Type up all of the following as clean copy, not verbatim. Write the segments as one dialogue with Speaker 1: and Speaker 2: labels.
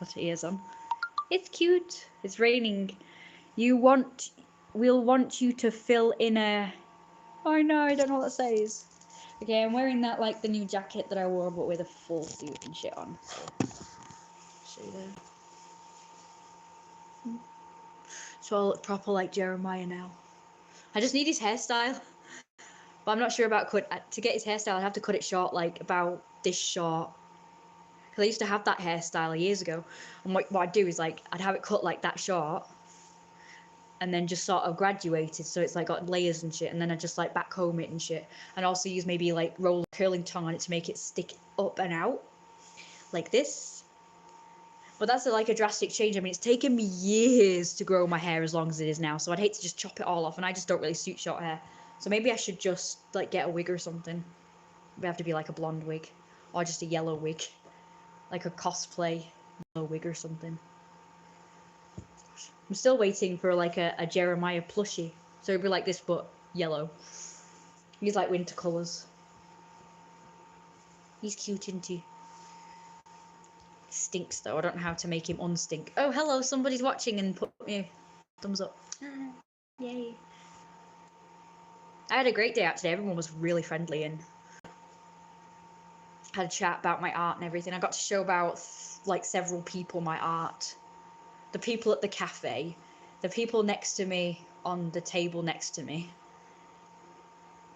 Speaker 1: put her ears on. It's cute. It's raining. We'll want you to fill in a... Oh no, I don't know what that says. Okay, I'm wearing that like the new jacket that I wore, but with a full suit and shit on. So, show you there. So I look proper like Jeremiah now. I just need his hairstyle. But I'm not sure about to get his hairstyle, I'd have to cut it short, like about this short. Because I used to have that hairstyle years ago. And what I'd do is like, I'd have it cut like that short. And then just sort of graduated, so it's like got layers and shit, and then I just like back comb it and shit, and also use maybe like roll curling tongue on it to make it stick up and out like this. But that's like a drastic change. I mean, it's taken me years to grow my hair as long as it is now, so I'd hate to just chop it all off, and I just don't really suit short hair. So maybe I should just like get a wig or something. It'd have to be like a blonde wig, or just a yellow wig, like a cosplay yellow wig or something. I'm still waiting for like a Jeremiah plushie. So it'd be like this, but yellow. He's like winter colours. He's cute, isn't he? He stinks though. I don't know how to make him unstink. Oh, hello, somebody's watching and put me a thumbs up. Yay. I had a great day out today. Everyone was really friendly and had a chat about my art and everything. I got to show about like several people my art. The people at the cafe, the people next to me on the table next to me,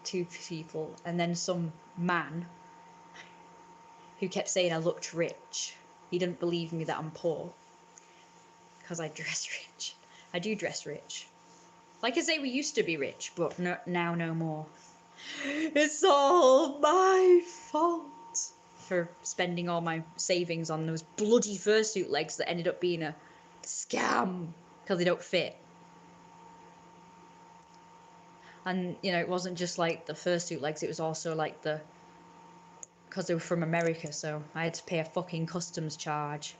Speaker 1: 2 people, and then some man who kept saying I looked rich. He didn't believe me that I'm poor because I dress rich. I do dress rich. Like I say, we used to be rich, but now no more. It's all my fault for spending all my savings on those bloody fursuit legs that ended up being a scam because they don't fit. And you know, it wasn't just like the fursuit legs, it was also like because they were from America, so I had to pay a fucking customs charge.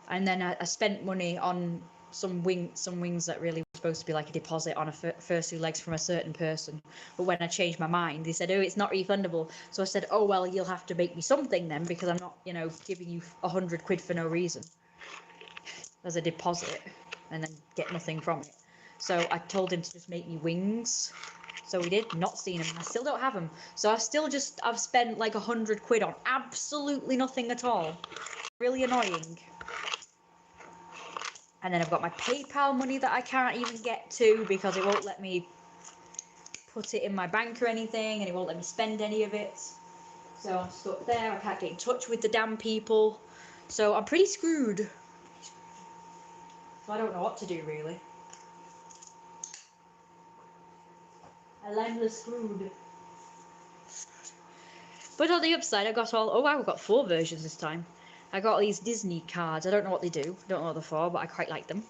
Speaker 1: And then I spent money on some wings that really were supposed to be like a deposit on a fursuit legs from a certain person. But when I changed my mind, they said, oh, it's not refundable. So I said, oh, well, you'll have to make me something then, because I'm not, you know, giving you 100 quid for no reason as a deposit and then get nothing from it. So I told him to just make me wings. So we did, not seen them. I still don't have them. So I've spent like 100 quid on absolutely nothing at all. Really annoying. And then I've got my PayPal money that I can't even get to because it won't let me put it in my bank or anything, and it won't let me spend any of it. So I'm stuck there. I can't get in touch with the damn people. So I'm pretty screwed. So I don't know what to do, really. I'm screwed. But on the upside, I got oh wow, I've got 4 versions this time. I got these Disney cards. I don't know what they do. Don't know what they're for, but I quite like them.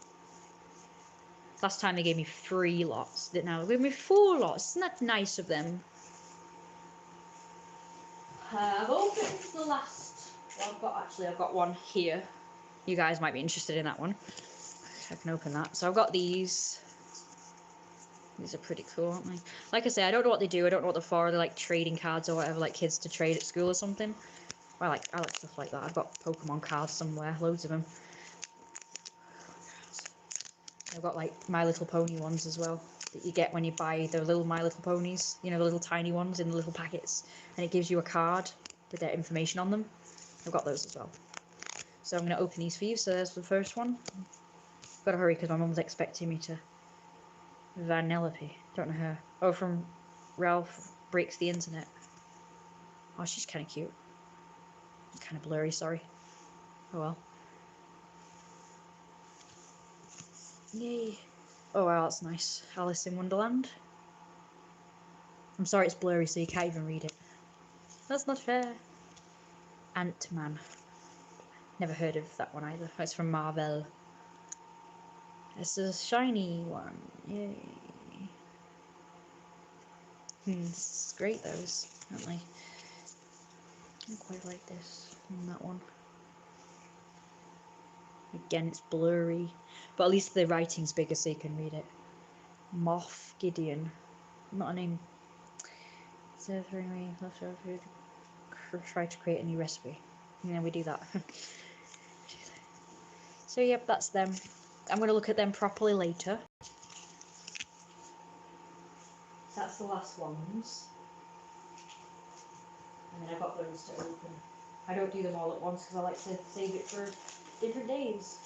Speaker 1: Last time they gave me 3 lots. Now they gave me 4 lots. Isn't that nice of them? I've opened the last. Well, I've got one here. You guys might be interested in that one. I can open that. So I've got these. These are pretty cool, aren't they? Like I say, I don't know what they do. I don't know what they're for. They're like trading cards or whatever, like kids to trade at school or something. I like stuff like that. I've got Pokemon cards somewhere, loads of them. I've got like My Little Pony ones as well that you get when you buy the little My Little Ponies. You know, the little tiny ones in the little packets, and it gives you a card with their information on them. I've got those as well. So I'm going to open these for you. So there's the first one. Gotta hurry because my mum's expecting me to. Vanellope. Don't know her. Oh, from Ralph Breaks the Internet. Oh, she's kind of cute. Kind of blurry, sorry. Oh well. Yay. Oh wow, that's nice. Alice in Wonderland. I'm sorry it's blurry so you can't even read it. That's not fair. Ant-Man. Never heard of that one either. It's from Marvel. It's a shiny one. Yay. This is great those, aren't they? I quite like this and that one. Again, it's blurry, but at least the writing's bigger so you can read it. Moff Gideon. Not a name. Try to create a new recipe. Yeah, we do that. So yep, that's them. I'm going to look at them properly later. That's the last ones. And then I've got those to open. I don't do them all at once because I like to save it for different days.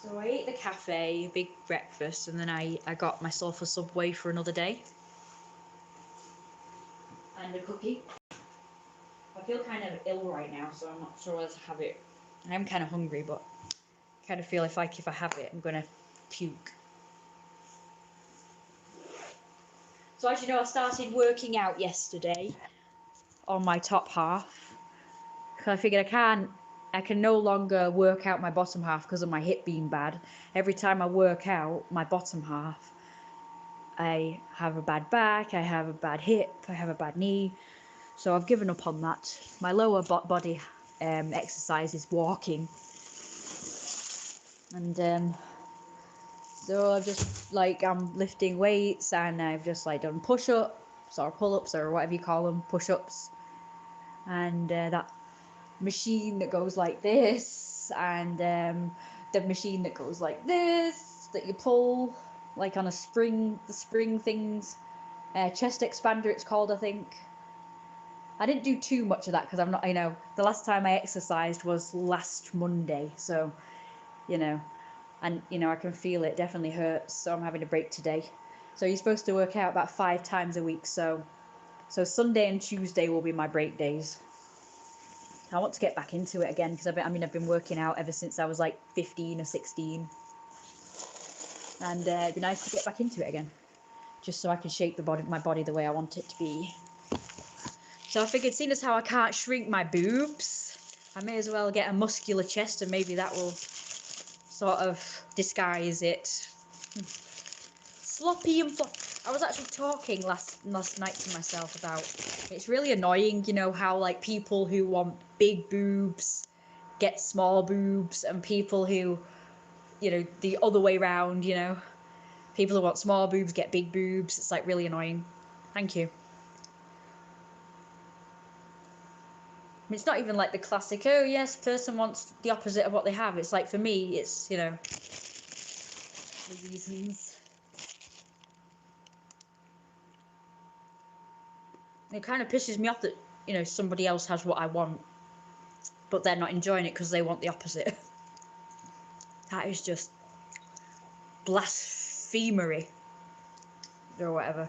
Speaker 1: So I ate the cafe, a big breakfast, and then I got myself a Subway for another day. And a cookie. I feel kind of ill right now, so I'm not sure whether to have it. I am kind of hungry, but I kind of feel if I have it, I'm gonna puke. So as you know, I started working out yesterday on my top half. Because I figured I can no longer work out my bottom half because of my hip being bad. Every time I work out my bottom half, I have a bad back, I have a bad hip, I have a bad knee. So I've given up on that. My lower body exercise is walking. And so I've just I'm lifting weights, and I've just done push-ups or pull-ups or whatever you call them, push-ups. And that machine that goes like this, and the machine that goes like this, that you pull like on a spring, the spring things, chest expander it's called, I think. I didn't do too much of that because I'm not, the last time I exercised was last Monday, so and I can feel it definitely hurts, so I'm having a break today. So you're supposed to work out about 5 times a week, so Sunday and Tuesday will be my break days. I want to get back into it again because I've been working out ever since I was like 15 or 16, and it'd be nice to get back into it again, just so I can shape my body the way I want it to be. So I figured, seeing as how I can't shrink my boobs, I may as well get a muscular chest, and maybe that will sort of disguise it. Sloppy and flop. I was actually talking last night to myself about, it's really annoying, how people who want big boobs get small boobs, and people who, the other way around, people who want small boobs get big boobs. It's really annoying. Thank you. It's not even the classic, oh yes, person wants the opposite of what they have. It's for me, it's, the reasons. It kind of pisses me off that, somebody else has what I want, but they're not enjoying it because they want the opposite. That is just blasphemery or whatever.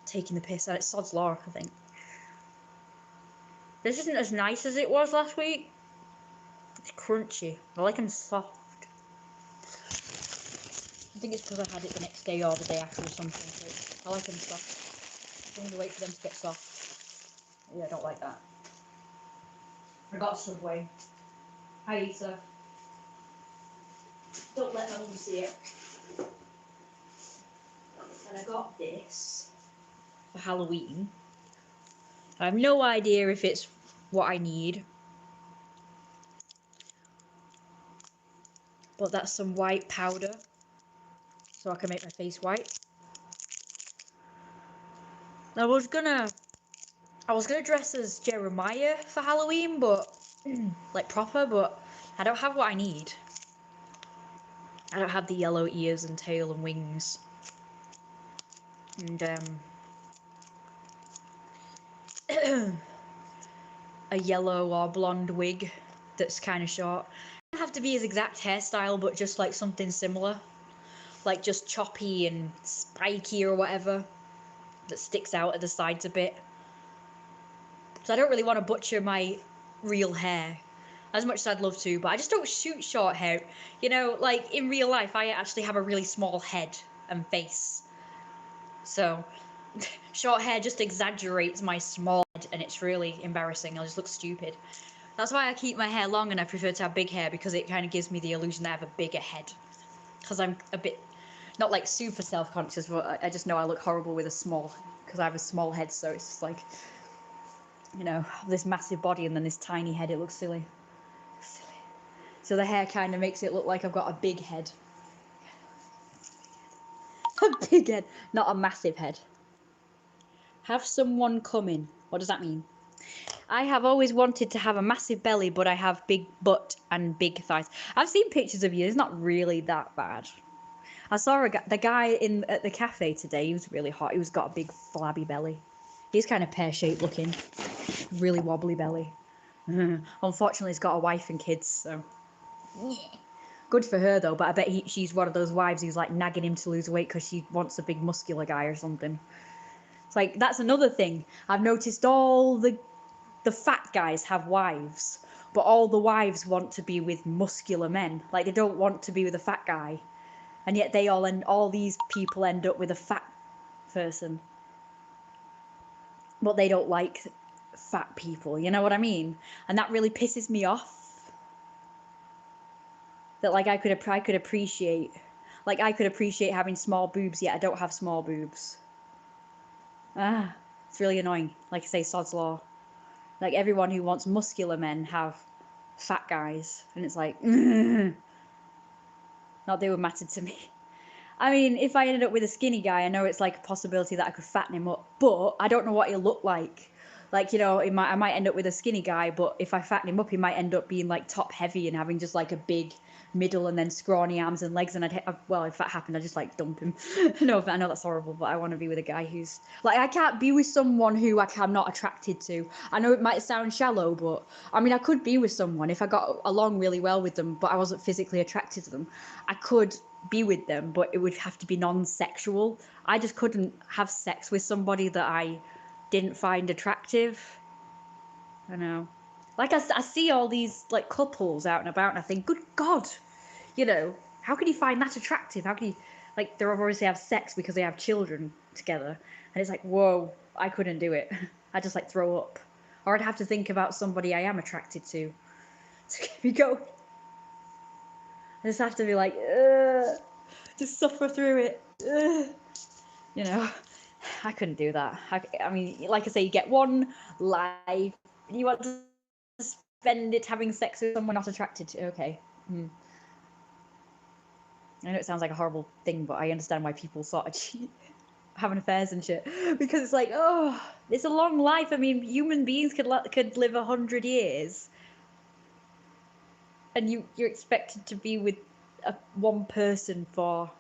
Speaker 1: Taking the piss. It's sod's law, I think. This isn't as nice as it was last week. It's crunchy. I like them soft. I think it's because I had it the next day or the day after or something. So I like them soft. I'm going to wait for them to get soft. Yeah, I don't like that. I got a Subway. Hi, Lisa. Don't let them see it. And I got this for Halloween. I have no idea if it's what I need, but that's some white powder so I can make my face white. I was gonna dress as Jeremiah for Halloween, but proper, but I don't have what I need. I don't have the yellow ears and tail and wings, and a yellow or blonde wig that's kind of short. It doesn't have to be his exact hairstyle, but just something similar, just choppy and spiky or whatever that sticks out at the sides a bit. So I don't really want to butcher my real hair as much as I'd love to, but I just don't shoot short hair. In real life, I actually have a really small head and face. So short hair just exaggerates my small head, and it's really embarrassing. I just look stupid. That's why I keep my hair long, and I prefer to have big hair, because it kind of gives me the illusion that I have a bigger head. Because I'm a bit, not super self-conscious, but I just know I look horrible with because I have a small head, so it's just this massive body and then this tiny head. It looks silly. So the hair kind of makes it look like I've got a big head. A big head, not a massive head. Have someone come in. What does that mean? I have always wanted to have a massive belly, but I have big butt and big thighs. I've seen pictures of you. It's not really that bad. I saw the guy at the cafe today. He was really hot. He's got a big flabby belly. He's kind of pear-shaped looking, really wobbly belly. Unfortunately, he's got a wife and kids, so good for her though. But I bet she's one of those wives who's like nagging him to lose weight because she wants a big muscular guy or something. It's like that's another thing I've noticed. All the fat guys have wives, but all the wives want to be with muscular men. Like they don't want to be with a fat guy, and yet all these people end up with a fat person. But they don't like fat people, you know what I mean? And that really pisses me off. That like I could appreciate, like I could appreciate having small boobs, yet I don't have small boobs. It's really annoying. Like I say, sod's law. Like everyone who wants muscular men have fat guys, and it's like, not they would matter to me. I mean, if I ended up with a skinny guy, I know it's like a possibility that I could fatten him up, but I don't know what he'll look like. Like, you know, I might end up with a skinny guy, but if I fatten him up, he might end up being like top heavy and having just like a big middle and then scrawny arms and legs. And well, if that happened, I'd just like dump him. No, I know that's horrible, but I want to be with a guy who's like, I can't be with someone who I'm not attracted to. I know it might sound shallow, but I mean, I could be with someone if I got along really well with them, but I wasn't physically attracted to them. I could be with them, but it would have to be non-sexual. I just couldn't have sex with somebody that I didn't find attractive. I know. Like I see all these like couples out and about, and I think, good God, you know, how can you find that attractive? How can you, like, they obviously have sex because they have children together, and it's like, whoa, I couldn't do it. I just like throw up, or I'd have to think about somebody I am attracted to get me going. I just have to be like, just suffer through it. You know, I couldn't do that. I mean, like I say, you get one life. You want to spend it having sex with someone not attracted to. Okay. I know it sounds like a horrible thing, but I understand why people sort of cheat, having affairs and shit, because it's like, oh, it's a long life. I mean, human beings could live 100 years, and you're expected to be with one person for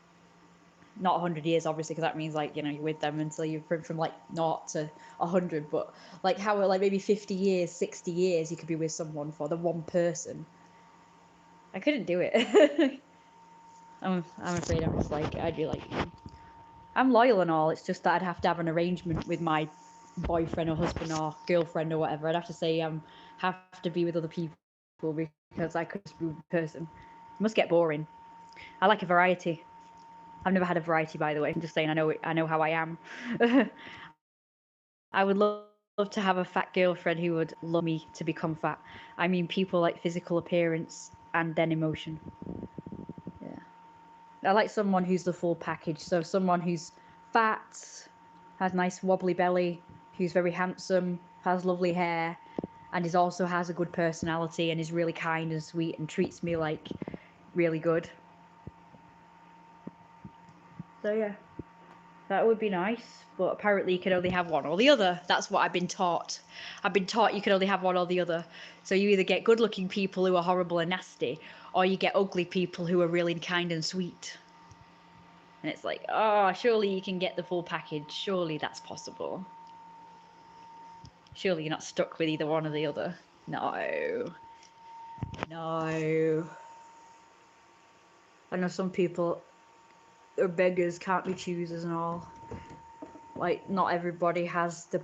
Speaker 1: not 100 years, obviously, because that means like, you know, you're with them until you're from like 0 to 100, but like how like maybe 50 years, 60 years you could be with someone for the one person. I couldn't do it. I'm afraid I'm just like, I'd be like, I'm loyal and all, it's just that I'd have to have an arrangement with my boyfriend or husband or girlfriend or whatever. I'd have to say have to be with other people because I could just be with a person. It must get boring. I like a variety. I've never had a variety, by the way. I'm just saying, I know how I am. I would love to have a fat girlfriend who would love me to become fat. I mean, people like physical appearance and then emotion. Yeah. I like someone who's the full package. So someone who's fat, has nice wobbly belly, who's very handsome, has lovely hair, and also has a good personality and is really kind and sweet and treats me like really good. So yeah, that would be nice, but apparently you can only have one or the other. That's what I've been taught. I've been taught you can only have one or the other. So you either get good-looking people who are horrible and nasty, or you get ugly people who are really kind and sweet. And it's like, oh, surely you can get the full package. Surely that's possible. Surely you're not stuck with either one or the other. No. No. I know some people are beggars, can't be choosers and all. Like, not everybody has the...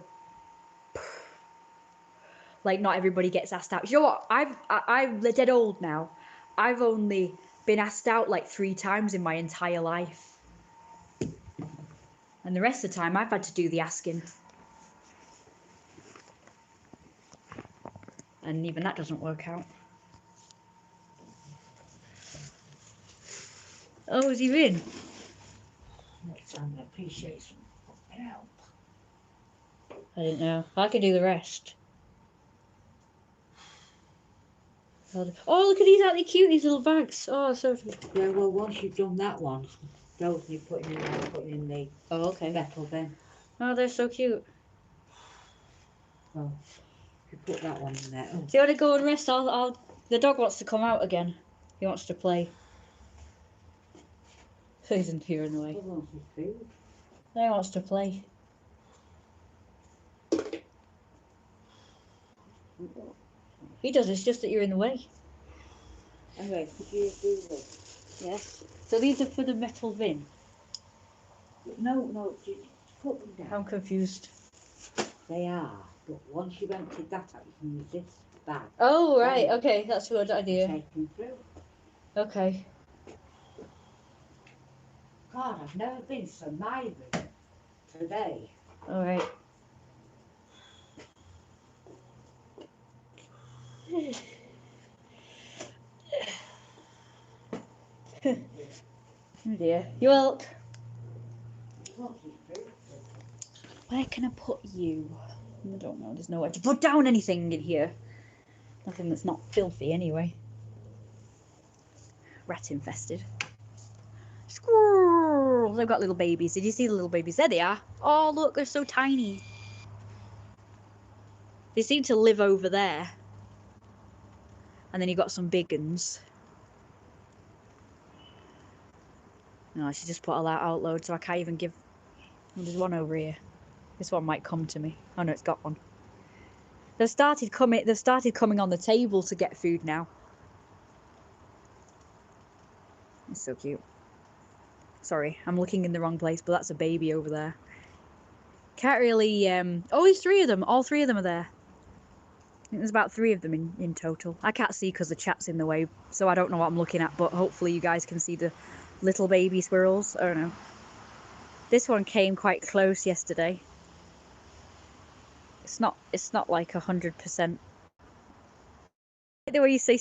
Speaker 1: Like, not everybody gets asked out. You know what? I'm dead old now. I've only been asked out like 3 times in my entire life. And the rest of the time, I've had to do the asking. And even that doesn't work out. Oh, is he in?
Speaker 2: Next time I appreciate some fucking help.
Speaker 1: I didn't know. I could do the rest. Oh, look at these, aren't they cute, these little bags? Oh, so cute.
Speaker 2: Yeah, well, once you've done that one, those you're putting in the
Speaker 1: Oh, okay.
Speaker 2: metal bin.
Speaker 1: Oh, they're so cute.
Speaker 2: Oh. You put that one in there. Oh,
Speaker 1: Do you want to go and rest? The dog wants to come out again. He wants to play. He isn't here in the way.
Speaker 2: he wants his food.
Speaker 1: He wants to play. He does, it's just that you're in the way.
Speaker 2: Anyway, could you do this?
Speaker 1: Yes. So these are for the metal bin?
Speaker 2: No, just put them down.
Speaker 1: I'm confused.
Speaker 2: They are, but once you've emptied that out, you can use this bag.
Speaker 1: Oh, right, okay, that's a good idea.
Speaker 2: Take them through.
Speaker 1: Okay.
Speaker 2: God, I've never been so mired today.
Speaker 1: Alright. Oh dear. You Wilk. Where can I put you? I don't know, there's nowhere to put down anything in here. Nothing that's not filthy anyway. Rat infested. Squirrels! They've got little babies. Did you see the little babies? There they are. Oh look, they're so tiny. They seem to live over there. And then you've got some big uns. No, I should just put all that outload so I can't even give... Oh, there's one over here. This one might come to me. Oh no, it's got one. They've started coming on the table to get food now. It's so cute. Sorry, I'm looking in the wrong place, but that's a baby over there. Can't really... Oh, there's 3 of them. All 3 of them are there. I think there's about 3 of them in total. I can't see because the chat's in the way, so I don't know what I'm looking at, but hopefully you guys can see the little baby squirrels. I don't know. This one came quite close yesterday. It's not like 100%. The way you say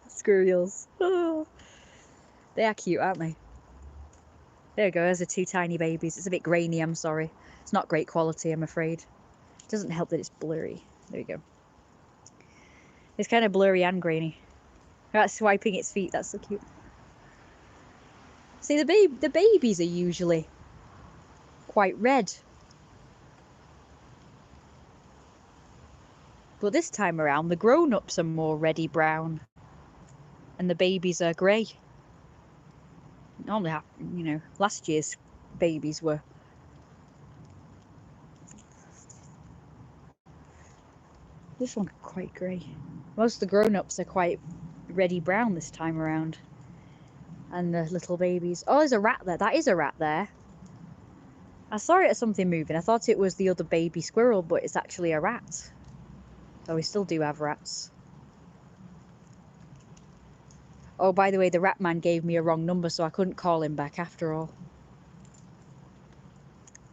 Speaker 1: squirrels. Oh, they are cute, aren't they? There we go, there's the 2 tiny babies. It's a bit grainy, I'm sorry. It's not great quality, I'm afraid. It doesn't help that it's blurry. There we go. It's kind of blurry and grainy. That's swiping its feet, that's so cute. See, the babies are usually quite red. But this time around, the grown-ups are more reddy brown. And the babies are grey. Normally, you know, last year's babies were... This one's quite grey. Most of the grown-ups are quite reddy brown this time around. And the little babies... Oh, there's a rat there. That is a rat there. I saw it as something moving. I thought it was the other baby squirrel, but it's actually a rat. So we still do have rats. Oh, by the way, the rat man gave me a wrong number, so I couldn't call him back after all.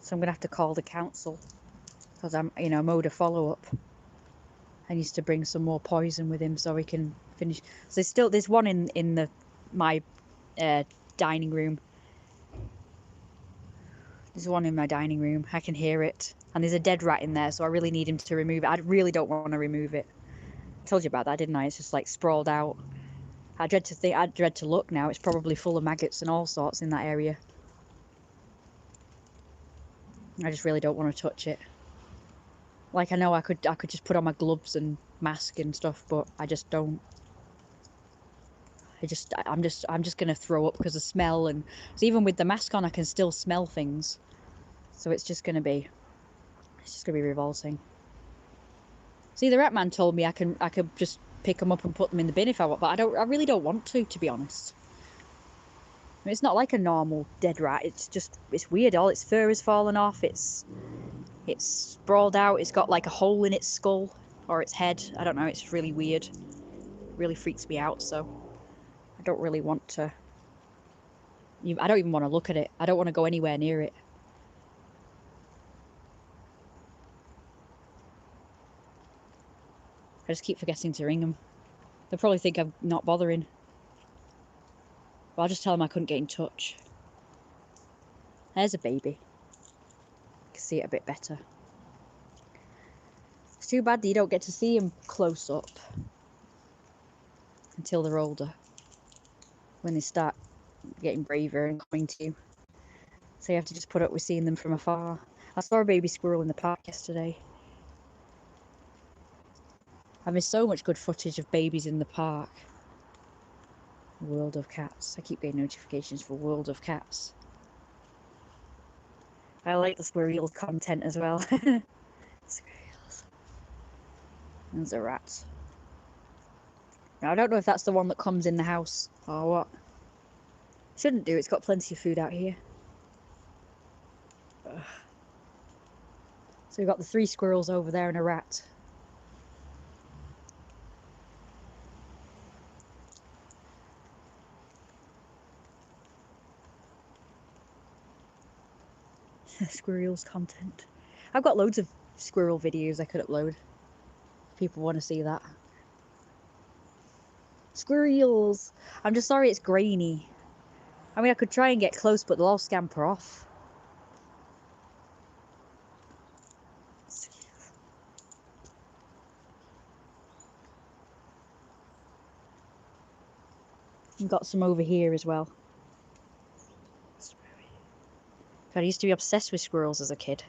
Speaker 1: So I'm going to have to call the council. Because I'm, you know, I'm owed a follow-up. I need to bring some more poison with him so we can finish. So there's one in my dining room. There's one in my dining room. I can hear it. And there's a dead rat in there, so I really need him to remove it. I really don't want to remove it. I told you about that, didn't I? It's just like sprawled out. I dread to look now. It's probably full of maggots and all sorts in that area. I just really don't want to touch it. Like, I know I could just put on my gloves and mask and stuff, but I just don't. I'm just gonna throw up because of smell, and so even with the mask on I can still smell things. So it's just gonna be revolting. See, the rat man told me I could just pick them up and put them in the bin if I want, but I really don't want to be honest. I mean, it's not like a normal dead rat. It's weird. All its fur has fallen off. It's sprawled out. It's got like a hole in its skull or its head. I don't know. It's really weird. It really freaks me out. So I don't really want to. I don't even want to look at it. I don't want to go anywhere near it. I just keep forgetting to ring them. They'll probably think I'm not bothering. But I'll just tell them I couldn't get in touch. There's a baby. You can see it a bit better. It's too bad that you don't get to see them close up until they're older. When they start getting braver and coming to you. So you have to just put up with seeing them from afar. I saw a baby squirrel in the park yesterday. I missed so much good footage of babies in the park. World of Cats. I keep getting notifications for World of Cats. I like the squirrels content as well. Squirrels. There's a rat. Now, I don't know if that's the one that comes in the house or what. Shouldn't do, it's got plenty of food out here. Ugh. So we've got the 3 squirrels over there and a rat. Squirrels content. I've got loads of squirrel videos I could upload. If people want to see that. Squirrels! I'm just sorry it's grainy. I mean, I could try and get close, but they'll all scamper off. And got some over here as well. God, I used to be obsessed with squirrels as a kid.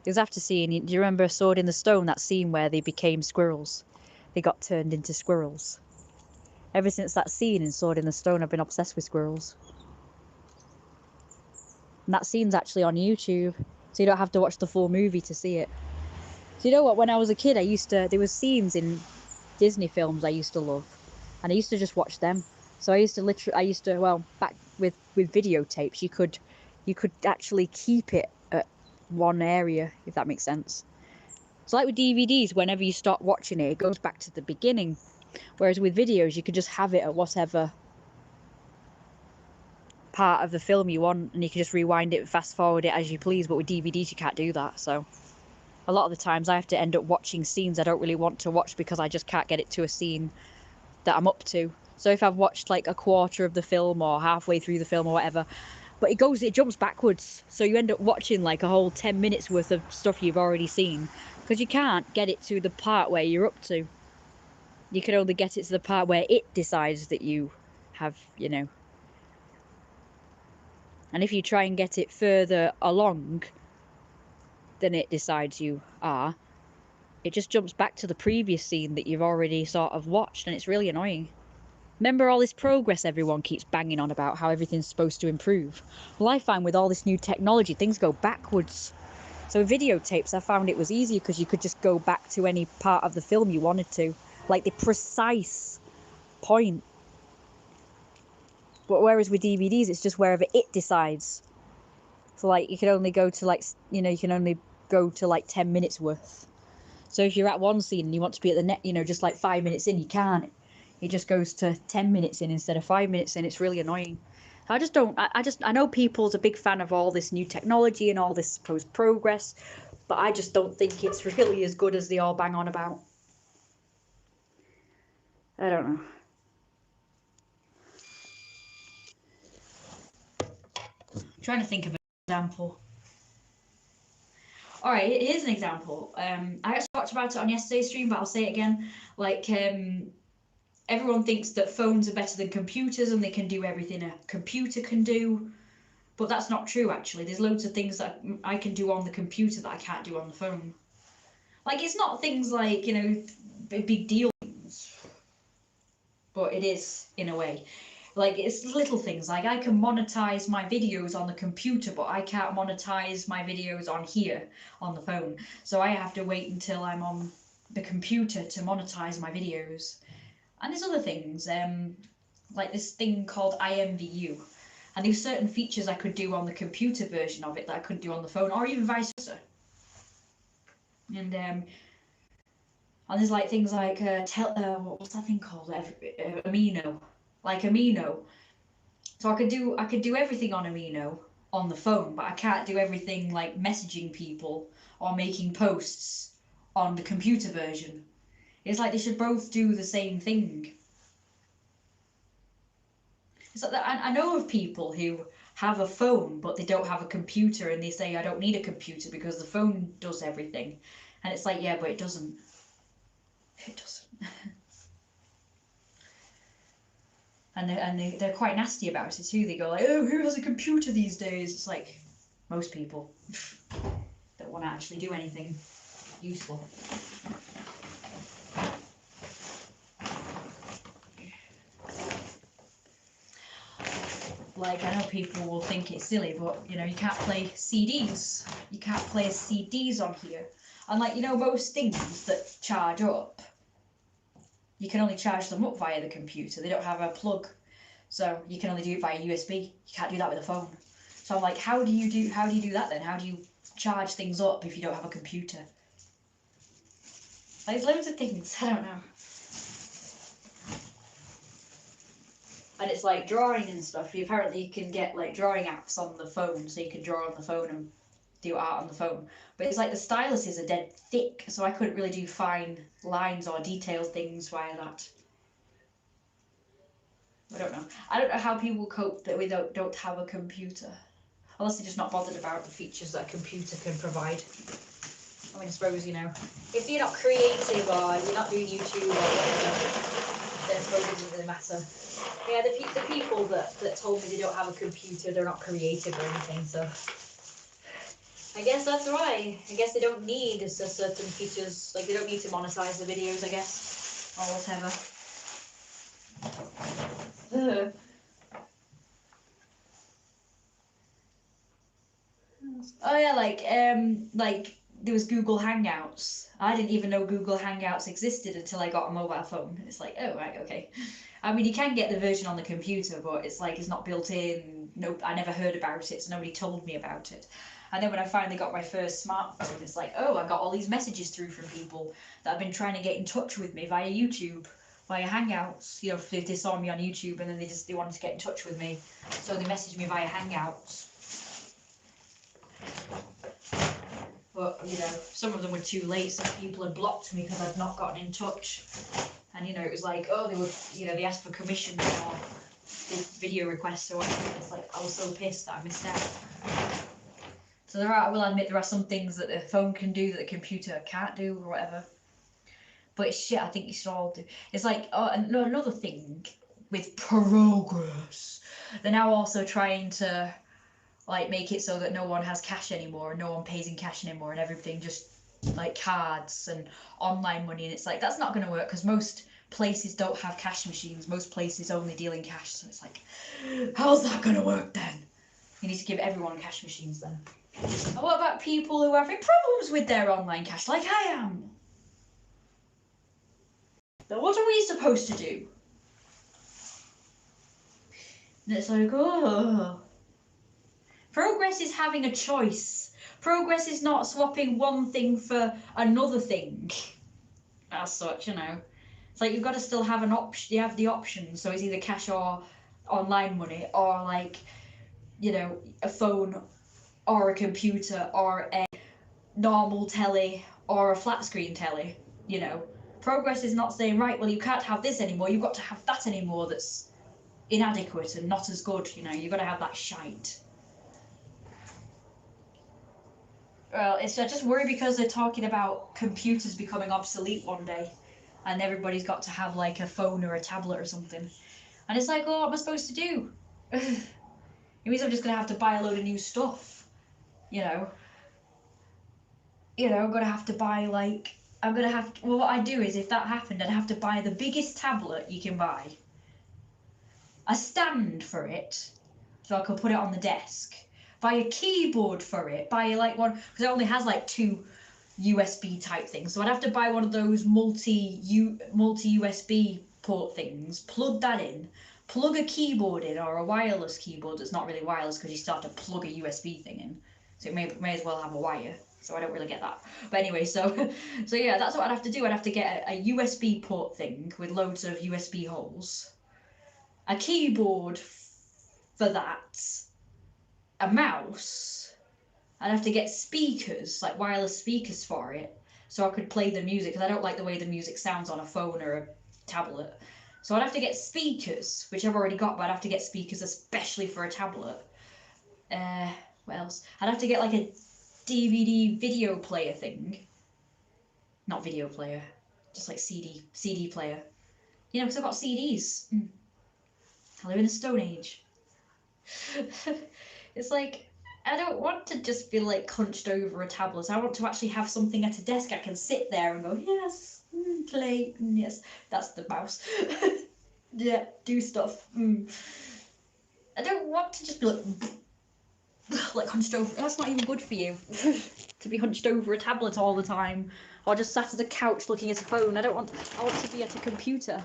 Speaker 1: It was after seeing, do you remember Sword in the Stone, that scene where they became squirrels? They got turned into squirrels. Ever since that scene in Sword in the Stone, I've been obsessed with squirrels. And that scene's actually on YouTube, so you don't have to watch the full movie to see it. So you know what, when I was a kid, there was scenes in Disney films I used to love, and I used to just watch them. So well, back with videotapes, you could actually keep it at one area, if that makes sense. So like with DVDs, whenever you start watching it, it goes back to the beginning. Whereas with videos, you could just have it at whatever part of the film you want, and you can just rewind it, fast forward it as you please. But with DVDs, you can't do that. So a lot of the times I have to end up watching scenes I don't really want to watch because I just can't get it to a scene that I'm up to. So if I've watched like a quarter of the film or halfway through the film or whatever, but it jumps backwards, so you end up watching like a whole 10 minutes worth of stuff you've already seen because you can't get it to the part where you're up to. You can only get it to the part where it decides that you have, you know. And if you try and get it further along than it decides you are, it just jumps back to the previous scene that you've already sort of watched, and it's really annoying. Remember all this progress everyone keeps banging on about, how everything's supposed to improve? Well, I find with all this new technology, things go backwards. So with videotapes, I found it was easier because you could just go back to any part of the film you wanted to, like the precise point. But whereas with DVDs, it's just wherever it decides. So like you can only go to like, you can only go to like 10 minutes worth. So if you're at one scene and you want to be at the net, just like 5 minutes in, you can't. It just goes to 10 minutes in instead of 5 minutes in. It's really annoying. I know people's a big fan of all this new technology and all this supposed progress, but I just don't think it's really as good as they all bang on about. I don't know. I'm trying to think of an example. All right, here's an example. I actually talked about it on yesterday's stream, but I'll say it again. Like, everyone thinks that phones are better than computers and they can do everything a computer can do. But that's not true, actually. There's loads of things that I can do on the computer that I can't do on the phone. Like, it's not things like, big deal things. But it is, in a way. Like, it's little things. Like, I can monetize my videos on the computer, but I can't monetize my videos on here, on the phone. So I have to wait until I'm on the computer to monetize my videos. And there's other things, like this thing called IMVU. And there's certain features I could do on the computer version of it that I couldn't do on the phone, or even vice versa. And there's like things like what's that thing called? Amino, like Amino. So I could do everything on Amino on the phone, but I can't do everything like messaging people or making posts on the computer version. It's like they should both do the same thing. So I know of people who have a phone but they don't have a computer, and they say I don't need a computer because the phone does everything, and it's like, yeah, but it doesn't. It doesn't. and they're quite nasty about it too. They go like, oh, who has a computer these days? It's like most people don't want to actually do anything. useful. Like, I know people will think it's silly, but, you know, you can't play CDs. You can't play CDs on here. And, like, you know, most things that charge up, you can only charge them up via the computer. They don't have a plug. So you can only do it via USB. You can't do that with a phone. So I'm like, how do you do that then? How do you charge things up if you don't have a computer? Like, there's loads of things. I don't know. And it's like drawing and stuff. Apparently you can get like drawing apps on the phone, so you can draw on the phone and do art on the phone. But it's like the styluses are dead thick, so I couldn't really do fine lines or detailed things via that. I don't know. I don't know how people cope that we don't have a computer. Unless they're just not bothered about the features that a computer can provide. I mean, I suppose, you know, if you're not creative or you're not doing YouTube or whatever, then I suppose it doesn't really matter. Yeah, the people that told me they don't have a computer, they're not creative or anything, so I guess that's right. I guess they don't need certain features, like they don't need to monetize the videos, I guess, or whatever. Oh yeah, like there was Google Hangouts. I didn't even know Google Hangouts existed until I got a mobile phone. It's like, oh right, okay. I mean, you can get the version on the computer, but it's like it's not built in. Nope, I never heard about it, so nobody told me about it. And then when I finally got my first smartphone, it's like, oh, I got all these messages through from people that have been trying to get in touch with me via YouTube, via Hangouts. You know, if they saw me on YouTube and then they wanted to get in touch with me, so they messaged me via Hangouts. But, you know, some of them were too late. Some people had blocked me because I'd not gotten in touch. And, you know, it was like, oh, they were, you know, they asked for commission for the video requests or whatever. It's like, I was so pissed that I missed out. So I will admit, there are some things that the phone can do that the computer can't do or whatever. But it's shit, I think you should all do. It's like, oh, another thing with progress. They're now also trying to like make it so that no one has cash anymore and no one pays in cash anymore and everything just like cards and online money, and it's like that's not going to work because most places don't have cash machines. Most places only deal in cash, so it's like, how's that going to work then? You need to give everyone cash machines then. And what about people who are having problems with their online cash like I am? Then what are we supposed to do? And it's like, oh, progress is having a choice. Progress is not swapping one thing for another thing. As such, you know. It's like you've got to still have an option. You have the option, so it's either cash or online money, or like, you know, a phone or a computer or a normal telly or a flat screen telly, you know. Progress is not saying, right, well, you can't have this anymore, you've got to have that anymore that's inadequate and not as good, you know, you've got to have that shite. Well, I just worry because they're talking about computers becoming obsolete one day and everybody's got to have like a phone or a tablet or something. And it's like, oh, what am I supposed to do? It means I'm just going to have to buy a load of new stuff, you know. You know, I'm going to have to buy like, I'm going to have to, well, what I do is if that happened, I'd have to buy the biggest tablet you can buy, a stand for it, so I could put it on the desk, buy a keyboard for it, buy like one, because it only has like 2 USB type things, so I'd have to buy one of those multi USB port things, plug that in, plug a keyboard in, or a wireless keyboard that's not really wireless because you still have to plug a USB thing in, so it may as well have a wire. So I don't really get that. But anyway, so yeah, that's what I'd have to do. I'd have to get a USB port thing with loads of USB holes, a keyboard for that, a mouse. I'd have to get speakers, like wireless speakers for it, so I could play the music, because I don't like the way the music sounds on a phone or a tablet. So I'd have to get speakers, which I've already got, but I'd have to get speakers especially for a tablet. What else? I'd have to get like a DVD video player thing. Not video player, just like CD player. You know, because I've got CDs. I live in a stone age. It's like, I don't want to just be like hunched over a tablet. I want to actually have something at a desk I can sit there and go, yes, play, yes, that's the mouse. Yeah, do stuff. I don't want to just be like hunched over. That's not even good for you. To be hunched over a tablet all the time, or just sat at a couch looking at a phone. I want to be at a computer.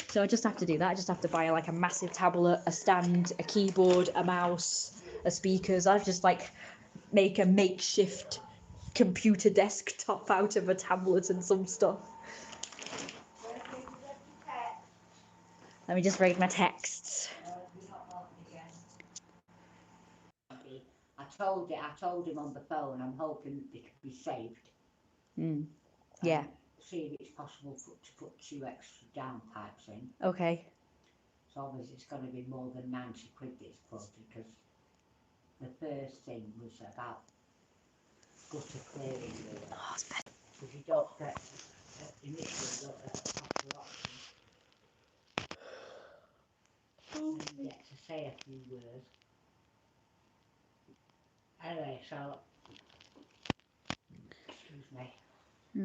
Speaker 1: So I just have to do that. I just have to buy like a massive tablet, a stand, a keyboard, a mouse, a speakers. I've just like make a makeshift computer desktop out of a tablet and some stuff. Let me just read my texts.
Speaker 2: I told him on the phone, I'm hoping they can be saved.
Speaker 1: Yeah.
Speaker 2: See if it's possible to put 2 extra downpipes in.
Speaker 1: Okay.
Speaker 2: So obviously it's going to be more than 90 quid this quoted, because the first thing was about gutter clearing.
Speaker 1: Oh, it's better.
Speaker 2: Because you don't get, initially you don't get a proper option. And you get to say a few words. Anyway, so, excuse me.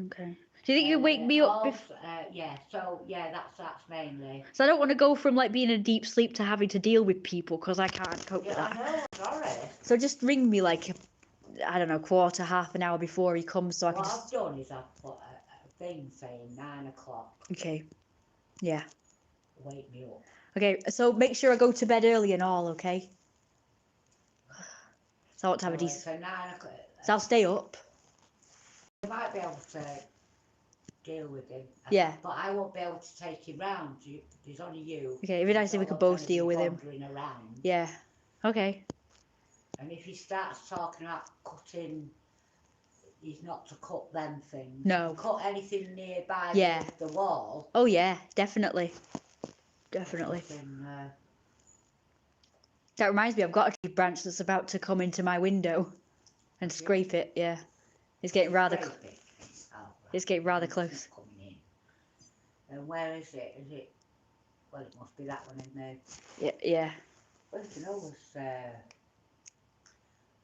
Speaker 1: Okay. Do you think you could wake me up?
Speaker 2: Yeah, so yeah, that's mainly.
Speaker 1: So I don't want to go from like being in a deep sleep to having to deal with people, because I can't cope with that.
Speaker 2: I know, sorry.
Speaker 1: So just ring me like, I don't know, quarter, half an hour before he comes, so I can
Speaker 2: What
Speaker 1: just.
Speaker 2: I've done is I've put a thing saying 9 o'clock.
Speaker 1: Okay. Yeah.
Speaker 2: Wake me up.
Speaker 1: Okay, so make sure I go to bed early and all, okay? So I want to have a decent.
Speaker 2: So 9 o'clock.
Speaker 1: So I'll stay up.
Speaker 2: You might be able to deal with him.
Speaker 1: Yeah.
Speaker 2: But I won't be able to take him round. There's only you.
Speaker 1: Okay, it'd be nice if we could both deal with him.
Speaker 2: Around.
Speaker 1: Yeah. Okay.
Speaker 2: And if he starts talking about cutting, he's not to cut them things.
Speaker 1: No.
Speaker 2: Cut anything nearby
Speaker 1: Yeah.
Speaker 2: the wall.
Speaker 1: Oh yeah, definitely. Definitely.
Speaker 2: Cutting,
Speaker 1: That reminds me, I've got a tree branch that's about to come into my window and scrape it. Yeah. It's getting rather. It's getting rather close.
Speaker 2: Coming in. And where is it? Is it? Well, it must be that one in there.
Speaker 1: Yeah. Yeah.
Speaker 2: Well, you can always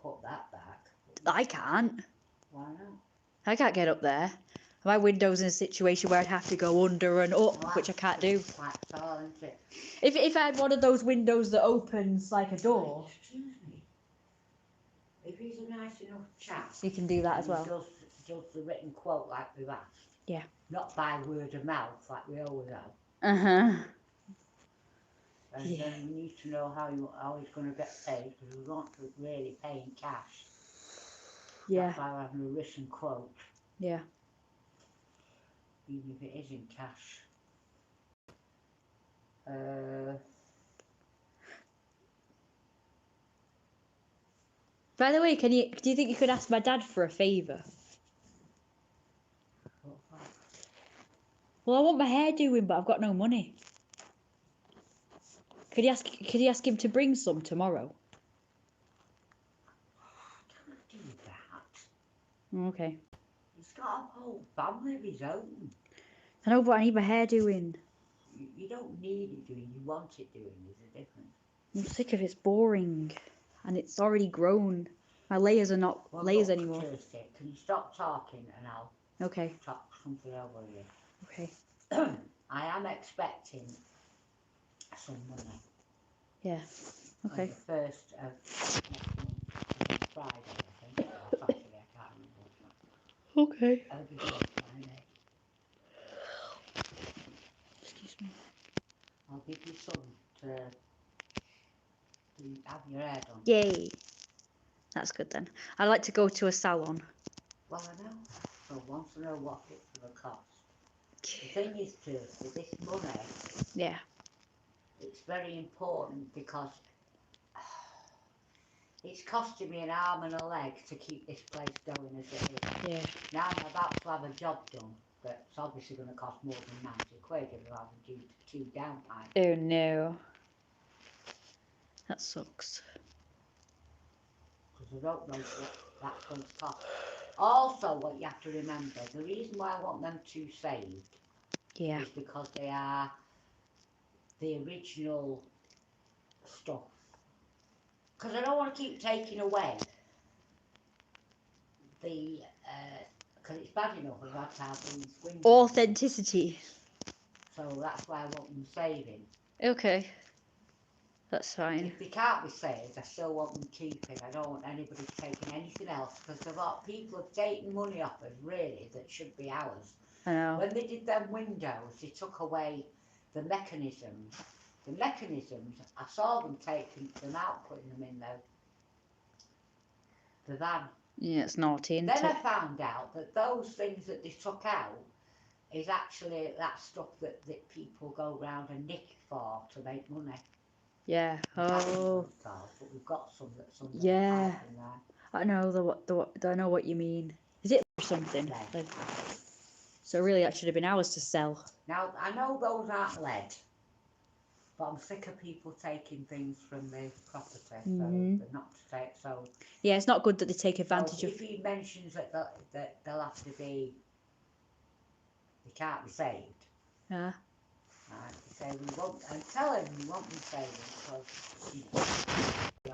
Speaker 2: put that back.
Speaker 1: I can't.
Speaker 2: Why not?
Speaker 1: I can't get up there. My window's in a situation where I'd have to go under and up,
Speaker 2: Well,
Speaker 1: which I can't do.
Speaker 2: Quite tall, isn't it?
Speaker 1: If I had one of those windows that opens like a door.
Speaker 2: Excuse me. If he's a nice enough chap,
Speaker 1: You can do that as well.
Speaker 2: Does the written quote like we've asked.
Speaker 1: Yeah.
Speaker 2: Not by word of mouth like we always have.
Speaker 1: Uh-huh.
Speaker 2: And then we need to know how he's going to get paid, because we want to really pay in cash.
Speaker 1: Yeah.
Speaker 2: Not by having a written quote.
Speaker 1: Yeah.
Speaker 2: Even if it is in cash.
Speaker 1: By the way, do you think you could ask my dad for a favour? Well, I want my hair doing, but I've got no money. Could you ask him to bring some tomorrow?
Speaker 2: Don't do that.
Speaker 1: Okay.
Speaker 2: He's got a whole family of his own.
Speaker 1: I know, but I need my hair doing.
Speaker 2: You don't need it doing, you want it doing, there's a difference.
Speaker 1: I'm sick of it's boring. And it's already grown. My layers are not layers anymore.
Speaker 2: Kirsty, can you stop talking and I'll talk something over you.
Speaker 1: Okay.
Speaker 2: I am expecting some money.
Speaker 1: Yeah. Okay.
Speaker 2: On the 1st of next month, Friday, I think. Or Saturday, I can't remember.
Speaker 1: Okay.
Speaker 2: I'll give you on Friday.
Speaker 1: Excuse me.
Speaker 2: I'll give you some to have your hair done.
Speaker 1: Yay. That's good then. I'd like to go to a salon.
Speaker 2: Well, I know. So I want to know what it's going to cost. The thing is, with this money,
Speaker 1: Yeah.
Speaker 2: it's very important, because it's costing me an arm and a leg to keep this place going as it is.
Speaker 1: Yeah.
Speaker 2: Now I'm about to have a job done, but it's obviously going to cost more than 90 quid if I have to do 2 downpipes.
Speaker 1: Oh no. That sucks.
Speaker 2: Because I don't know what that's going to cost. Also, what you have to remember, the reason why I want them 2 saved is because they are the original stuff. because I don't want to keep taking away the, because it's bad enough we've had to have these windows.
Speaker 1: Authenticity.
Speaker 2: So that's why I want them saving.
Speaker 1: Okay. That's fine.
Speaker 2: If they can't be saved, I still want them keeping. I don't want anybody taking anything else, because a lot of people have taken money off us, really, that should be ours.
Speaker 1: I know.
Speaker 2: When they did them windows, they took away the mechanisms. The mechanisms, I saw them taking them out, putting them in the van.
Speaker 1: Yeah, it's naughty, isn't
Speaker 2: Then
Speaker 1: it?
Speaker 2: I found out that those things that they took out is actually that stuff that people go round and nick for to make money.
Speaker 1: Yeah. Oh.
Speaker 2: But we've got some that's under
Speaker 1: Yeah.
Speaker 2: the pipe in there.
Speaker 1: I know I know what you mean. Is it something?
Speaker 2: Lead.
Speaker 1: Like, so really, that should have been ours to sell.
Speaker 2: Now I know those aren't lead, but I'm sick of people taking things from the property, so they're not to take. So
Speaker 1: yeah, it's not good that they take advantage of.
Speaker 2: If he mentions that they'll have to be, they can't be saved.
Speaker 1: Yeah.
Speaker 2: Right, you say we want, and tell him we want them saving because you the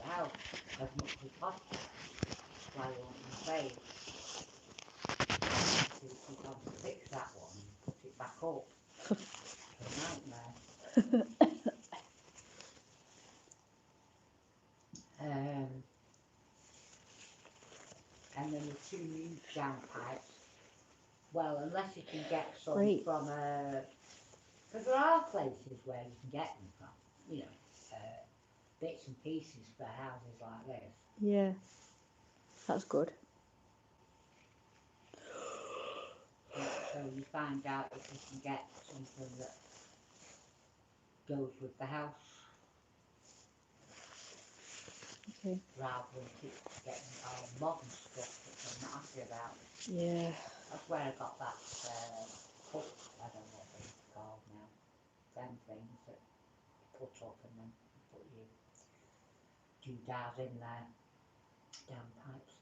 Speaker 2: house as much as possible. That's why we want them saved. See if we can fix that one and put it back up. It's a nightmare. And then the 2 new downpipes. Well, unless you can get some from because there are places where you can get them from, you know, bits and pieces for houses like this.
Speaker 1: Yeah, that's good.
Speaker 2: So you find out if you can get something that goes with the house.
Speaker 1: Okay.
Speaker 2: Rather than keep getting all modern stuff that I'm not happy about.
Speaker 1: Yeah.
Speaker 2: That's where I got that hook, I don't know what they're called now. Them things that you put up and then you put your doodads in there. Down pipes.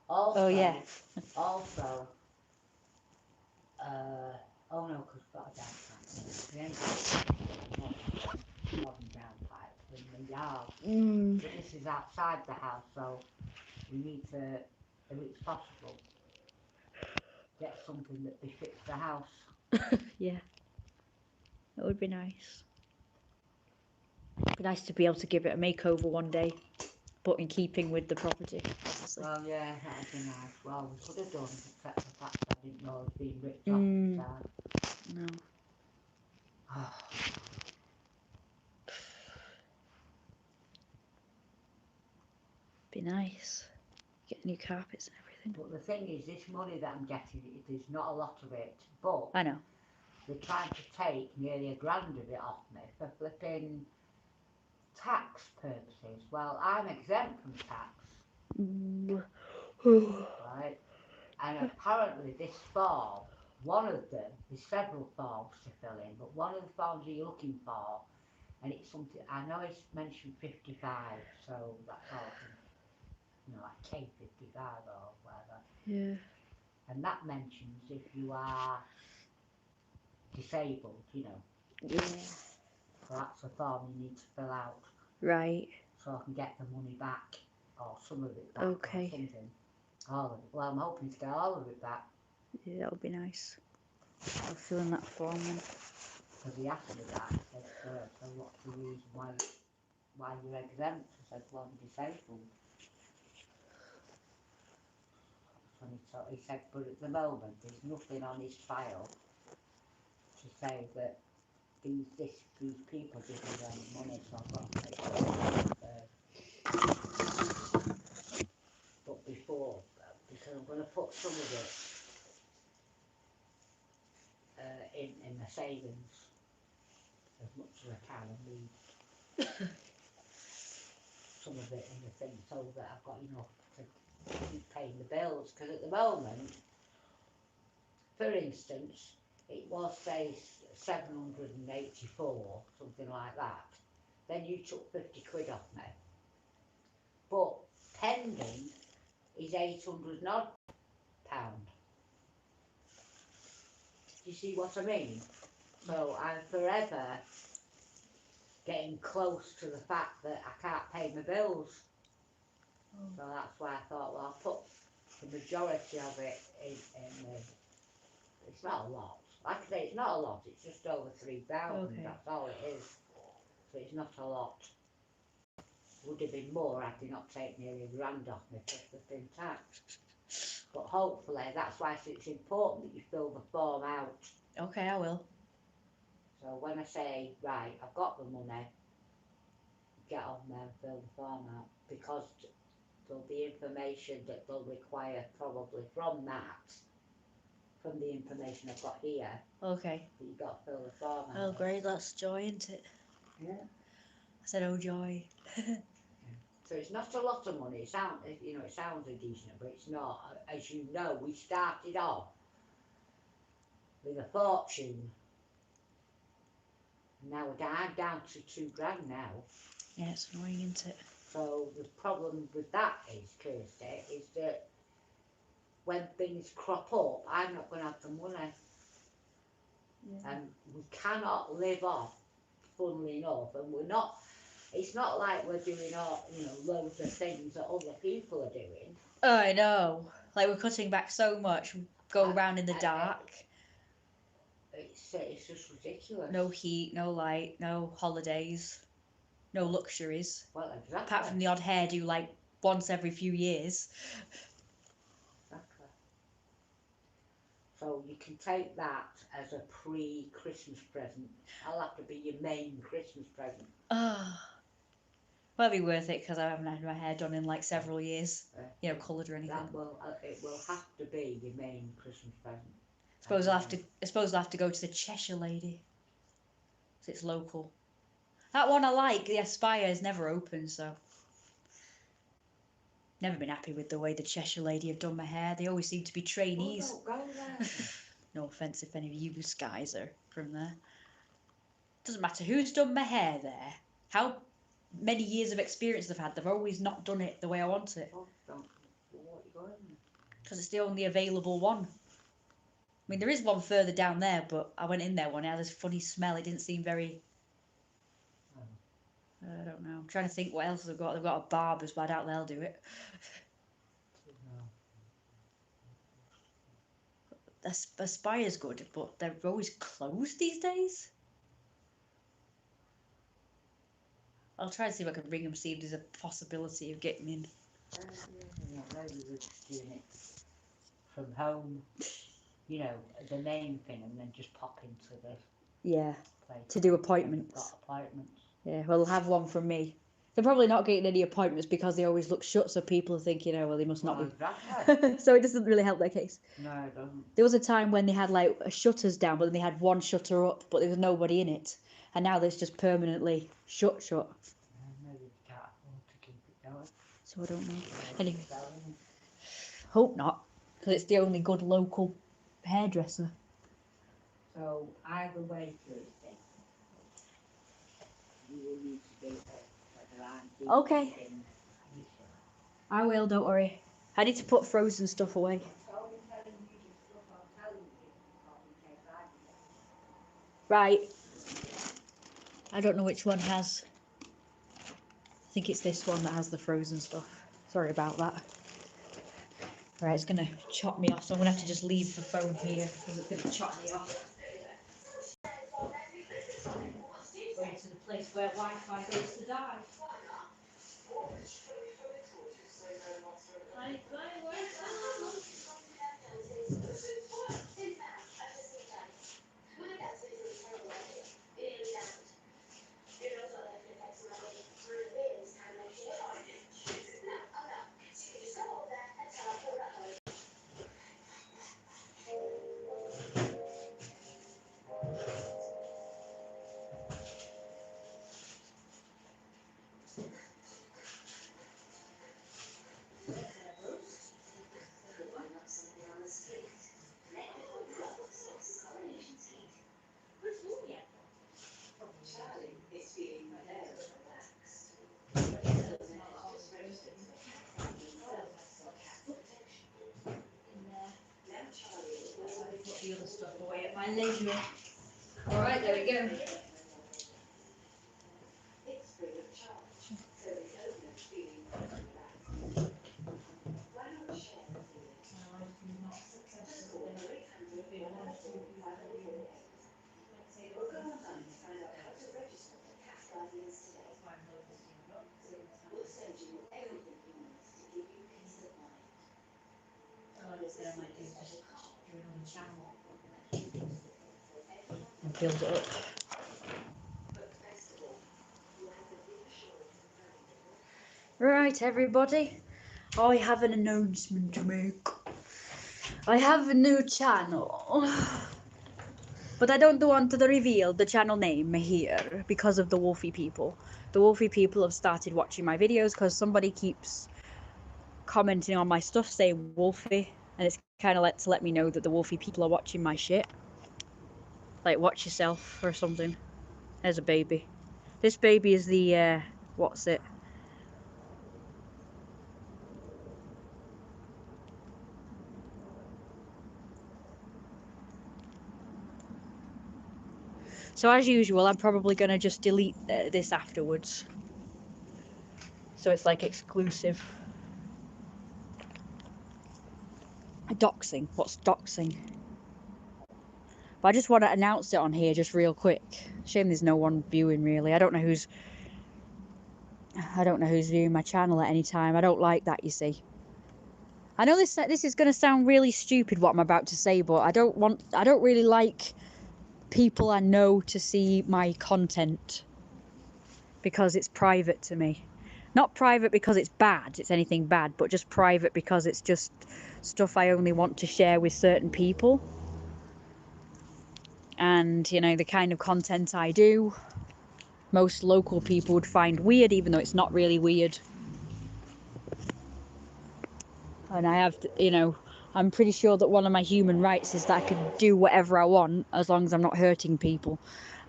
Speaker 2: Also,
Speaker 1: Oh yeah.
Speaker 2: Also, oh no, because we've got a downpipe. Modern downpipe in the yard. But this is outside the house, so we need to, if it's possible, get something that befits the house.
Speaker 1: Yeah. That would be nice. It'd be nice to be able to give it a makeover one day, but in keeping with the property, obviously.
Speaker 2: Well, yeah, that'd be nice. Well, we could have done, except the fact that I didn't know it was being ripped off the side.
Speaker 1: No. Be nice. Get new carpets and everything.
Speaker 2: But the thing is, this money that I'm getting, there's not a lot of it. But
Speaker 1: I know.
Speaker 2: they're trying to take nearly £1,000 of it off me for flipping tax purposes. Well, I'm exempt from tax. Right? And apparently this form, one of them, there's several forms to fill in, but one of the forms you're looking for, and it's something, I know it's mentioned 55, so that's all, you know, like K55 or whatever.
Speaker 1: Yeah.
Speaker 2: And that mentions if you are disabled, you know.
Speaker 1: Yeah.
Speaker 2: So that's a form you need to fill out.
Speaker 1: Right.
Speaker 2: So I can get the money back, or some of it back,
Speaker 1: Okay.
Speaker 2: or something. All of it. Well, I'm hoping to get all of it back.
Speaker 1: Yeah, that would be nice. I'll fill in that form then.
Speaker 2: Because he asked me that, he said, so what's the reason why you're exempt? I said, well, I'm disabled. And he said, but at the moment there's nothing on his file to say that these people give me any money, so I've got to take it first. But before, because I'm going to put some of it in my savings as much as I can and leave some of it in the thing so that I've got enough to keep paying the bills. Because at the moment, for instance, it was say 784, something like that. Then you took 50 quid off me. But pending is 800 and odd pound. Do you see what I mean? So I'm forever getting close to the fact that I can't pay my bills. So that's why I thought, well, I'll put the majority of it in the, it's not a lot. Like I say, it's not a lot, it's just over 3,000,
Speaker 1: Okay.
Speaker 2: that's all it is. So it's not a lot. Would have been more had they not taken nearly £1,000 off me plus the thin tax. But hopefully, that's why it's important that you fill the form out.
Speaker 1: Okay, I will.
Speaker 2: So when I say, right, I've got the money, get on there and fill the form out, because there'll be information that they'll require probably from that, from the information I've got here,
Speaker 1: Okay.
Speaker 2: that you've got to fill the form out.
Speaker 1: Oh, great. That's joy, isn't it?
Speaker 2: Yeah.
Speaker 1: I said, oh, joy.
Speaker 2: So it's not a lot of money. It sounds, you know, it sounds a decent, but it's not. As you know, we started off with a fortune. Now I'm down to £2,000 now.
Speaker 1: Yeah, it's annoying, isn't it?
Speaker 2: So the problem with that is, Kirsty, is that when things crop up, I'm not going to have the money.
Speaker 1: Yeah.
Speaker 2: And we cannot live off, funnily enough, and we're not, it's not like we're doing all, you know, loads of things that other people are doing.
Speaker 1: Oh, I know. Like, we're cutting back so much. We go around in the dark.
Speaker 2: It's just ridiculous.
Speaker 1: No heat, no light, no holidays, no luxuries.
Speaker 2: Well, exactly.
Speaker 1: Apart from the odd hairdo, like, once every few years.
Speaker 2: Exactly. So you can take that as a pre-Christmas present. I'll have to be your main Christmas present.
Speaker 1: Oh. Well, it'll be worth it because I haven't had my hair done in like several years. You know, coloured or anything.
Speaker 2: It will have to be your main Christmas present.
Speaker 1: I suppose I'll have to go to the Cheshire Lady. 'Cause it's local. That one I like. The Aspire is never open, so never been happy with the way the Cheshire Lady have done my hair. They always seem to be trainees.
Speaker 2: Oh, don't go there.
Speaker 1: No offence if any of you guys are from there. Doesn't matter who's done my hair there. How many years of experience they've had, they've always not done it the way I want it.
Speaker 2: Oh, don't. What are you going there?
Speaker 1: Because it's the only available one. I mean, there is one further down there, but I went in there one. It had this funny smell. It didn't seem very. I don't know. I'm trying to think what else they've got. They've got a barber's, but I doubt they'll do it. Aspire's good, but they're always closed these days. I'll try and see if I can ring them, see if there's a possibility of getting in.
Speaker 2: Yeah, maybe we're just doing it from home, you know, the main thing, and then just pop into the place.
Speaker 1: To do appointments.
Speaker 2: Got appointments.
Speaker 1: Yeah, well, they'll have one from me. They're probably not getting any appointments because they always look shut, so people are thinking, oh, well, they must not be.
Speaker 2: Exactly.
Speaker 1: So it doesn't really help their case.
Speaker 2: No, it doesn't.
Speaker 1: There was a time when they had like shutters down, but then they had one shutter up, but there was nobody in it. And now it's just permanently shut.
Speaker 2: Maybe we can't afford to keep it going.
Speaker 1: So I don't know. Anyway, hope not, because it's the only good local hairdresser.
Speaker 2: So either way, Thursday, you will need to do it.
Speaker 1: Okay. I will, don't worry. I need to put frozen stuff away. Right. I don't know which one has. I think it's this one that has the frozen stuff. Sorry about that. Right, it's going to chop me off, so I'm going to have to just leave the phone here because it's going to chop me off. Going to the place where Wi-Fi goes to die. Put the other stuff away at my leisure. Alright, there we go. And build it up. Right, everybody, I have an announcement to make. I have a new channel, but I don't want to reveal the channel name here because of the Wolfie people. The Wolfie people have started watching my videos because somebody keeps commenting on my stuff saying Wolfie, and it's kind of to let me know that the Wolfie people are watching my shit. Like, watch yourself or something. There's a baby. This baby is the, what's it? So as usual, I'm probably going to just delete this afterwards. So it's like exclusive. Doxing. What's doxing? But I just want to announce it on here just real quick. Shame there's no one viewing really. I don't know who's viewing my channel at any time. I don't like that, you see. I know this is going to sound really stupid what I'm about to say, but I don't really like people I know to see my content because it's private to me. Not private because it's bad, it's anything bad, but just private because it's just stuff I only want to share with certain people. And, you know, the kind of content I do, most local people would find weird, even though it's not really weird. And I have, you know, I'm pretty sure that one of my human rights is that I can do whatever I want as long as I'm not hurting people.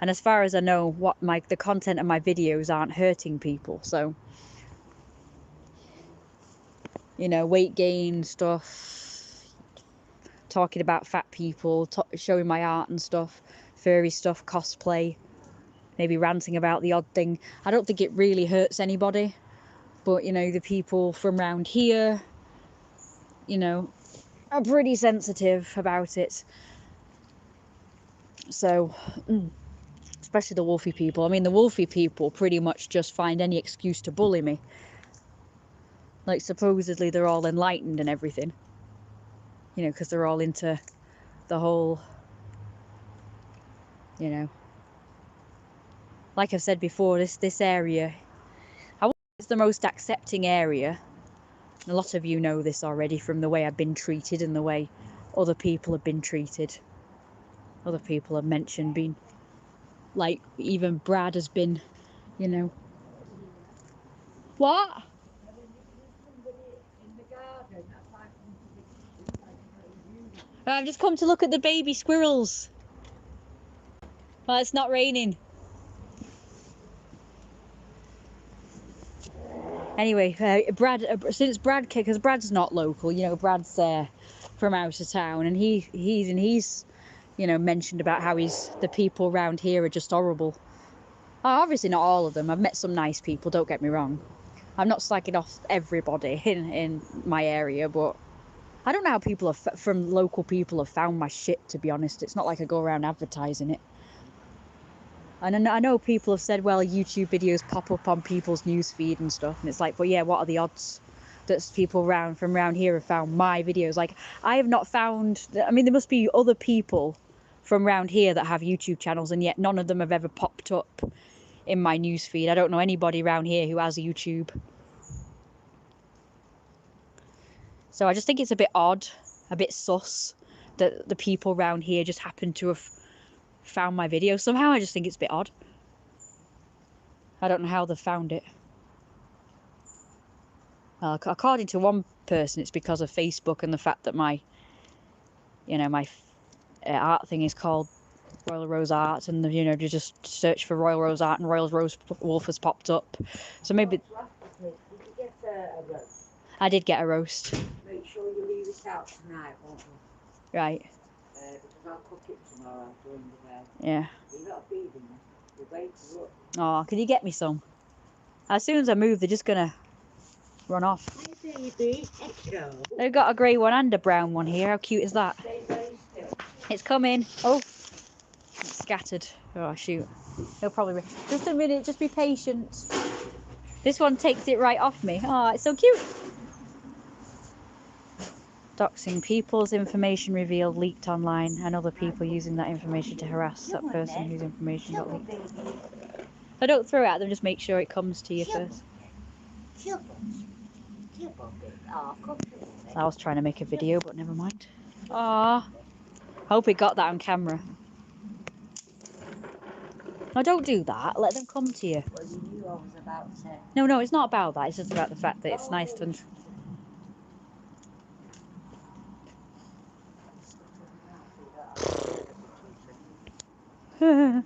Speaker 1: And as far as I know, the content of my videos aren't hurting people. So, you know, weight gain stuff, talking about fat people, showing my art and stuff, furry stuff, cosplay, maybe ranting about the odd thing. I don't think it really hurts anybody, but, you know, the people from around here, you know, are pretty sensitive about it. So, especially the Wolfie people. I mean, the Wolfie people pretty much just find any excuse to bully me. Like, supposedly they're all enlightened and everything. You know, because they're all into the whole, you know. Like I've said before, this area, I wouldn't say it's the most accepting area. And a lot of you know this already from the way I've been treated and the way other people have been treated. Other people have mentioned being, like, even Brad has been, you know. What? I've just come to look at the baby squirrels. Well, it's not raining. Anyway, since Brad, because Brad's not local, you know, Brad's from out of town, and he's, you know, mentioned about how the people around here are just horrible. Obviously not all of them. I've met some nice people, don't get me wrong. I'm not slagging off everybody in my area, but I don't know how people from local people have found my shit, to be honest. It's not like I go around advertising it. And I know people have said, well, YouTube videos pop up on people's newsfeed and stuff, and it's like, but yeah, what are the odds that people from around here have found my videos? Like, I have not found, I mean, there must be other people from around here that have YouTube channels, and yet none of them have ever popped up in my newsfeed. I don't know anybody around here who has a YouTube. So I just think it's a bit odd, a bit sus, that the people around here just happen to have found my video somehow. I just think it's a bit odd. I don't know how they've found it. Well, according to one person, it's because of Facebook and the fact that my, you know, my art thing is called Royal Rose Art, and you know, you just search for Royal Rose Art and Royal Rose Wolf has popped up. So maybe. Did you get a roast? I did get a roast.
Speaker 2: Make sure you leave it out tonight, won't you?
Speaker 1: Right.
Speaker 2: Because I'll cook it tomorrow during the day.
Speaker 1: Yeah.
Speaker 2: You're not feeding them. You're waiting up.
Speaker 1: Oh, can you get me some? As soon as I move, they're just gonna run off.
Speaker 2: Hey, baby. Echo.
Speaker 1: They've got a grey one and a brown one here. How cute is that?
Speaker 2: Stay very still.
Speaker 1: It's coming. Oh, it's scattered. Oh, shoot. He'll probably be... Just a minute, just be patient. This one takes it right off me. Oh, it's so cute. Doxing people's information revealed leaked online and other people using that information to harass that person whose information got leaked. I don't throw it at them, just make sure it comes to you first. I was trying to make a video, but never mind. Ah, I hope it got that on camera. No, don't do that. Let them come to you.
Speaker 2: Well, you knew I was about to...
Speaker 1: No, it's not about that. It's just about the fact that it's nice to... Of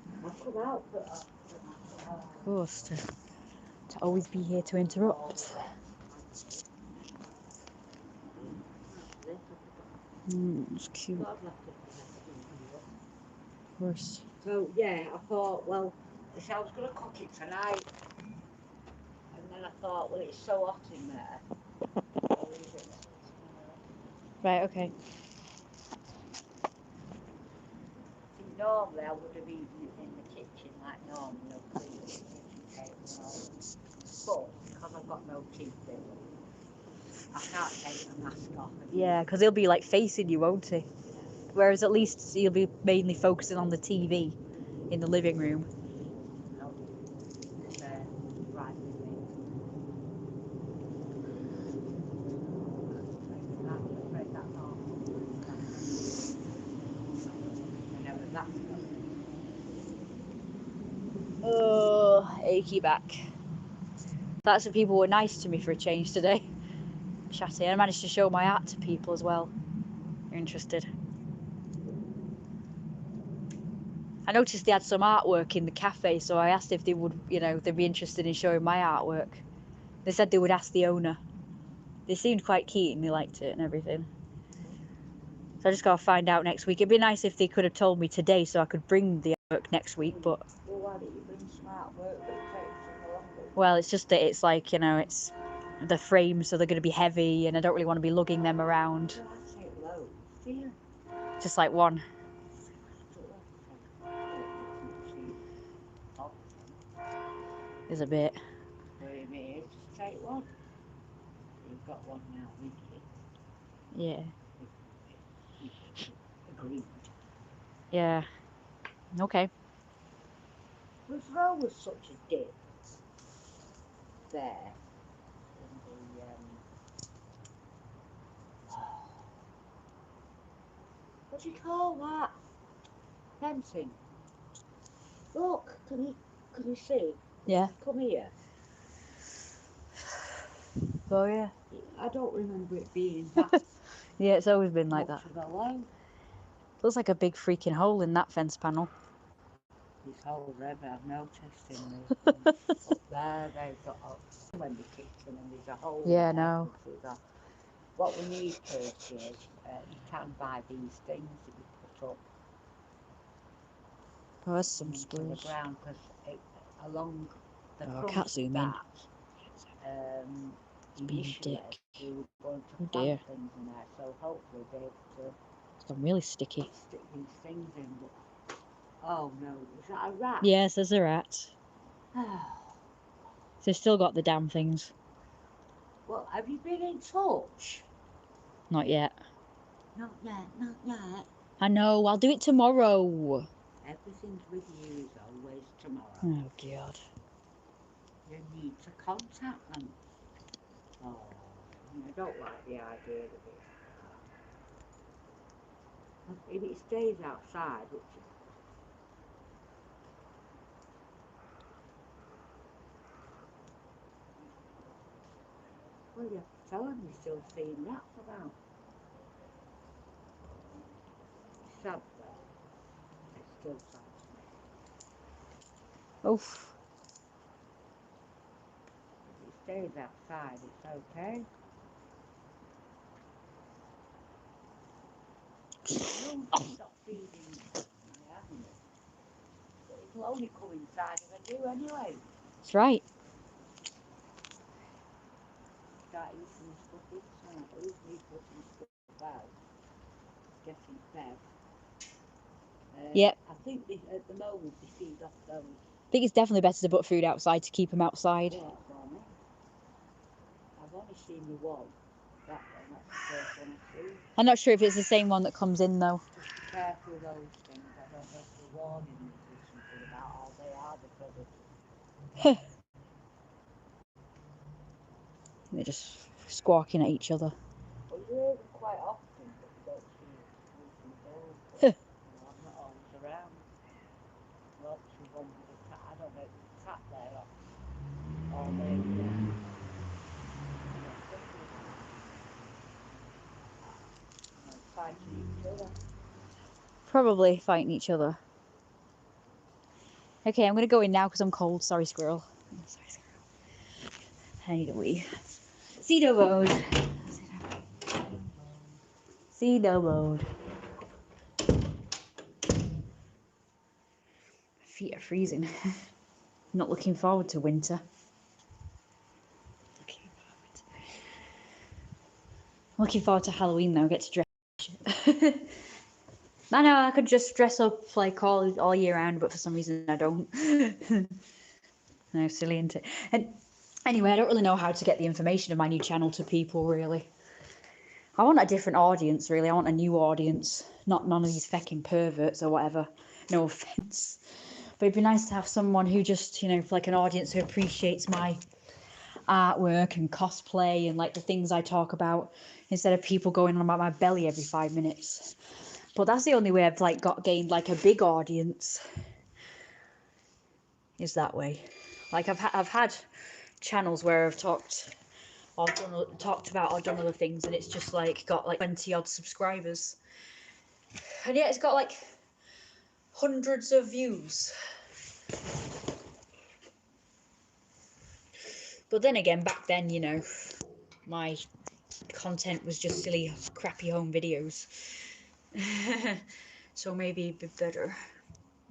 Speaker 1: course, to always be here to interrupt. It's cute. Of course.
Speaker 2: So, yeah, I thought, well, I was going to cook it tonight. And then I thought, well, it's so hot in there.
Speaker 1: Right, okay.
Speaker 2: See, normally I would have eaten it in the kitchen like normal, no clean kitchen table and all. But because I've got no teeth in, I can't take the mask off.
Speaker 1: Yeah, because he'll be like facing you, won't he? Whereas at least you'll be mainly focusing on the TV in the living room.
Speaker 2: No, it's right with me. That's all. Whenever that's going.
Speaker 1: Oh, achy back. That's what people were nice to me for a change today. Chatty. I managed to show my art to people as well. You're interested. I noticed they had some artwork in the cafe, so I asked if they would, they'd be interested in showing my artwork. They said they would ask the owner. They seemed quite keen, they liked it and everything. So I just got to find out next week. It'd be nice if they could have told me today so I could bring the artwork next week, but...
Speaker 2: Well, why don't you bring some artwork that takes them along?
Speaker 1: Well, it's just that it's like, it's the frames, so they're going to be heavy, and I don't really want to be lugging them around.
Speaker 2: Well, I say low. See?
Speaker 1: Just like one. Is a bit.
Speaker 2: Well, it is. Just take one. You've got one now, with you.
Speaker 1: Yeah.
Speaker 2: Agreed.
Speaker 1: Yeah. Okay.
Speaker 2: Was there always such a dip there in the what do you call that? Fencing. Look, can you see?
Speaker 1: Yeah.
Speaker 2: Come here.
Speaker 1: Oh, yeah.
Speaker 2: I don't remember it being that.
Speaker 1: Yeah, it's always been like that. Looks like a big freaking hole in that fence panel.
Speaker 2: These holes there, I've noticed in the up there, they've got when the kitchen and there's a hole.
Speaker 1: Yeah,
Speaker 2: there,
Speaker 1: no.
Speaker 2: What we need, Kirsty, is you can buy these things that you put up.
Speaker 1: Oh, there's some
Speaker 2: into the
Speaker 1: squirrels.
Speaker 2: ground, because along the
Speaker 1: I
Speaker 2: front
Speaker 1: can't
Speaker 2: of
Speaker 1: zoom
Speaker 2: that,
Speaker 1: being a
Speaker 2: initially
Speaker 1: dick.
Speaker 2: we were going to
Speaker 1: Oh,
Speaker 2: plant
Speaker 1: dear.
Speaker 2: things in there, so hopefully be able to
Speaker 1: It's gone really sticky.
Speaker 2: stick these things in. But, oh no, is that a rat?
Speaker 1: Yes, there's a rat. They've still got the damn things.
Speaker 2: Well, have you been in touch?
Speaker 1: Not yet.
Speaker 2: Not yet, not yet.
Speaker 1: I know, I'll do it tomorrow.
Speaker 2: Everything's with you is always tomorrow.
Speaker 1: Oh, God.
Speaker 2: You need to contact them. Oh, I don't like the idea of it. If it stays outside, which well, you have to tell them you're still seeing rats about. It's sad though. It's still sad to me.
Speaker 1: Oof.
Speaker 2: If it stays outside, it's okay. You stop feeding my animals. But it'll only come inside if I do anyway.
Speaker 1: That's right.
Speaker 2: Start eating stuff inside. At least me putting stuff out. Getting fed.
Speaker 1: Yep.
Speaker 2: I think at the moment they feed off those.
Speaker 1: I think it's definitely better to put food outside to keep them outside.
Speaker 2: Yeah, that's what I mean. I've only seen the one. That one, that's the first one I've seen.
Speaker 1: I'm not sure if it's the same one that comes in though.
Speaker 2: Just be careful of those things. I don't know if they're warning you or something about how they are the predators.
Speaker 1: They're just squawking at each other.
Speaker 2: Well, you hear them quite often, but you don't see them bulls. But, I'm not always around. Well, she one with a cat. I don't know if there's a cat there or they fighting each other.
Speaker 1: Probably fighting each other. Okay, I'm gonna go in now because I'm cold. Sorry, squirrel. Sorry, squirrel. I need a wee. Cedo mode. Cedo mode. Feet are freezing. Not looking forward to winter. Looking forward to Halloween though. Get to dress. I know I could just dress up like all year round, but for some reason I don't. No, silly, isn't it? And anyway, I don't really know how to get the information of my new channel to people. Really, I want a different audience. Really, I want a new audience, not none of these fecking perverts or whatever. No offense, but it'd be nice to have someone who just, like an audience who appreciates my artwork and cosplay and like the things I talk about, instead of people going on about my belly every 5 minutes. But that's the only way I've gained like a big audience, is that way. Like I've had channels where I've talked about or done other things, and it's just like got like 20 odd subscribers, and yeah, it's got like hundreds of views. But then again, back then, my content was just silly, crappy home videos. So maybe a bit better.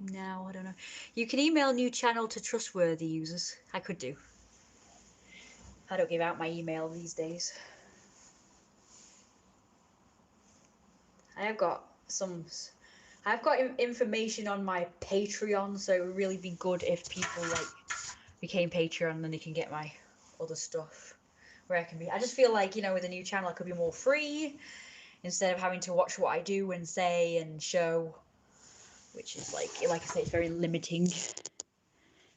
Speaker 1: Now, I don't know. You can email new channel to trustworthy users. I could do. I don't give out my email these days. I've got information on my Patreon, so it would really be good if people became Patreon, and then they can get my other stuff where I can be. I just feel like, with a new channel I could be more free instead of having to watch what I do and say and show, which is like I say, it's very limiting.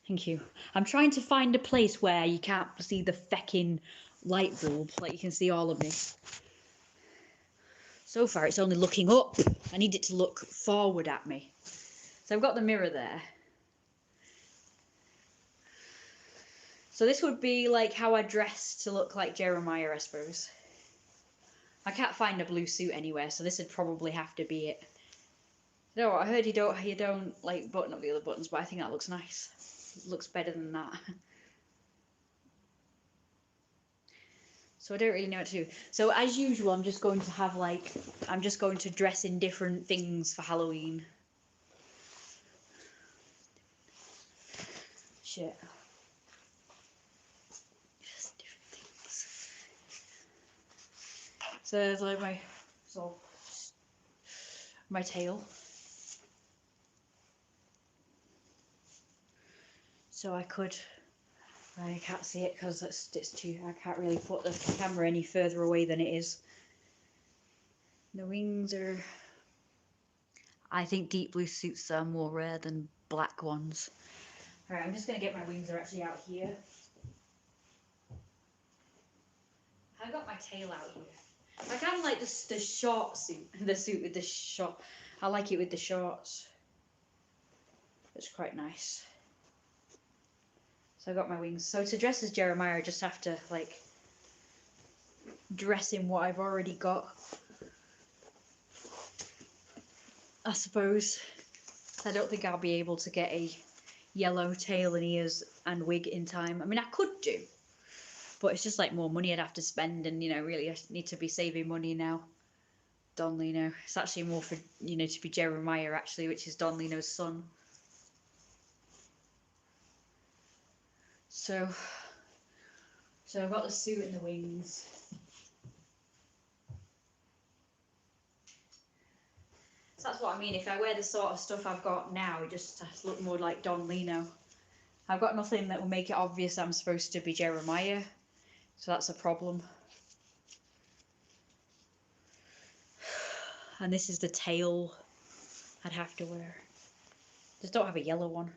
Speaker 1: Thank you. I'm trying to find a place where you can't see the fecking light bulb, like you can see all of me. So far it's only looking up. I need it to look forward at me. So I've got the mirror there. So this would be like how I dress to look like Jeremiah, I suppose. I can't find a blue suit anywhere, so this would probably have to be it. No, I heard you don't like button up the other buttons, but I think that looks nice. It looks better than that. So I don't really know what to do. So as usual, I'm just going to dress in different things for Halloween. Shit. Just different things. So there's like my tail. So I can't see it because it's too. I can't really put the camera any further away than it is. The wings are. I think deep blue suits are more rare than black ones. All right, I'm just gonna get my wings are actually out here. I got my tail out here. I kind of like the short suit, the suit with the short. I like it with the shorts. It's quite nice. So I got my wings. So to dress as Jeremiah, I just have to dress in what I've already got, I suppose. I don't think I'll be able to get a yellow tail and ears and wig in time. I mean, I could do, but it's just like more money I'd have to spend, and really I need to be saving money now. Don Lino. It's actually more for to be Jeremiah actually, which is Don Lino's son. So I've got the suit and the wings. that's what I mean. If I wear the sort of stuff I've got now, it just has to look more like Don Lino. I've got nothing that will make it obvious I'm supposed to be Jeremiah, so that's a problem. And this is the tail I'd have to wear. Just don't have a yellow one.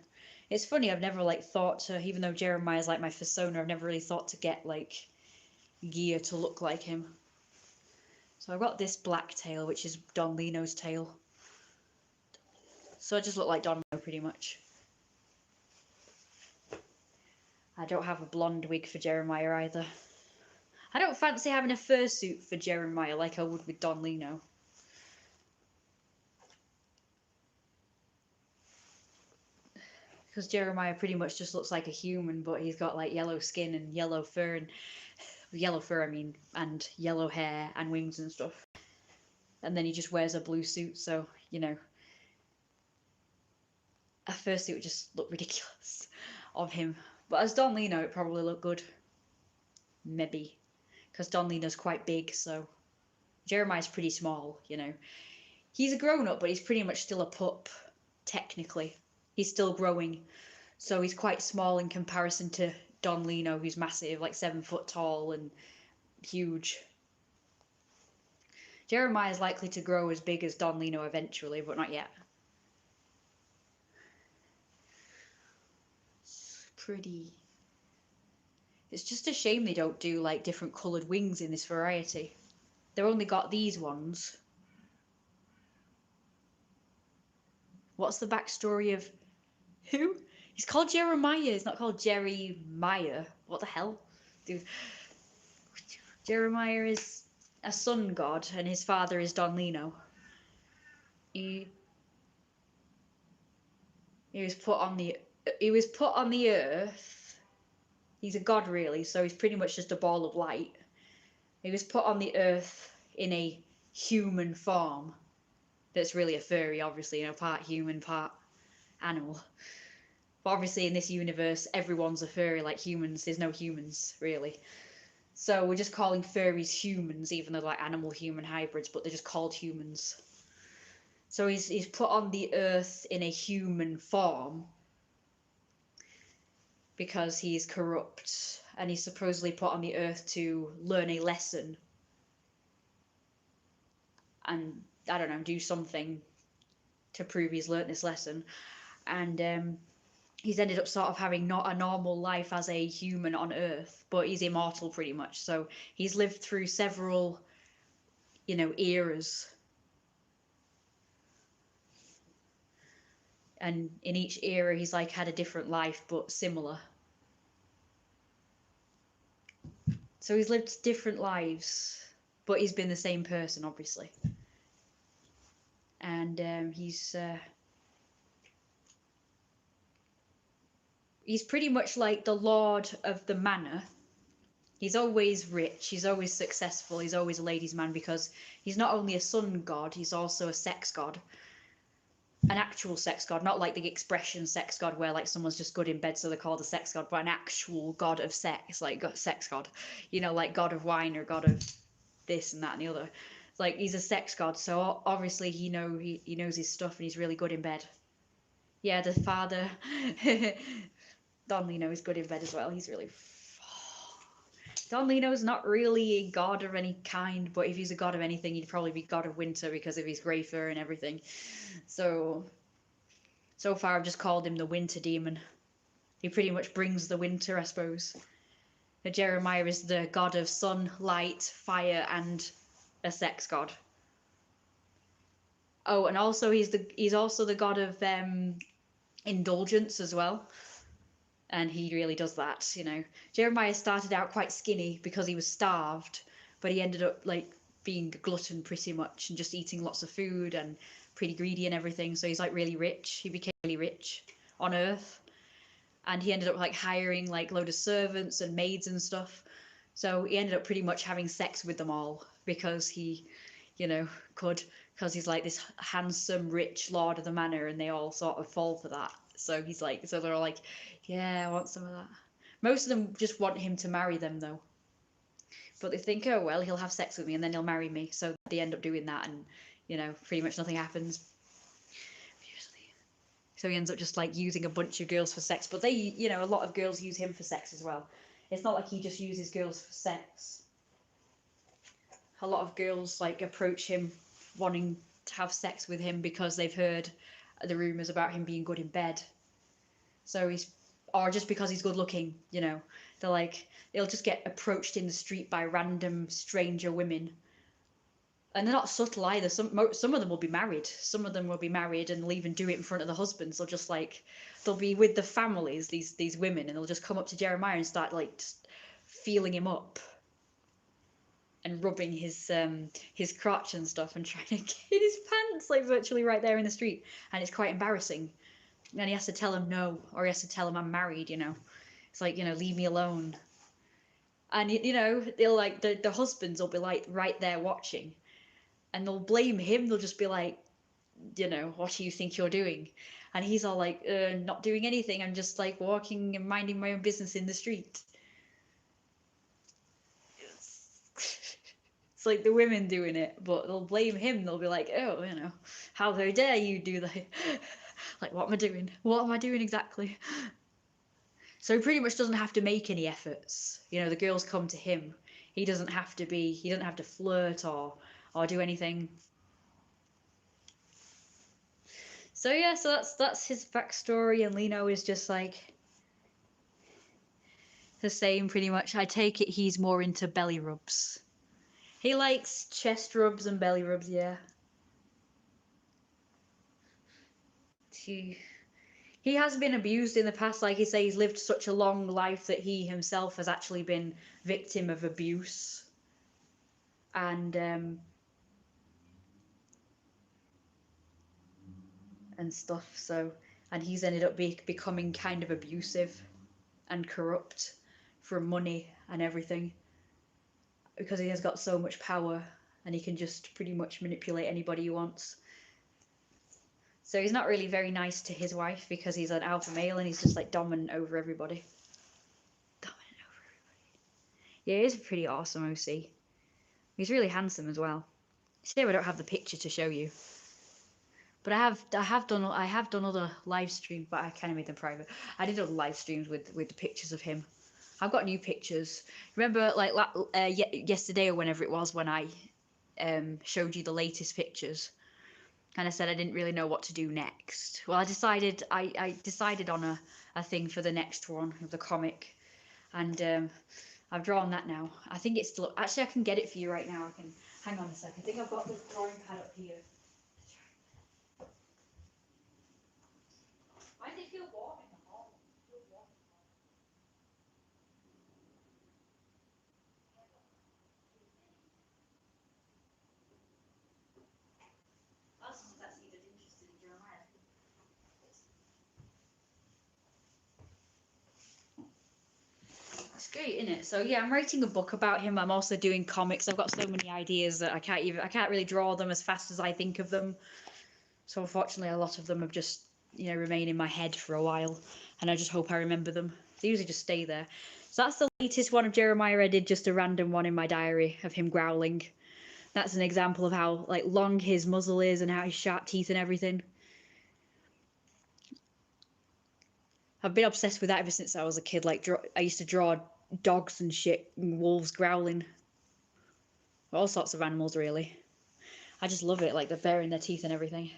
Speaker 1: It's funny, I've never like thought to, even though Jeremiah's like my persona, I've never really thought to get like gear to look like him. So I've got this black tail, which is Don Lino's tail. So I just look like Don Lino pretty much. I don't have a blonde wig for Jeremiah either. I don't fancy having a fursuit for Jeremiah like I would with Don Lino. Because Jeremiah pretty much just looks like a human, but he's got like yellow skin and yellow fur, and yellow fur I mean, and yellow hair and wings and stuff. And then he just wears a blue suit, so you know, a fursuit would just look ridiculous of him. But as Don Lino, it probably look good. Maybe, because Don Lino's quite big, so Jeremiah's pretty small. You know, he's a grown up, but he's pretty much still a pup, technically. He's still growing, so he's quite small in comparison to Don Lino, who's massive, like 7 foot tall and huge. Jeremiah's likely to grow as big as Don Lino eventually, but not yet. It's pretty. It's just a shame they don't do like different coloured wings in this variety. They've only got these ones. What's the backstory of who? He's called Jeremiah. He's not called Jerry Meyer. What the hell? Dude. Jeremiah is a sun god, and his father is Don Lino. He was put on the earth. He's a god, really, so he's pretty much just a ball of light. He was put on the earth in a human form. That's really a furry, obviously, you know, part human, part animal. But obviously in this universe, everyone's a furry like humans. There's no humans, really. So we're just calling furries humans, even though they're like animal-human hybrids, but they're just called humans. So he's put on the earth in a human form because he's corrupt, and he's supposedly put on the earth to learn a lesson and, I don't know, do something to prove he's learnt this lesson. And he's ended up sort of having not a normal life as a human on Earth, but he's immortal pretty much. So he's lived through several, you know, eras. And in each era, he's like had a different life, but similar. So he's lived different lives, but he's been the same person, obviously. And he's pretty much like the lord of the manor. He's always rich, he's always successful, he's always a ladies' man, because he's not only a sun god, he's also a sex god. An actual sex god, not like the expression sex god where like someone's just good in bed so they're called a sex god, but an actual god of sex, like sex god, you know, like god of wine or god of this and that and the other. Like he's a sex god, so obviously he knows his stuff and he's really good in bed. Yeah, the father Don Lino is good in bed as well. He's really Don Lino's not really a god of any kind, but if he's a god of anything, he'd probably be god of winter because of his grey fur and everything. So far I've just called him the winter demon. He pretty much brings the winter, I suppose. Jeremiah is the god of sun, light, fire, and a sex god. Oh, and also he's also the god of indulgence as well. And he really does that, you know. Jeremiah started out quite skinny because he was starved, but he ended up like being a glutton pretty much and just eating lots of food and pretty greedy and everything. So he's like really rich. He became really rich on Earth, and he ended up like hiring like load of servants and maids and stuff. So he ended up pretty much having sex with them all because he, you know, could, because he's like this handsome, rich lord of the manor, and they all sort of fall for that. So he's like, so they're all like, yeah, I want some of that. Most of them just want him to marry them though. But they think, oh well, he'll have sex with me and then he'll marry me. So they end up doing that, and you know, pretty much nothing happens. So he ends up just like using a bunch of girls for sex. But they, you know, a lot of girls use him for sex as well. It's not like he just uses girls for sex. A lot of girls like approach him wanting to have sex with him because they've heard the rumors about him being good in bed. So he's, or just because he's good looking, you know. They're like, they'll just get approached in the street by random stranger women. And they're not subtle either. Some of them will be married. Some of them will be married and they'll even do it in front of the husbands. They'll just like, they'll be with the families, these women, and they'll just come up to Jeremiah and start like just feeling him up and rubbing his crotch and stuff and trying to get his pants like virtually right there in the street. And it's quite embarrassing. And he has to tell him no, or he has to tell him I'm married, you know. It's like, you know, leave me alone. And you know, they'll like the husbands will be like right there watching. And they'll blame him. They'll just be like, you know, what do you think you're doing? And he's all like, not doing anything. I'm just like walking and minding my own business in the street. It's like the women doing it, but they'll blame him. They'll be like, oh, you know, how dare you do that? Like, what am I doing? What am I doing exactly? So he pretty much doesn't have to make any efforts. You know, the girls come to him. He doesn't have to flirt or do anything. So yeah, so that's his backstory, and Lino is just like the same pretty much. I take it he's more into belly rubs. He likes chest rubs and belly rubs, yeah. He has been abused in the past, like you say, he's lived such a long life that he himself has actually been victim of abuse. And stuff, so, and he's ended up becoming kind of abusive and corrupt for money and everything because he has got so much power and he can just pretty much manipulate anybody he wants. So he's not really very nice to his wife because he's an alpha male and he's just like dominant over everybody. Yeah, he's pretty awesome OC. He's really handsome as well. Shame I don't have the picture to show you. But I have done other live streams, but I kind of made them private. I did other live streams with the pictures of him. I've got new pictures. Remember, like yesterday or whenever it was when I showed you the latest pictures, and I said I didn't really know what to do next. Well, I decided on a thing for the next one of the comic, and I've drawn that now. I think it's still actually I can get it for you right now. I can hang on a second. I think I've got the drawing pad up here. Why does it feel warm in the hall? It feels warm. That's even interested in Jeremiah. It's great, isn't it? So yeah, I'm writing a book about him. I'm also doing comics. I've got so many ideas that I can't really draw them as fast as I think of them. So unfortunately, a lot of them have just, you know, remain in my head for a while, and I just hope I remember them. They usually just stay there. So that's the latest one of Jeremiah. I did just a random one in my diary of him growling. That's an example of how like long his muzzle is and how his sharp teeth and everything. I've been obsessed with that ever since I was a kid. Like I used to draw dogs and shit, and wolves growling, all sorts of animals really. I just love it, like they're baring their teeth and everything.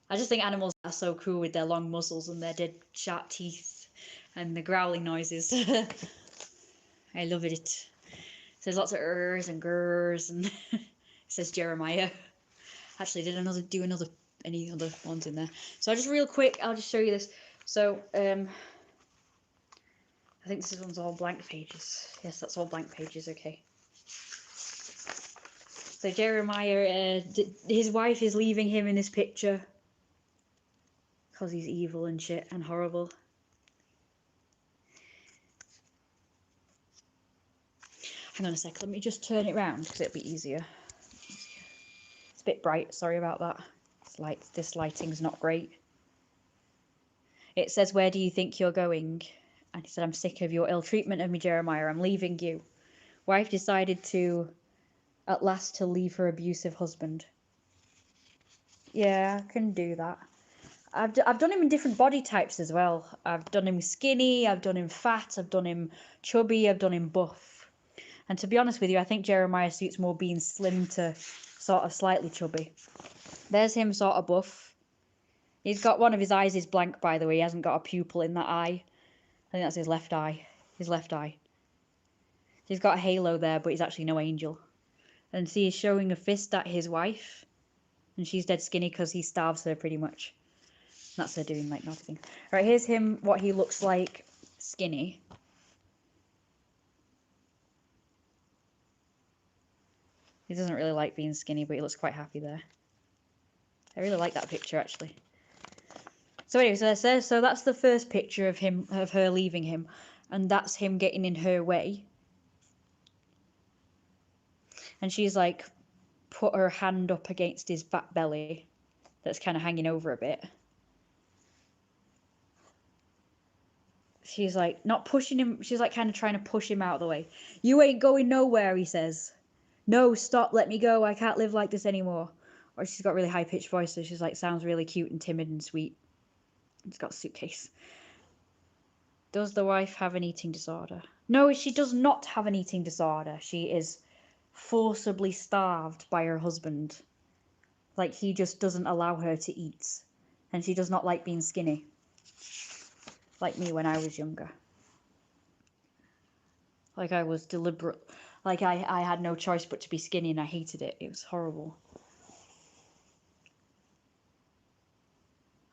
Speaker 1: I just think animals are so cool with their long muzzles and their dead sharp teeth and the growling noises. I love it. So there's lots of ers and gurs and it says Jeremiah. Actually, did do any other ones in there? So just real quick, I'll just show you this. So I think this one's all blank pages. Yes, that's all blank pages. Okay. So Jeremiah, his wife is leaving him in this picture because he's evil and shit and horrible. Hang on a sec, let me just turn it round because it'll be easier. It's a bit bright, sorry about that. This lighting's not great. It says, where do you think you're going? And he said, I'm sick of your ill treatment of me, Jeremiah. I'm leaving you. Wife decided at last to leave her abusive husband. Yeah, I can do that. I've done him in different body types as well. I've done him skinny, I've done him fat, I've done him chubby, I've done him buff. And to be honest with you, I think Jeremiah suits more being slim to sort of slightly chubby. There's him sort of buff. He's got one of his eyes is blank, by the way. He hasn't got a pupil in that eye. I think that's his left eye. His left eye. He's got a halo there, but he's actually no angel. And see, he's showing a fist at his wife. And she's dead skinny because he starves her pretty much. That's her doing like nothing. Alright, here's him, what he looks like skinny. He doesn't really like being skinny, but he looks quite happy there. I really like that picture, actually. So anyway, so that's the first picture of him, of her leaving him. And that's him getting in her way. And she's like put her hand up against his fat belly that's kind of hanging over a bit. She's like not pushing him, she's like kind of trying to push him out of the way. You ain't going nowhere, he says. No, stop, let me go, I can't live like this anymore. Or she's got really high pitched voice, so she's like sounds really cute and timid and sweet. It's got a suitcase. Does the wife have an eating disorder? No, she does not have an eating disorder. She is forcibly starved by her husband. Like, he just doesn't allow her to eat. And she does not like being skinny. Like me when I was younger. Like, I was deliberate. Like, I had no choice but to be skinny and I hated it. It was horrible.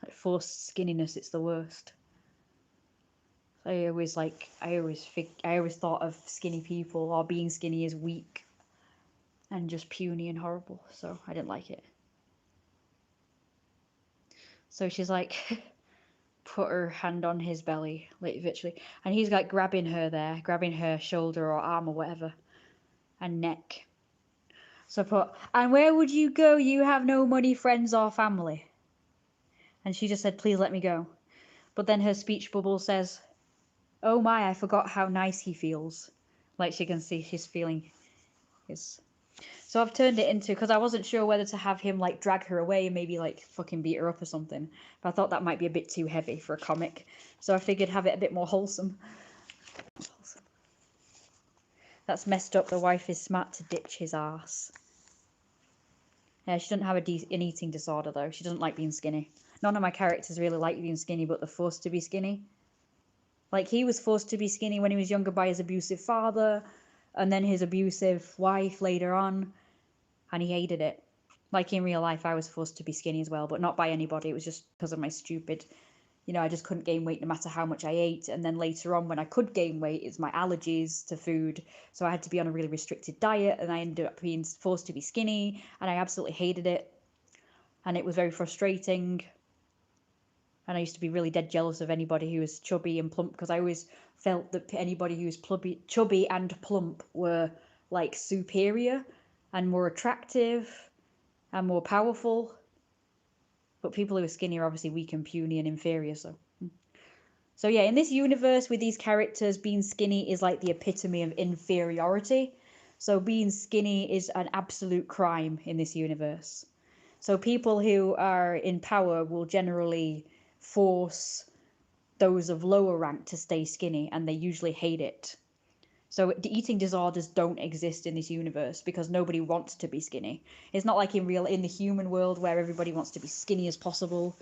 Speaker 1: Like, forced skinniness, it's the worst. I always thought of skinny people or being skinny as weak and just puny and horrible, so I didn't like it. So she's like put her hand on his belly, like literally, and he's like grabbing her there, grabbing her shoulder or arm or whatever, and neck. So put, and where would you go? You have no money, friends or family. And she just said, please let me go. But then her speech bubble says, oh my, I forgot how nice he feels. Like she can see she's feeling his. So I've turned it into, because I wasn't sure whether to have him like drag her away and maybe like fucking beat her up or something. But I thought that might be a bit too heavy for a comic. So I figured have it a bit more wholesome. That's messed up. The wife is smart to ditch his arse. Yeah, she doesn't have an eating disorder though. She doesn't like being skinny. None of my characters really like being skinny, but they're forced to be skinny. Like, he was forced to be skinny when he was younger by his abusive father, and then his abusive wife later on, and he hated it. Like, in real life, I was forced to be skinny as well, but not by anybody. It was just because of my stupid, I just couldn't gain weight no matter how much I ate. And then later on, when I could gain weight, it's my allergies to food. So I had to be on a really restricted diet, and I ended up being forced to be skinny, and I absolutely hated it. And it was very frustrating. And I used to be really dead jealous of anybody who was chubby and plump, because I always felt that anybody who was chubby and plump were like superior and more attractive and more powerful. But people who are skinny are obviously weak and puny and inferior. So yeah, in this universe with these characters, being skinny is like the epitome of inferiority. So being skinny is an absolute crime in this universe. So people who are in power will generally force those of lower rank to stay skinny, and they usually hate it. So the eating disorders don't exist in this universe because nobody wants to be skinny. It's not like in the human world where everybody wants to be skinny as possible.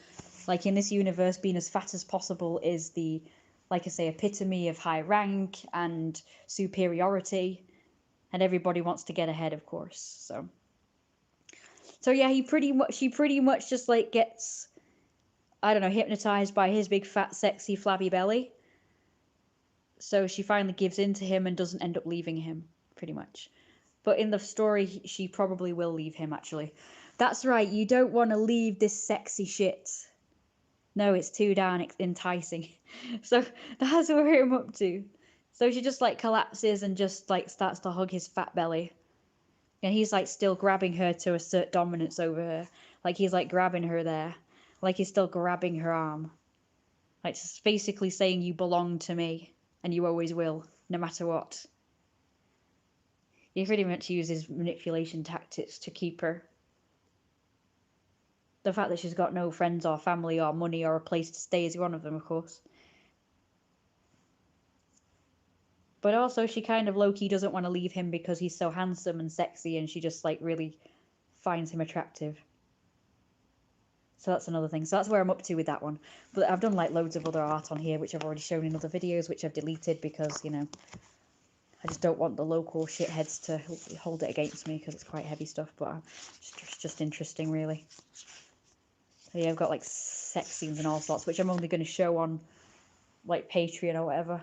Speaker 1: Like in this universe, being as fat as possible is the, like I say, epitome of high rank and superiority, and everybody wants to get ahead, of course. So yeah, she pretty much just like gets, I don't know, hypnotized by his big fat sexy flabby belly. So she finally gives in to him and doesn't end up leaving him, pretty much. But in the story, she probably will leave him, actually. That's right, you don't want to leave this sexy shit. No, it's too darn enticing. So that's where I'm up to. So she just like collapses and just like starts to hug his fat belly. And he's like still grabbing her to assert dominance over her. Like he's like grabbing her there. Like he's still grabbing her arm. Like just basically saying you belong to me. And you always will, no matter what. He pretty much uses manipulation tactics to keep her. The fact that she's got no friends or family or money or a place to stay is one of them, of course. But also, she kind of low-key doesn't want to leave him because he's so handsome and sexy, and she just like really finds him attractive. So that's another thing. So that's where I'm up to with that one. But I've done like loads of other art on here, which I've already shown in other videos, which I've deleted because, you know, I just don't want the local shitheads to hold it against me because it's quite heavy stuff. But it's just interesting, really. So yeah, I've got like sex scenes and all sorts, which I'm only going to show on like Patreon or whatever.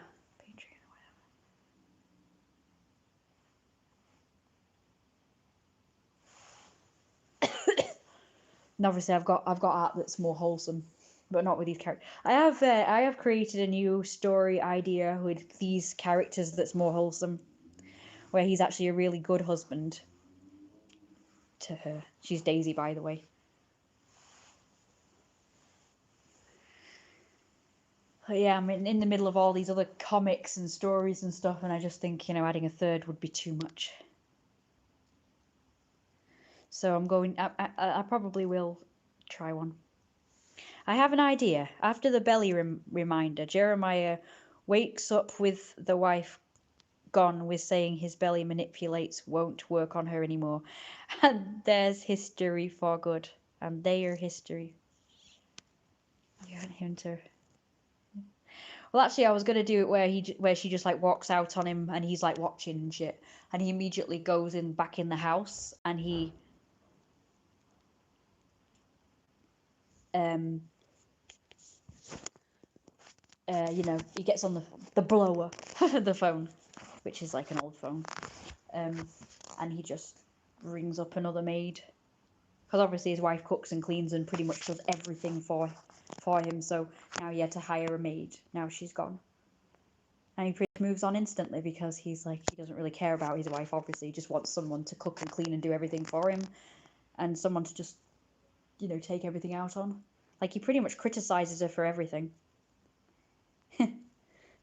Speaker 1: And obviously, I've got art that's more wholesome, but not with these characters. I have created a new story idea with these characters that's more wholesome, where he's actually a really good husband to her. She's Daisy, by the way. But yeah, I'm in the middle of all these other comics and stories and stuff, and I just think, you know, adding a third would be too much. So I'm going. I probably will try one. I have an idea. After the belly reminder, Jeremiah wakes up with the wife gone, with saying his belly manipulates won't work on her anymore. And there's history for good. And they are history. You want him to. Well, actually, I was gonna do it where she just like walks out on him and he's like watching and shit, and he immediately goes in back in the house and he um you know, he gets on the blower, the phone, which is like an old phone, and he just rings up another maid, because obviously his wife cooks and cleans and pretty much does everything for him. So now he had to hire a maid. Now she's gone, and he pretty much moves on instantly because he's like, he doesn't really care about his wife. Obviously, he just wants someone to cook and clean and do everything for him, and someone to just, you know, take everything out on. Like, he pretty much criticizes her for everything.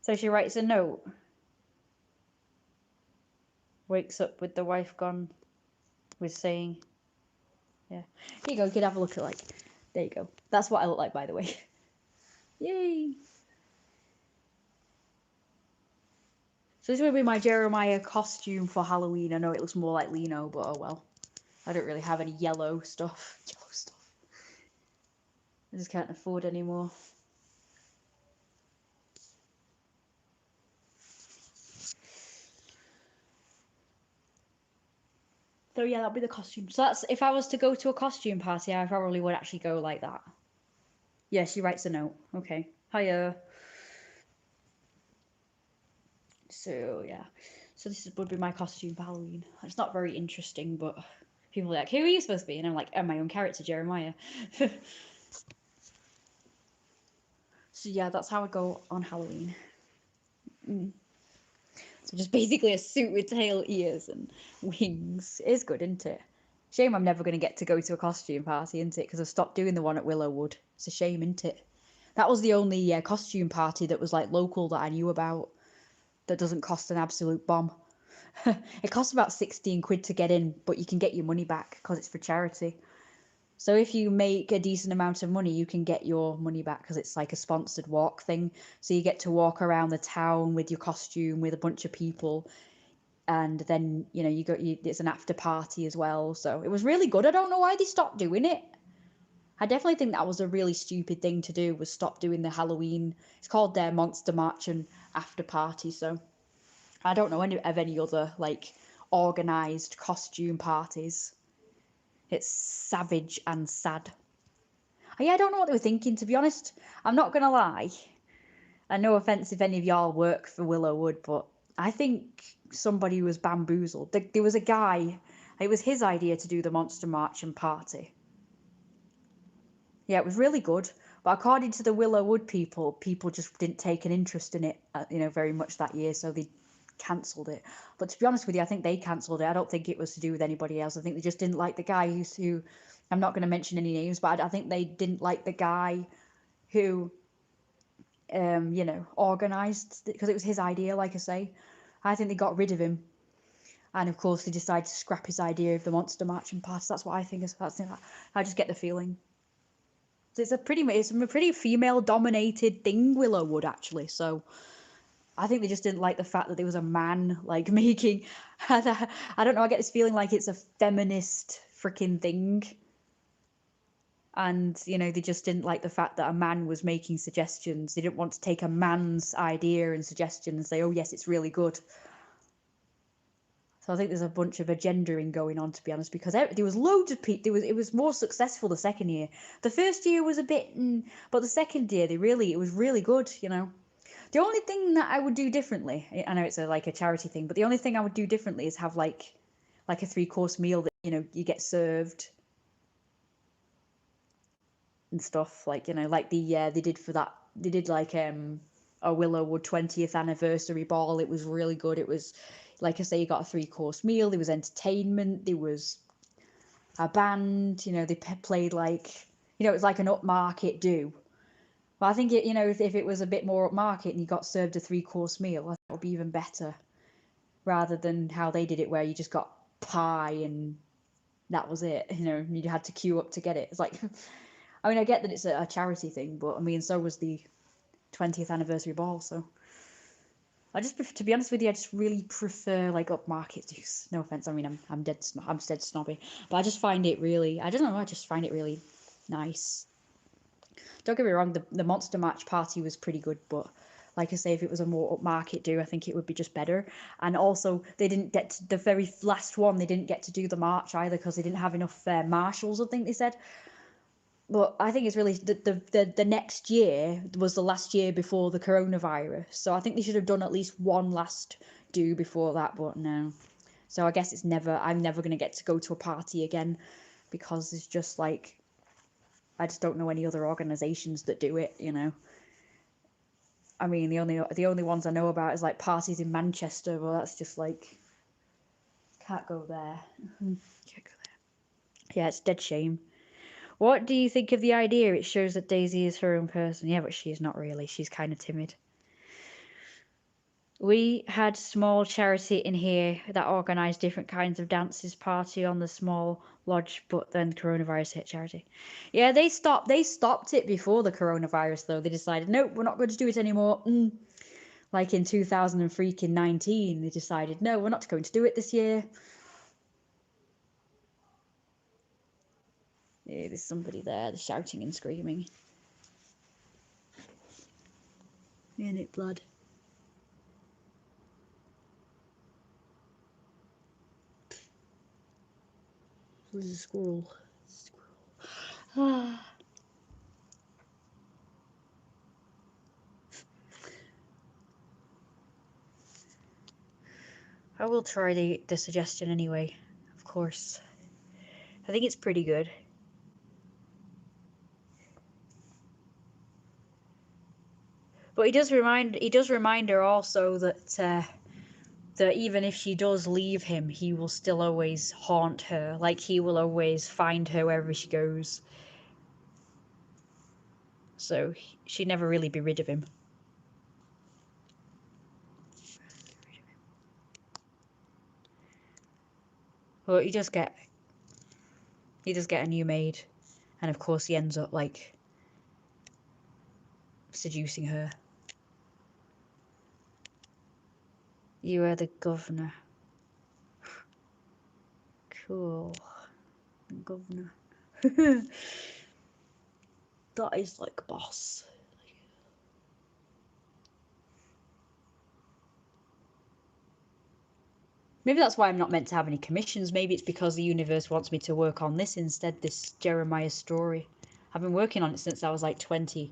Speaker 1: So she writes a note. Wakes up with the wife gone, with saying, yeah. Here you go, you can have a look at, like, there you go. That's what I look like, by the way. Yay! So this will be my Jeremiah costume for Halloween. I know it looks more like Lino, but oh well. I don't really have any yellow stuff. I just can't afford any more. So yeah, that'll be the costume. So that's, if I was to go to a costume party, I probably would actually go like that. Yeah, she writes a note. Okay. Hiya. So yeah. So this would be my costume for Halloween. It's not very interesting, but people are like, who are you supposed to be? And I'm like, I'm my own character, Jeremiah. So yeah, that's how I go on Halloween. So just basically a suit with tail, ears, and wings. It is good, isn't it? Shame I'm never going to get to go to a costume party, isn't it? Because I've stopped doing the one at Willowwood. It's a shame, isn't it? That was the only costume party that was like local that I knew about, that doesn't cost an absolute bomb. It costs about 16 quid to get in, but you can get your money back because it's for charity. So if you make a decent amount of money, you can get your money back because it's like a sponsored walk thing. So you get to walk around the town with your costume with a bunch of people, and then, you know, it's an after party as well. So it was really good. I don't know why they stopped doing it. I definitely think that was a really stupid thing to do, was stop doing the Halloween. It's called their Monster March and after party. So I don't know of any other like organized costume parties. It's savage and sad. Yeah, I don't know what they were thinking, to be honest. I'm not gonna lie. And no offense if any of y'all work for Willowwood, but I think somebody was bamboozled. There was a guy, it was his idea to do the Monster March and party. Yeah, it was really good. But according to the Willowwood people just didn't take an interest in it, you know, very much that year, so they cancelled it. But to be honest with you, I think they cancelled it. I don't think it was to do with anybody else. I think they just didn't like the guy who I'm not going to mention any names, but I think they didn't like the guy who, you know, organised, because it was his idea, like I say. I think they got rid of him. And of course, they decided to scrap his idea of the Monster March and Party. That's what I think. I just get the feeling. It's a pretty female dominated thing, Willowwood, actually. So I think they just didn't like the fact that there was a man like making. I don't know. I get this feeling like it's a feminist freaking thing, and they just didn't like the fact that a man was making suggestions. They didn't want to take a man's idea and suggestion and say, "Oh yes, it's really good." So I think there's a bunch of agendering going on, to be honest, because there was loads of people. It was more successful the second year. The first year was a bit, but the second year it was really good. The only thing that I would do differently, I know it's like a charity thing, but the only thing I would do differently is have like a 3-course meal that you get served and stuff, like like they did for that. They did like a Willowwood 20th anniversary ball. It was really good. It was, like I say, you got a 3-course meal. There was entertainment. There was a band. They played like it was like an upmarket do. But I think if it was a bit more upmarket and you got served a 3-course meal, I think it would be even better, rather than how they did it, where you just got pie and that was it. You had to queue up to get it. It's like, I mean, I get that it's a charity thing, but I mean, so was the 20th anniversary ball. So to be honest with you, I just really prefer like upmarket juice. No offense, I mean, I'm dead snobby, but I just find it really, I don't know, I just find it really nice. Don't get me wrong, the Monster Match party was pretty good, but like I say, if it was a more upmarket do, I think it would be just better. And also, they didn't get to, the very last one, they didn't get to do the march either because they didn't have enough marshals, I think they said. But I think it's really the next year was the last year before the coronavirus, so I think they should have done at least one last do before that, but no. So I guess I'm never gonna get to go to a party again, because it's just like, I just don't know any other organisations that do it. I mean, the only ones I know about is like parties in Manchester, but that's just like, can't go there. Can't go there. Yeah, it's dead shame. What do you think of the idea? It shows that Daisy is her own person. Yeah, but she's not really. She's kind of timid. We had small charity in here that organised different kinds of dances party on the small lodge, but then coronavirus hit charity. Yeah, they stopped it before the coronavirus though. They decided, nope, we're not going to do it anymore. Like in 2019, they decided, no, we're not going to do it this year. Yeah, there's somebody there, they're shouting and screaming. In it, blood. There's a squirrel. Ah. I will try the suggestion anyway, of course. I think it's pretty good. But he does remind her also that that even if she does leave him, he will still always haunt her. Like, he will always find her wherever she goes. So she'd never really be rid of him. But he does get a new maid, and of course he ends up like seducing her. You are the governor. Cool. The governor. That is like boss. Maybe that's why I'm not meant to have any commissions. Maybe it's because the universe wants me to work on this instead, this Jeremiah story. I've been working on it since I was like 20.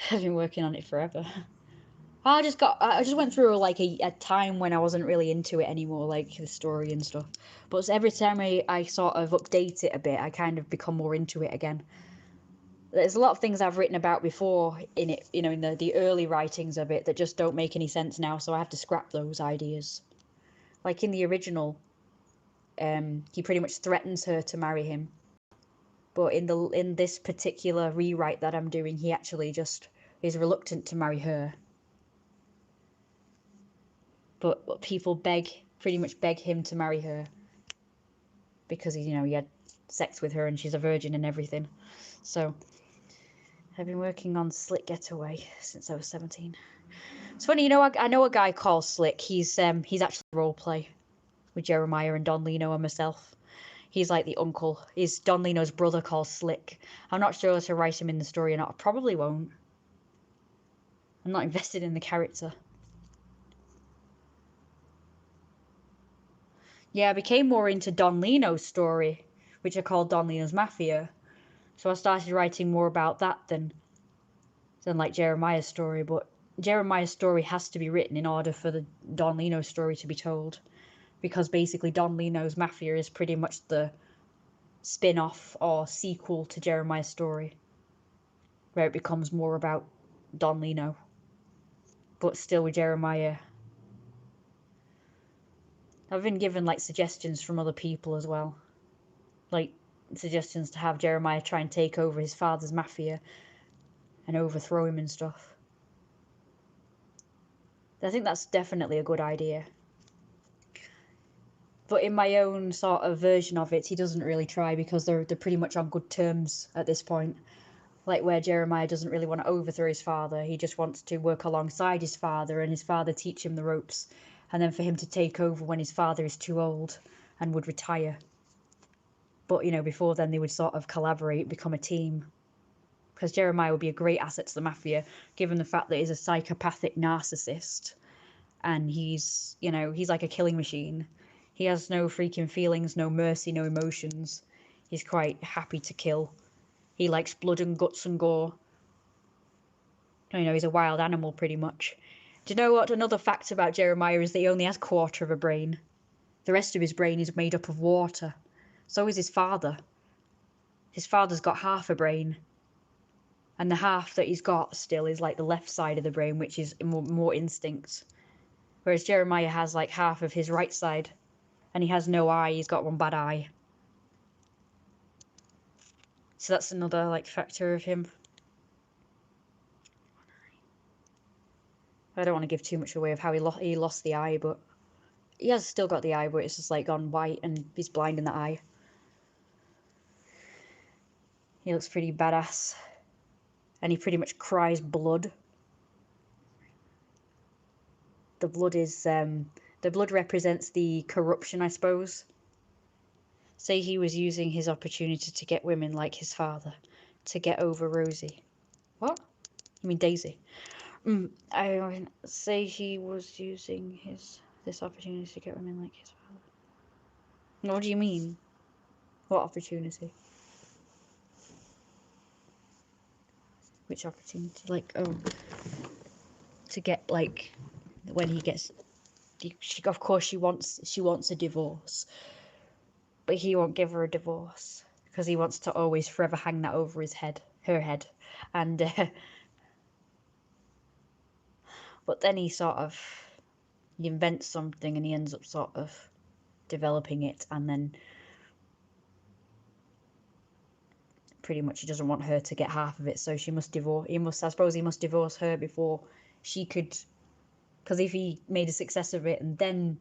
Speaker 1: I've been working on it forever. I just went through like a time when I wasn't really into it anymore, like the story and stuff. But every time I sort of update it a bit, I kind of become more into it again. There's a lot of things I've written about before in it, in the early writings of it, that just don't make any sense now, so I have to scrap those ideas. Like in the original, he pretty much threatens her to marry him. But in this particular rewrite that I'm doing, he actually just is reluctant to marry her. But people pretty much beg him to marry her, because he had sex with her and she's a virgin and everything. So I've been working on Slick Getaway since I was 17. It's funny, you know, I know a guy called Slick. He's actually role play with Jeremiah and Don Lino and myself. He's like the uncle. He's Don Lino's brother called Slick. I'm not sure to write him in the story or not. I probably won't. I'm not invested in the character. Yeah, I became more into Don Lino's story, which I called Don Lino's Mafia. So I started writing more about that than like Jeremiah's story. But Jeremiah's story has to be written in order for the Don Lino story to be told. Because basically Don Lino's Mafia is pretty much the spin-off or sequel to Jeremiah's story, where it becomes more about Don Lino, but still with Jeremiah. I've been given like suggestions from other people as well, like suggestions to have Jeremiah try and take over his father's mafia and overthrow him and stuff. I think that's definitely a good idea. But in my own sort of version of it, he doesn't really try because they're pretty much on good terms at this point. Like where Jeremiah doesn't really want to overthrow his father, he just wants to work alongside his father and his father teach him the ropes, and then for him to take over when his father is too old and would retire. But, you know, before then they would sort of collaborate, become a team. Because Jeremiah would be a great asset to the mafia, given the fact that he's a psychopathic narcissist. And he's, you know, he's like a killing machine. He has no freaking feelings, no mercy, no emotions. He's quite happy to kill. He likes blood and guts and gore. You know, he's a wild animal pretty much. Do you know what? Another fact about Jeremiah is that he only has a quarter of a brain. The rest of his brain is made up of water. So is his father. His father's got half a brain. And the half that he's got still is like the left side of the brain, which is more instinct. Whereas Jeremiah has like half of his right side. And he has no eye, he's got one bad eye. So that's another like factor of him. I don't want to give too much away of how he lost the eye, but he has still got the eye, but it's just like gone white and he's blind in the eye. He looks pretty badass. And he pretty much cries blood. The blood represents the corruption, I suppose. Say he was using his opportunity to get women like his father, to get over Rosie. What? You mean Daisy? I mean, say he was using this opportunity to get women like his father. What do you mean? What opportunity? Which opportunity? Like, oh, to get like when he gets. Of course, she wants a divorce, but he won't give her a divorce because he wants to always forever hang that over her head, and but then he invents something and he ends up sort of developing it, and then pretty much he doesn't want her to get half of it, so he must divorce her before she could, because if he made a success of it and then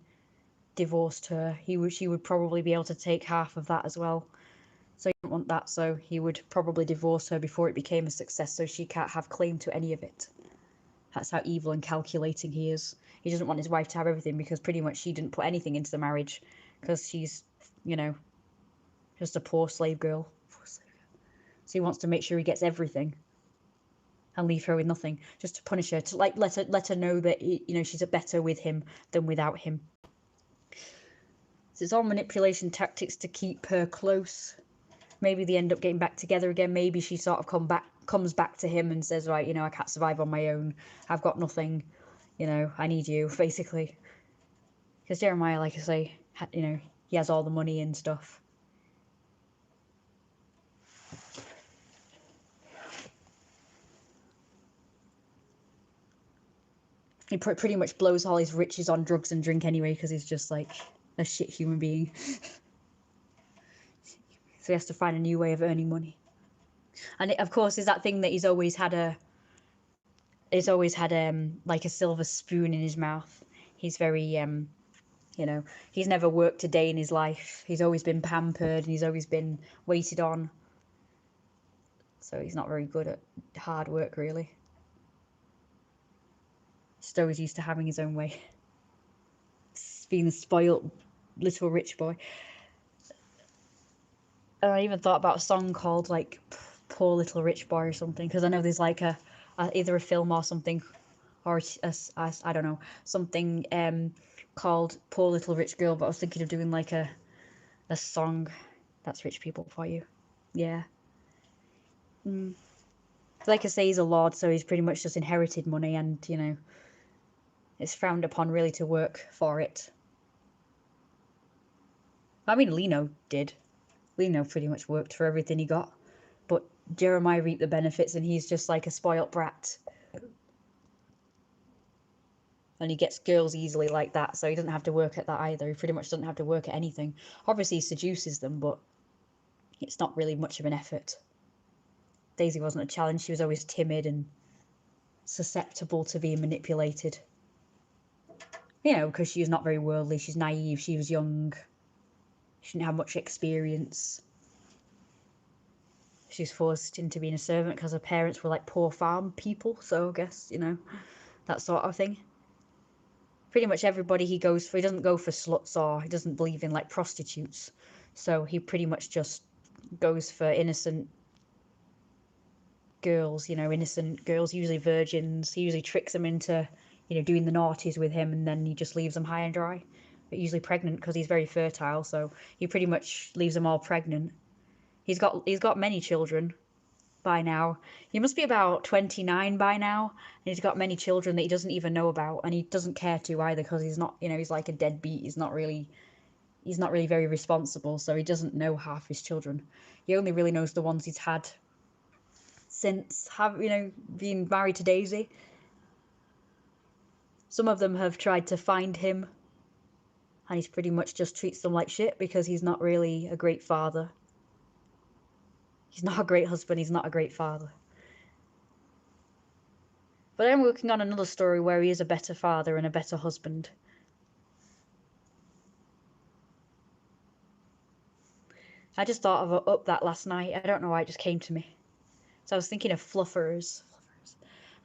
Speaker 1: divorced her, she would probably be able to take half of that as well. So he didn't want that, so he would probably divorce her before it became a success, so she can't have claim to any of it. That's how evil and calculating he is. He doesn't want his wife to have everything because pretty much she didn't put anything into the marriage because she's, you know, just a poor slave girl. So he wants to make sure he gets everything and leave her with nothing, just to punish her, to like let her know that, you know, she's better with him than without him. So it's all manipulation tactics to keep her close. Maybe they end up getting back together again. Maybe she sort of comes back to him and says, right, you know, I can't survive on my own. I've got nothing. You know, I need you, basically. Because Jeremiah, like I say, you know, he has all the money and stuff. He pretty much blows all his riches on drugs and drink anyway because he's just like a shit human being. So he has to find a new way of earning money. And it, of course, is that thing that he's always had like a silver spoon in his mouth. He's very You know, he's never worked a day in his life. He's always been pampered and he's always been waited on. So he's not very good at hard work, really. Just always used to having his own way. Being a spoilt little rich boy. And I even thought about a song called like Poor Little Rich Boy or something, because I know there's like a either a film or something, or I don't know, something called Poor Little Rich Girl, but I was thinking of doing like a song that's rich people for you. Yeah. Like I say, he's a lord, so he's pretty much just inherited money, and you know, it's frowned upon really to work for it. I mean, Lino did. Lino pretty much worked for everything he got, but Jeremiah reaped the benefits, and he's just like a spoilt brat. And he gets girls easily like that, so he doesn't have to work at that either. He pretty much doesn't have to work at anything. Obviously, he seduces them, but it's not really much of an effort. Daisy wasn't a challenge. She was always timid and susceptible to being manipulated. You know, because she was not very worldly. She's naive. She was young. She didn't have much experience. She was forced into being a servant because her parents were like poor farm people. So I guess, you know, that sort of thing. Pretty much everybody he goes for, he doesn't go for sluts, or he doesn't believe in like prostitutes. So he pretty much just goes for innocent girls, you know, innocent girls, usually virgins. He usually tricks them into, you know, doing the naughties with him, and then he just leaves them high and dry. But usually pregnant, because he's very fertile, so he pretty much leaves them all pregnant. He's got many children by now. He must be about 29 by now, and he's got many children that he doesn't even know about, and he doesn't care to either, because he's not, you know, he's like a deadbeat. He's not really very responsible, so he doesn't know half his children. He only really knows the ones he's had since being married to Daisy. Some of them have tried to find him, and he's pretty much just treats them like shit, because he's not really a great father. He's not a great husband, he's not a great father. But I'm working on another story where he is a better father and a better husband. I just thought of up that last night. I don't know why, it just came to me. So I was thinking of fluffers.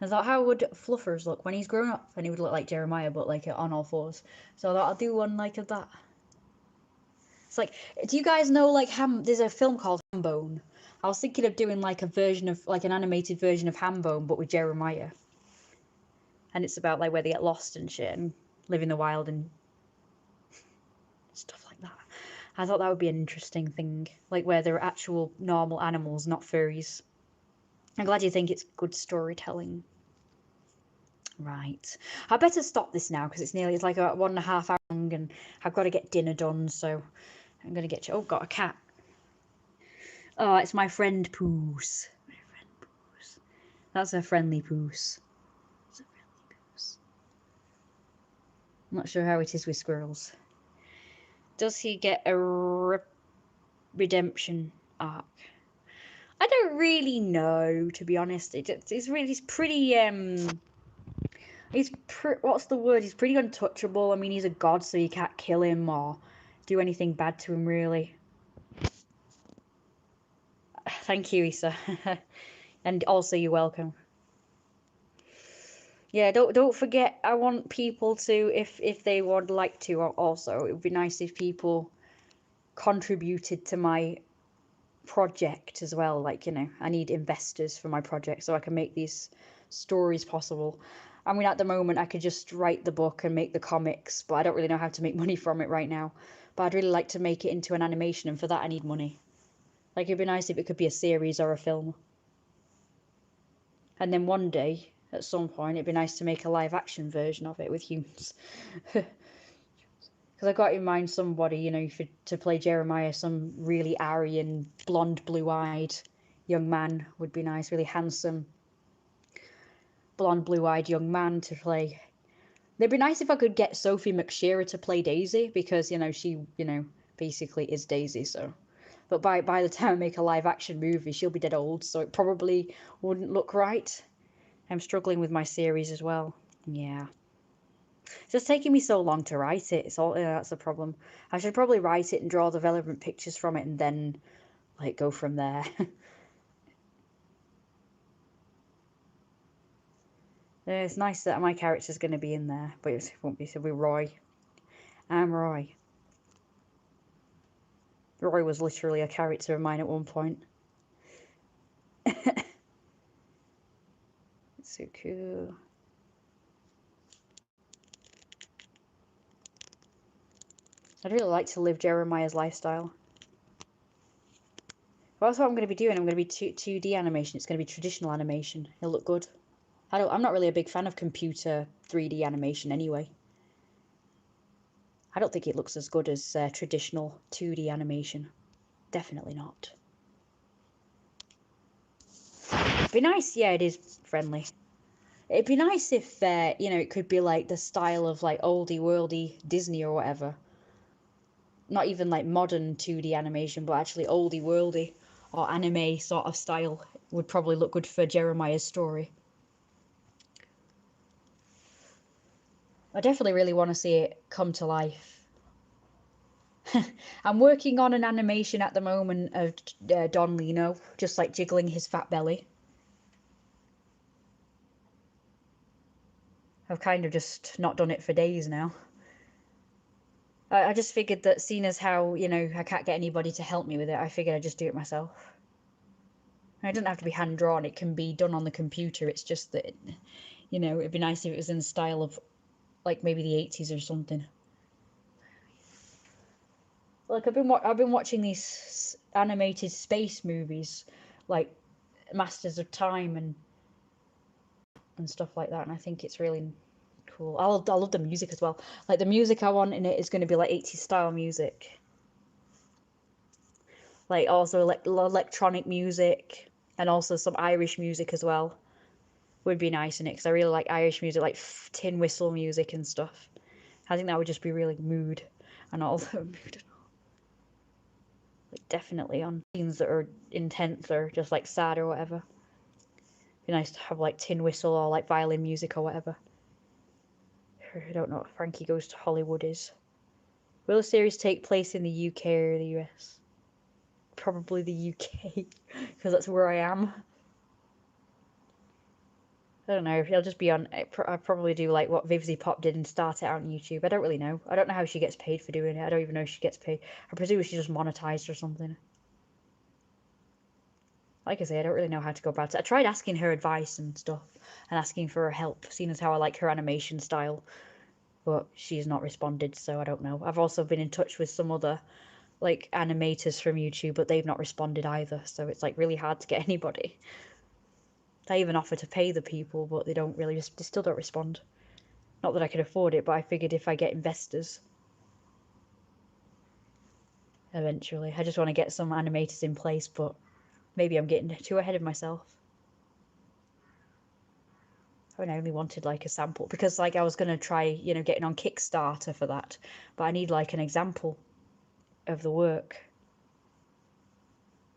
Speaker 1: I thought, how would Fluffers look when he's grown up? And he would look like Jeremiah, but like on all fours. So I thought I'll do one like of that. It's like, do you guys know like there's a film called Hambone. I was thinking of doing like a version of, like an animated version of Hambone, but with Jeremiah. And it's about like where they get lost and shit and live in the wild and stuff like that. I thought that would be an interesting thing, like where they're actual normal animals, not furries. I'm glad you think it's good storytelling. Right. I better stop this now, because it's like a 1.5 hour long, and I've got to get dinner done, so I'm going to get you. Oh, got a cat. Oh, it's my friend Poos. My friend Poos. That's a friendly Poos. It's a friendly Poos. I'm not sure how it is with squirrels. Does he get a redemption arc? I don't really know, to be honest. It's pretty what's the word? He's pretty untouchable. I mean, he's a god, so you can't kill him or do anything bad to him, really. Thank you, Issa. And also, you're welcome. Yeah, don't forget. I want people to, if they would like to, also, it would be nice if people contributed to my project as well. Like, you know, I need investors for my project so I can make these stories possible. I mean, at the moment, I could just write the book and make the comics, but I don't really know how to make money from it right now. But I'd really like to make it into an animation, and for that I need money. Like, it'd be nice if it could be a series or a film. And then one day, at some point, it'd be nice to make a live action version of it with humans. Because I got in mind somebody, you know, to play Jeremiah, some really Aryan, blonde, blue-eyed young man would be nice, really handsome, blonde, blue-eyed young man to play. It'd be nice if I could get Sophie McShearer to play Daisy, because, you know, she, you know, basically is Daisy, so. But by the time I make a live action movie, she'll be dead old, so it probably wouldn't look right. I'm struggling with my series as well. Yeah. It's just taking me so long to write it. It's all, yeah, that's the problem. I should probably write it and draw the relevant pictures from it and then, like, go from there. It's nice that my character's going to be in there, but it won't be. So we're Roy. I'm Roy. Roy was literally a character of mine at one point. It's so cool. I'd really like to live Jeremiah's lifestyle. Well, that's what I'm going to be doing. I'm going to be 2D animation. It's going to be traditional animation. It'll look good. I'm not really a big fan of computer 3D animation anyway. I don't think it looks as good as traditional 2D animation. Definitely not. It'd be nice. Yeah, it is friendly. It'd be nice if, you know, it could be like the style of like oldie worldy Disney or whatever. Not even like modern 2D animation, but actually oldie worldy or anime sort of style would probably look good for Jeremiah's story. I definitely really want to see it come to life. I'm working on an animation at the moment of Don Lino, just like jiggling his fat belly. I've kind of just not done it for days now. I just figured that seeing as how, you know, I can't get anybody to help me with it, I figured I'd just do it myself. It doesn't have to be hand-drawn, it can be done on the computer, it's just that, you know, it'd be nice if it was in the style of, like, maybe the 80s or something. Like, I've been watching these animated space movies, like Masters of Time and stuff like that, and I think it's really cool. I love the music as well. Like, the music I want in it is going to be like 80s style music. Like, also electronic music and also some Irish music as well would be nice in it, because I really like Irish music, like tin whistle music and stuff. I think that would just be really mood and all. Like, definitely on scenes that are intense or just like sad or whatever. Be nice to have like tin whistle or like violin music or whatever. I don't know what Frankie Goes to Hollywood is. Will the series take place in the UK or the US? Probably the UK, because that's where I am. I don't know, if it'll just be on. I'll probably do like what Vivzy Pop did and start it out on YouTube. I don't really know. I don't know how she gets paid for doing it. I don't even know if she gets paid. I presume she just monetized or something. Like I say, I don't really know how to go about it. I tried asking her advice and stuff and asking for her help, seeing as how I like her animation style, but she's not responded, so I don't know. I've also been in touch with some other like animators from YouTube, but they've not responded either, so it's like really hard to get anybody. I even offer to pay the people, but they don't really, they still don't respond. Not that I can afford it, but I figured if I get investors eventually. I just want to get some animators in place, but maybe I'm getting too ahead of myself. I only wanted like a sample because like I was going to try, you know, getting on Kickstarter for that, but I need like an example of the work.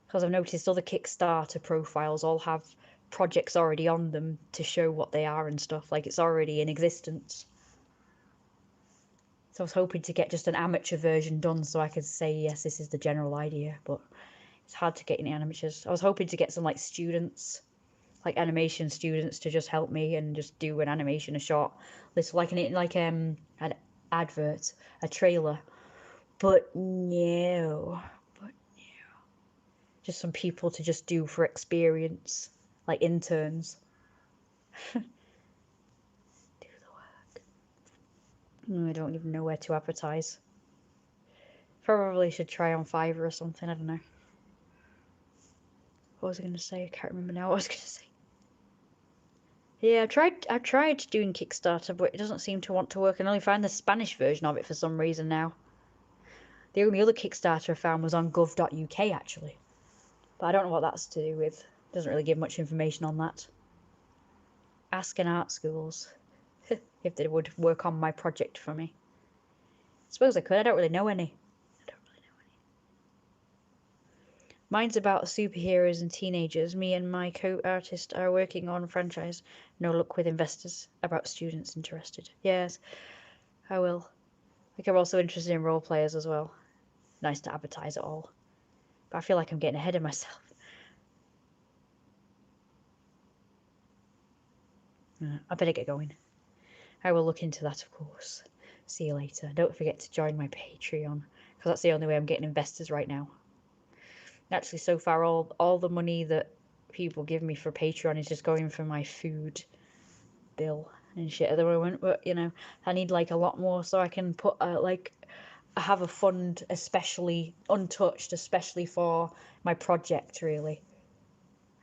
Speaker 1: Because I've noticed other Kickstarter profiles all have projects already on them to show what they are and stuff, like it's already in existence. So I was hoping to get just an amateur version done so I could say, yes, this is the general idea, but it's hard to get any amateurs. I was hoping to get some like students, like animation students, to just help me and just do an animation, a short, little an advert, a trailer. But no, just some people to just do for experience, like interns. Do the work. I don't even know where to advertise. Probably should try on Fiverr or something. I don't know. What was I going to say? I can't remember now what I was going to say. Yeah, I've tried doing Kickstarter, but it doesn't seem to want to work. I can only find the Spanish version of it for some reason now. The only other Kickstarter I found was on gov.uk actually, but I don't know what that's to do with. It doesn't really give much information on that. Asking art schools if they would work on my project for me. I suppose I could. I don't really know any. Mine's about superheroes and teenagers. Me and my co-artist are working on a franchise. No luck with investors. About students interested. Yes, I will. Like, I'm also interested in role players as well. Nice to advertise it all. But I feel like I'm getting ahead of myself. I better get going. I will look into that, of course. See you later. Don't forget to join my Patreon, because that's the only way I'm getting investors right now. Actually, so far, all the money that people give me for Patreon is just going for my food bill and shit at the moment. But, you know, I need, like, a lot more so I can put, like, I have a fund especially untouched, especially for my project, really.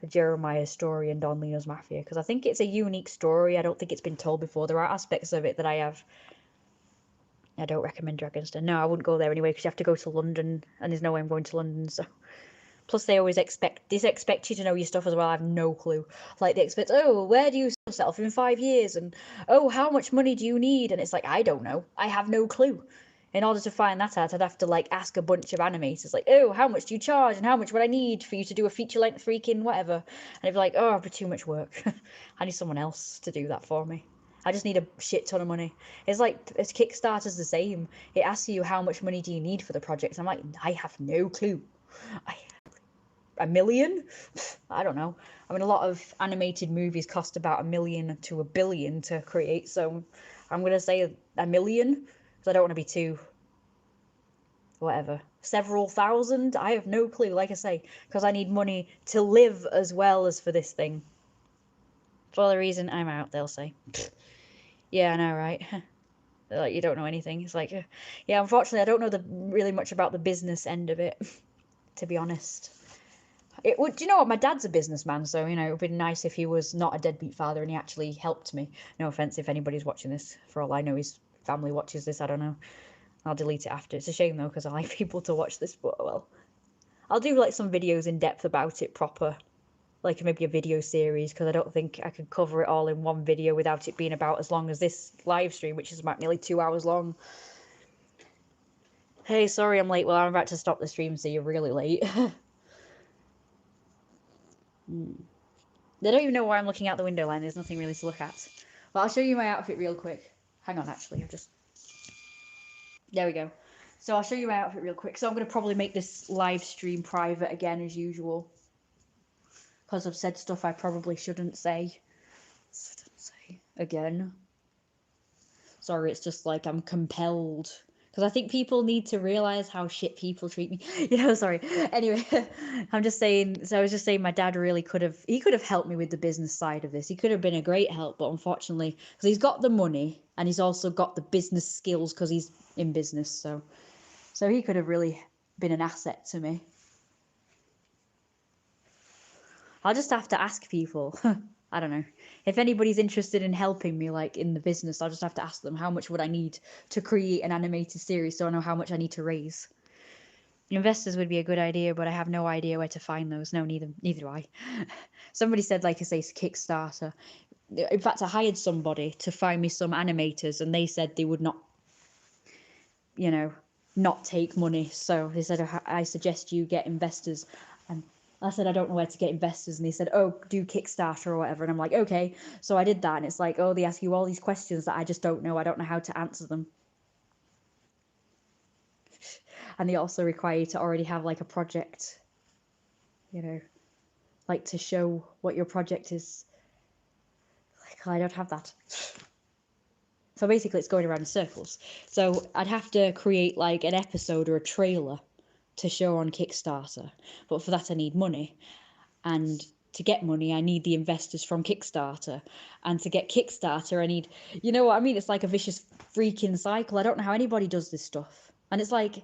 Speaker 1: Jeremiah's story and Don Leo's Mafia, because I think it's a unique story. I don't think it's been told before. There are aspects of it that I don't recommend Dragon's Den. No, I wouldn't go there anyway, because you have to go to London, and there's no way I'm going to London, so. Plus, they always expect you to know your stuff as well. I have no clue. Like, they expect, oh, where do you see yourself in 5 years? And, oh, how much money do you need? And it's like, I don't know. I have no clue. In order to find that out, I'd have to, like, ask a bunch of animators, like, oh, how much do you charge? And how much would I need for you to do a feature-length freaking whatever? And it'd be like, oh, it'd be too much work. I need someone else to do that for me. I just need a shit ton of money. It's like, Kickstarter's the same. It asks you how much money do you need for the project. I'm like, I have no clue. $1 million? I don't know. I mean, a lot of animated movies cost about $1 million to $1 billion to create, so I'm gonna say $1 million, because I don't want to be too whatever. Several thousand? I have no clue, like I say, because I need money to live as well as for this thing. For the reason I'm out, they'll say. Yeah, I know, right? Like, you don't know anything. It's like, yeah, unfortunately, I don't know really much about the business end of it, to be honest. It would, do you know what? My dad's a businessman, so, you know, it would be nice if he was not a deadbeat father and he actually helped me. No offense if anybody's watching this. For all I know, his family watches this. I don't know. I'll delete it after. It's a shame, though, because I like people to watch this, but, well. I'll do, like, some videos in depth about it proper. Like, maybe a video series, because I don't think I could cover it all in one video without it being about as long as this live stream, which is about nearly 2 hours long. Hey, sorry I'm late. Well, I'm about to stop the stream, so you're really late. They don't even know why I'm looking out the window line. There's nothing really to look at. But I'll show you my outfit real quick. Hang on, actually. There we go. So I'll show you my outfit real quick. So I'm going to probably make this live stream private again, as usual. Because I've said stuff I probably shouldn't say. Again. Sorry, it's just like I'm compelled. Because I think people need to realise how shit people treat me. You know, sorry. Anyway, I'm just saying, so I was just saying my dad really could have helped me with the business side of this. He could have been a great help, but unfortunately, because he's got the money and he's also got the business skills because he's in business, so he could have really been an asset to me. I'll just have to ask people. I don't know. If anybody's interested in helping me, like, in the business, I'll just have to ask them how much would I need to create an animated series so I know how much I need to raise. Investors would be a good idea, but I have no idea where to find those. No, neither do I. Somebody said, like I say, Kickstarter. In fact, I hired somebody to find me some animators, and they said they would not, you know, not take money. So they said, I suggest you get investors. And I said, I don't know where to get investors. And they said, oh, do Kickstarter or whatever. And I'm like, okay. So I did that. And it's like, oh, they ask you all these questions that I just don't know. I don't know how to answer them. And they also require you to already have, like, a project, you know, like, to show what your project is. Like, I don't have that. So basically it's going around in circles. So I'd have to create, like, an episode or a trailer to show on Kickstarter. But for that I need money. And to get money, I need the investors from Kickstarter. And to get Kickstarter, I need, you know what I mean? It's like a vicious freaking cycle. I don't know how anybody does this stuff. And it's like,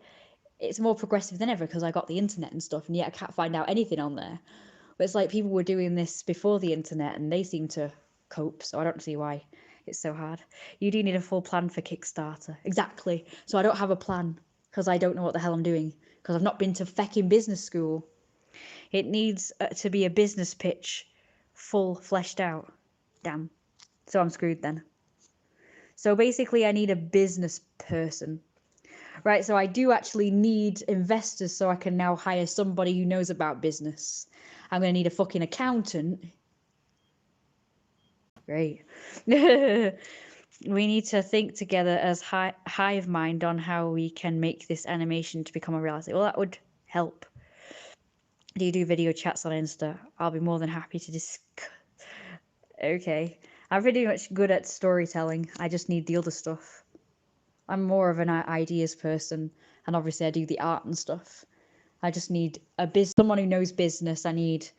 Speaker 1: it's more progressive than ever because I got the internet and stuff, and yet I can't find out anything on there. But it's like people were doing this before the internet and they seem to cope, so I don't see why it's so hard. You do need a full plan for Kickstarter. Exactly. So I don't have a plan because I don't know what the hell I'm doing because I've not been to fecking business school. It needs to be a business pitch, full fleshed out. Damn. So I'm screwed then. So basically I need a business person. Right, so I do actually need investors so I can now hire somebody who knows about business. I'm going to need a fucking accountant. Great. We need to think together as hive mind on how we can make this animation to become a reality. Well, that would help. Do you do video chats on Insta? I'll be more than happy to discuss. Okay. I'm pretty much good at storytelling. I just need the other stuff. I'm more of an ideas person, and obviously I do the art and stuff. I just need someone who knows business. I need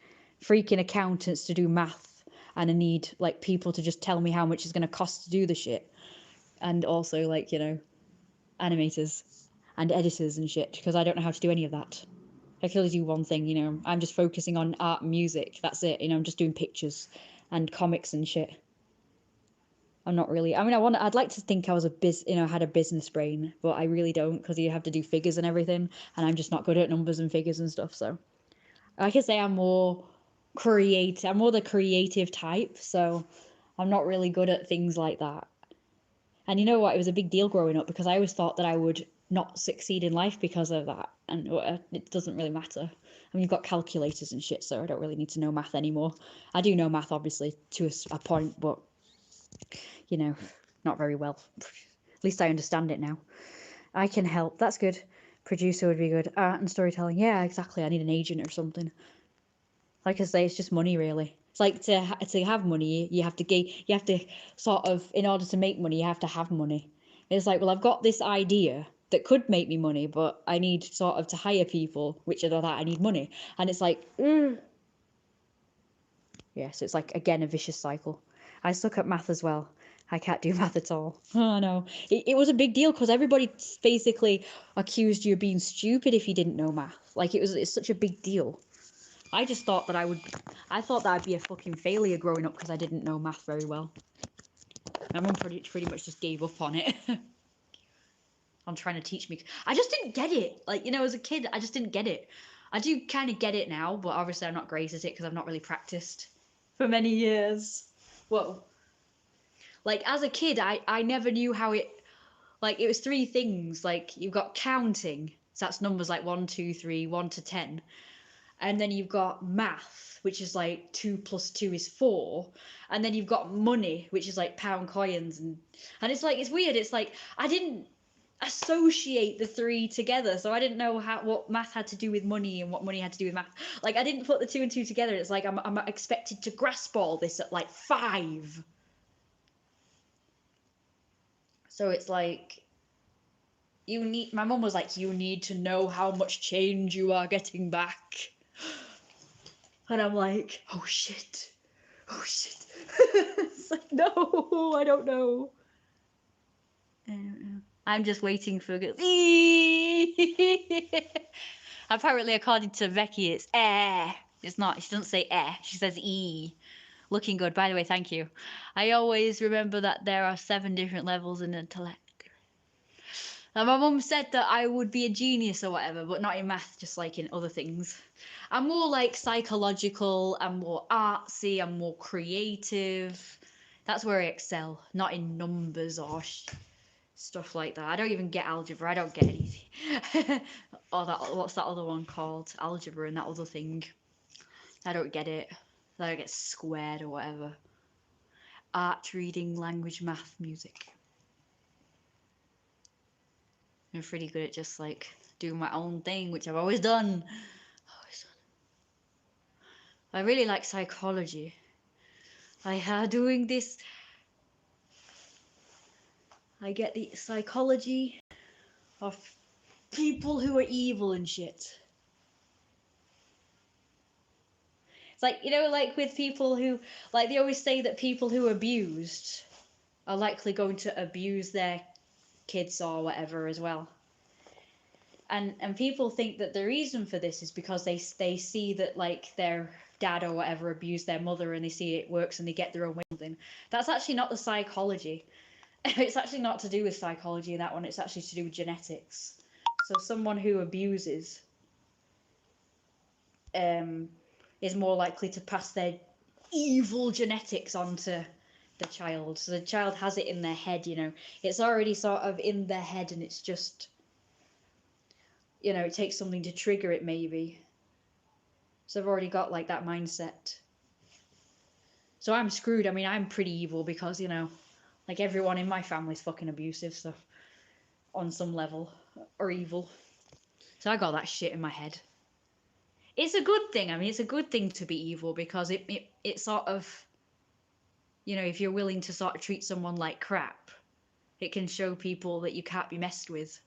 Speaker 1: freaking accountants to do math, and I need like people to just tell me how much it's going to cost to do the shit, and also like, you know, animators and editors and shit, because I don't know how to do any of that. I can only do one thing, you know. I'm just focusing on art and music. That's it. You know, I'm just doing pictures and comics and shit. I'm not really. I mean, I'd like to think I was had a business brain, but I really don't, because you have to do figures and everything, and I'm just not good at numbers and figures and stuff. So I can say I'm more creative. I'm more the creative type, so I'm not really good at things like that. And you know what? It was a big deal growing up because I always thought that I would not succeed in life because of that, and it doesn't really matter. I mean, you've got calculators and shit, so I don't really need to know math anymore. I do know math, obviously, to a point, but you know, not very well. At least I understand it now. I can help. That's good. Producer would be good. Art and storytelling. Yeah, exactly. I need an agent or something. Like I say, it's just money, really. It's like to have money, you have to sort of, in order to make money, you have to have money. It's like, well, I've got this idea that could make me money, but I need sort of to hire people, which are that I need money. And it's like, yeah, so it's like, again, a vicious cycle. I suck at math as well. I can't do math at all. Oh, no. It was a big deal because everybody basically accused you of being stupid if you didn't know math. Like, it's such a big deal. I just thought that I thought that I'd be a fucking failure growing up because I didn't know math very well. My mum pretty much just gave up on it. On trying to teach me. I just didn't get it. Like, you know, as a kid, I just didn't get it. I do kind of get it now, but obviously I'm not great at it because I've not really practiced for many years. Whoa. Like, as a kid, I never knew how it... Like, it was three things. Like, you've got counting. So that's numbers like 1, 2, 3, 1 to 10. And then you've got math, which is like 2 plus 2 is 4. And then you've got money, which is like pound coins. And it's like, it's weird. It's like, I didn't associate the three together, so I didn't know what math had to do with money and what money had to do with math. Like, I didn't put the 2 and 2 together. It's like I'm expected to grasp all this at like 5. So it's like, my mum was like, you need to know how much change you are getting back. And I'm like, oh shit. It's like, no, I don't know. I'm just waiting for Apparently, according to Becky, it's eh. It's not. She doesn't say eh. She says e. Looking good. By the way, thank you. I always remember that there are 7 different levels in intellect. And my mum said that I would be a genius or whatever, but not in math, just like in other things. I'm more like psychological, I'm more artsy, I'm more creative. That's where I excel, not in numbers or stuff like that. I don't even get algebra. I don't get anything. Or what's that other one called? Algebra and that other thing. I don't get it. I don't get squared or whatever. Art, reading, language, math, music. I'm pretty good at just like doing my own thing, which I've always done. I really like psychology. Doing this. I get the psychology of people who are evil and shit. It's like, you know, like with people who, like, they always say that people who are abused are likely going to abuse their kids or whatever as well. And people think that the reason for this is because they see that like their dad or whatever abused their mother and they see it works and they get their own way. That's actually not the psychology. It's actually not to do with psychology in that one. It's actually to do with genetics. So someone who abuses is more likely to pass their evil genetics onto the child. So the child has it in their head, you know. It's already sort of in their head and it's just you know, it takes something to trigger it maybe. So I've already got like that mindset. So I'm screwed. I mean, I'm pretty evil because, you know, like everyone in my family's fucking abusive, so on some level, or evil. So I got that shit in my head. It's a good thing. I mean, it's a good thing to be evil because it sort of, you know, if you're willing to sort of treat someone like crap, it can show people that you can't be messed with.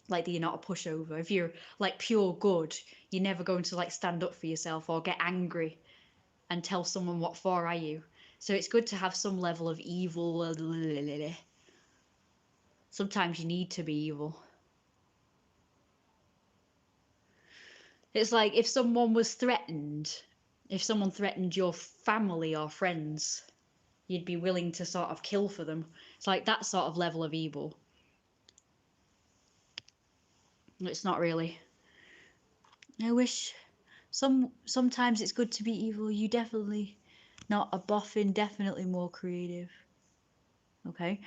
Speaker 1: Like that you're not a pushover. If you're like pure good, you're never going to like stand up for yourself or get angry and tell someone what for are you. So it's good to have some level of evil. Sometimes you need to be evil. It's like if someone was threatened, if someone threatened your family or friends, you'd be willing to sort of kill for them. It's like that sort of level of evil. It's not really. I wish sometimes it's good to be evil. You definitely not a boffin, definitely more creative. Okay.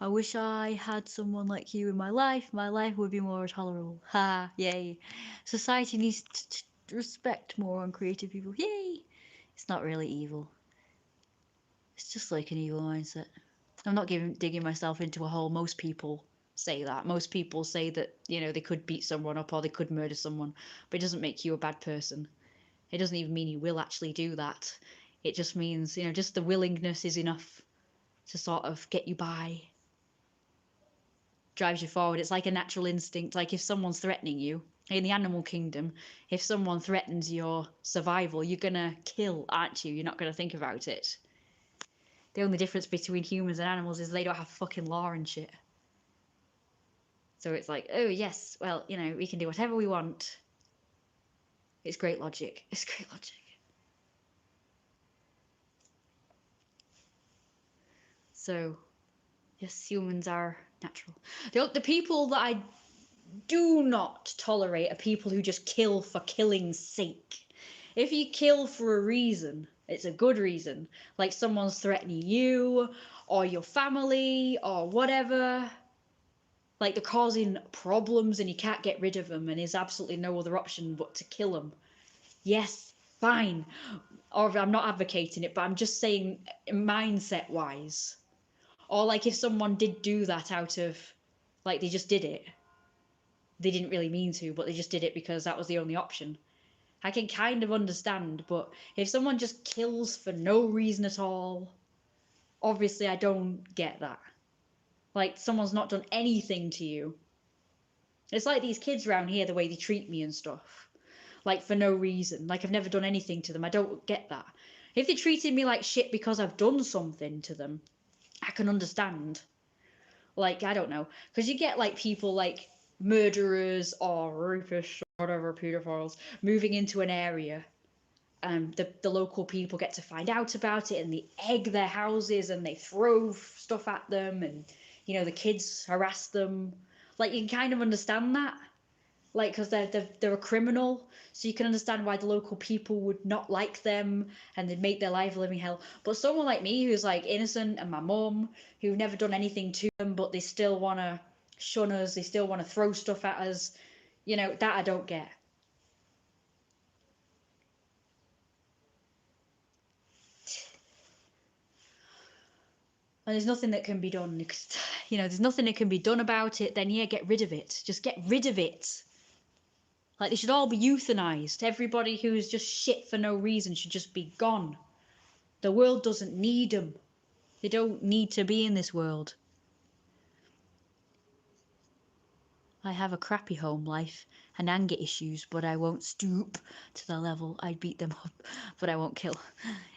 Speaker 1: I wish I had someone like you in my life. My life would be more tolerable. Ha! Yay! Society needs to respect more on creative people. Yay! It's not really evil. It's just like an evil mindset. I'm not digging myself into a hole. Most people say that. Most people say that, you know, they could beat someone up or they could murder someone, but it doesn't make you a bad person. It doesn't even mean you will actually do that. It just means, you know, just the willingness is enough to sort of get you by, drives you forward. It's like a natural instinct. Like if someone's threatening you in the animal kingdom, if someone threatens your survival, you're gonna kill, aren't you? You're not gonna think about it. The only difference between humans and animals is they don't have fucking law and shit. So it's like, oh yes, well, you know, we can do whatever we want. It's great logic. It's great logic. So, yes, humans are natural. The people that I do not tolerate are people who just kill for killing's sake. If you kill for a reason, it's a good reason. Like someone's threatening you or your family or whatever. Like they're causing problems and you can't get rid of them and there's absolutely no other option but to kill them. Yes, fine. Or I'm not advocating it, but I'm just saying mindset wise. Or like if someone did do that out of, like they just did it. They didn't really mean to, but they just did it because that was the only option. I can kind of understand, but if someone just kills for no reason at all, obviously I don't get that. Like someone's not done anything to you. It's like these kids around here, the way they treat me and stuff. Like for no reason. Like I've never done anything to them. I don't get that. If they treated me like shit because I've done something to them, I can understand. Like, I don't know. Because you get like people like murderers or rapists or whatever, pedophiles, moving into an area. The local people get to find out about it and they egg their houses and they throw stuff at them and, you know, the kids harass them. Like, you can kind of understand that. Like, because they're a criminal, so you can understand why the local people would not like them and they'd make their life a living hell. But someone like me who's like innocent and my mum, who've never done anything to them, but they still want to shun us, they still want to throw stuff at us, you know, that I don't get. And there's nothing that can be done, you know, there's nothing that can be done about it, then yeah, get rid of it. Just get rid of it. Like, they should all be euthanized. Everybody who's just shit for no reason should just be gone. The world doesn't need them. They don't need to be in this world. I have a crappy home life and anger issues, but I won't stoop to the level I'd beat them up, but I won't kill.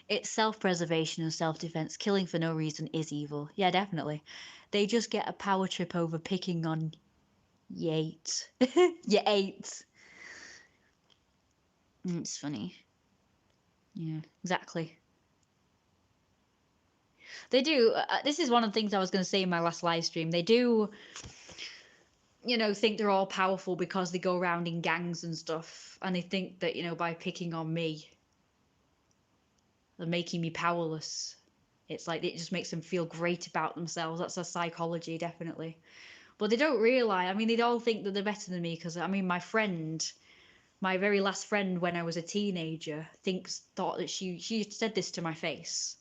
Speaker 1: It's self-preservation and self-defense. Killing for no reason is evil. Yeah, definitely. They just get a power trip over picking on Yates. Yates. It's funny. Yeah, exactly. They do. This is one of the things I was going to say in my last live stream. They do, you know, think they're all powerful because they go around in gangs and stuff, and they think that, you know, by picking on me, they're making me powerless. It's like it just makes them feel great about themselves. That's a psychology, definitely. But they don't realize. I mean, they all think that they're better than me because I mean, my very last friend when I was a teenager, thought that she said this to my face.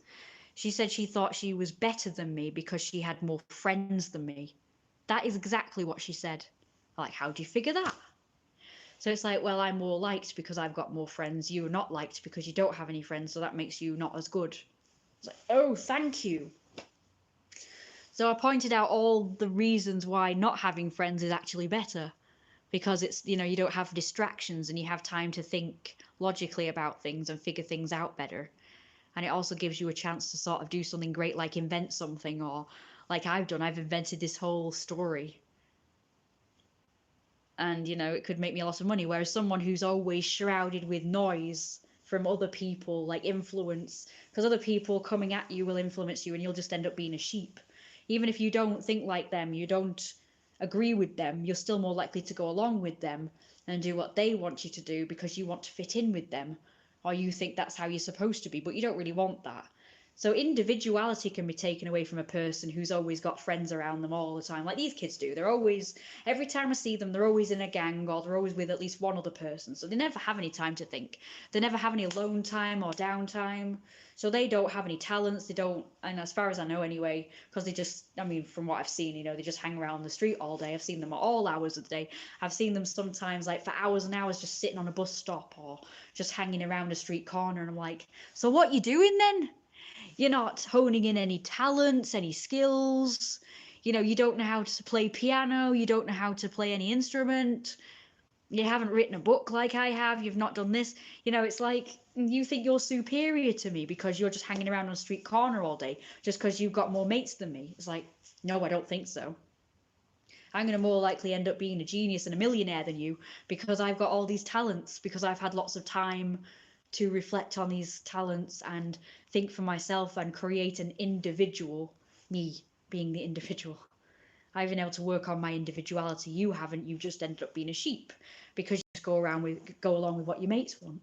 Speaker 1: She said she thought she was better than me because she had more friends than me. That is exactly what she said. Like, how do you figure that? So it's like, well, I'm more liked because I've got more friends. You're not liked because you don't have any friends, so that makes you not as good. It's like, oh, thank you. So I pointed out all the reasons why not having friends is actually better. Because it's, you don't have distractions and you have time to think logically about things and figure things out better. And it also gives you a chance to sort of do something great, like invent something, or like I've done, I've invented this whole story. And, it could make me a lot of money. Whereas someone who's always shrouded with noise from other people, like influence, because other people coming at you will influence you and you'll just end up being a sheep. Even if you don't think like them, you don't agree with them, you're still more likely to go along with them and do what they want you to do because you want to fit in with them, or you think that's how you're supposed to be, but you don't really want that. So individuality can be taken away from a person who's always got friends around them all the time, like these kids do. They're always, every time I see them, they're always in a gang or they're always with at least one other person. So they never have any time to think. They never have any alone time or downtime. So they don't have any talents. They don't, and as far as I know anyway, because they just, I mean, from what I've seen, they just hang around the street all day. I've seen them at all hours of the day. I've seen them sometimes like for hours and hours just sitting on a bus stop or just hanging around a street corner. And I'm like, so what you doing then? You're not honing in any talents, any skills. You don't know how to play piano. You don't know how to play any instrument. You haven't written a book like I have. You've not done this. It's like you think you're superior to me because you're just hanging around on a street corner all day just because you've got more mates than me. It's like, no, I don't think so. I'm going to more likely end up being a genius and a millionaire than you because I've got all these talents, because I've had lots of time to reflect on these talents and think for myself and create an individual, me being the individual. I've been able to work on my individuality. You haven't. You've just ended up being a sheep because you just go along with what your mates want.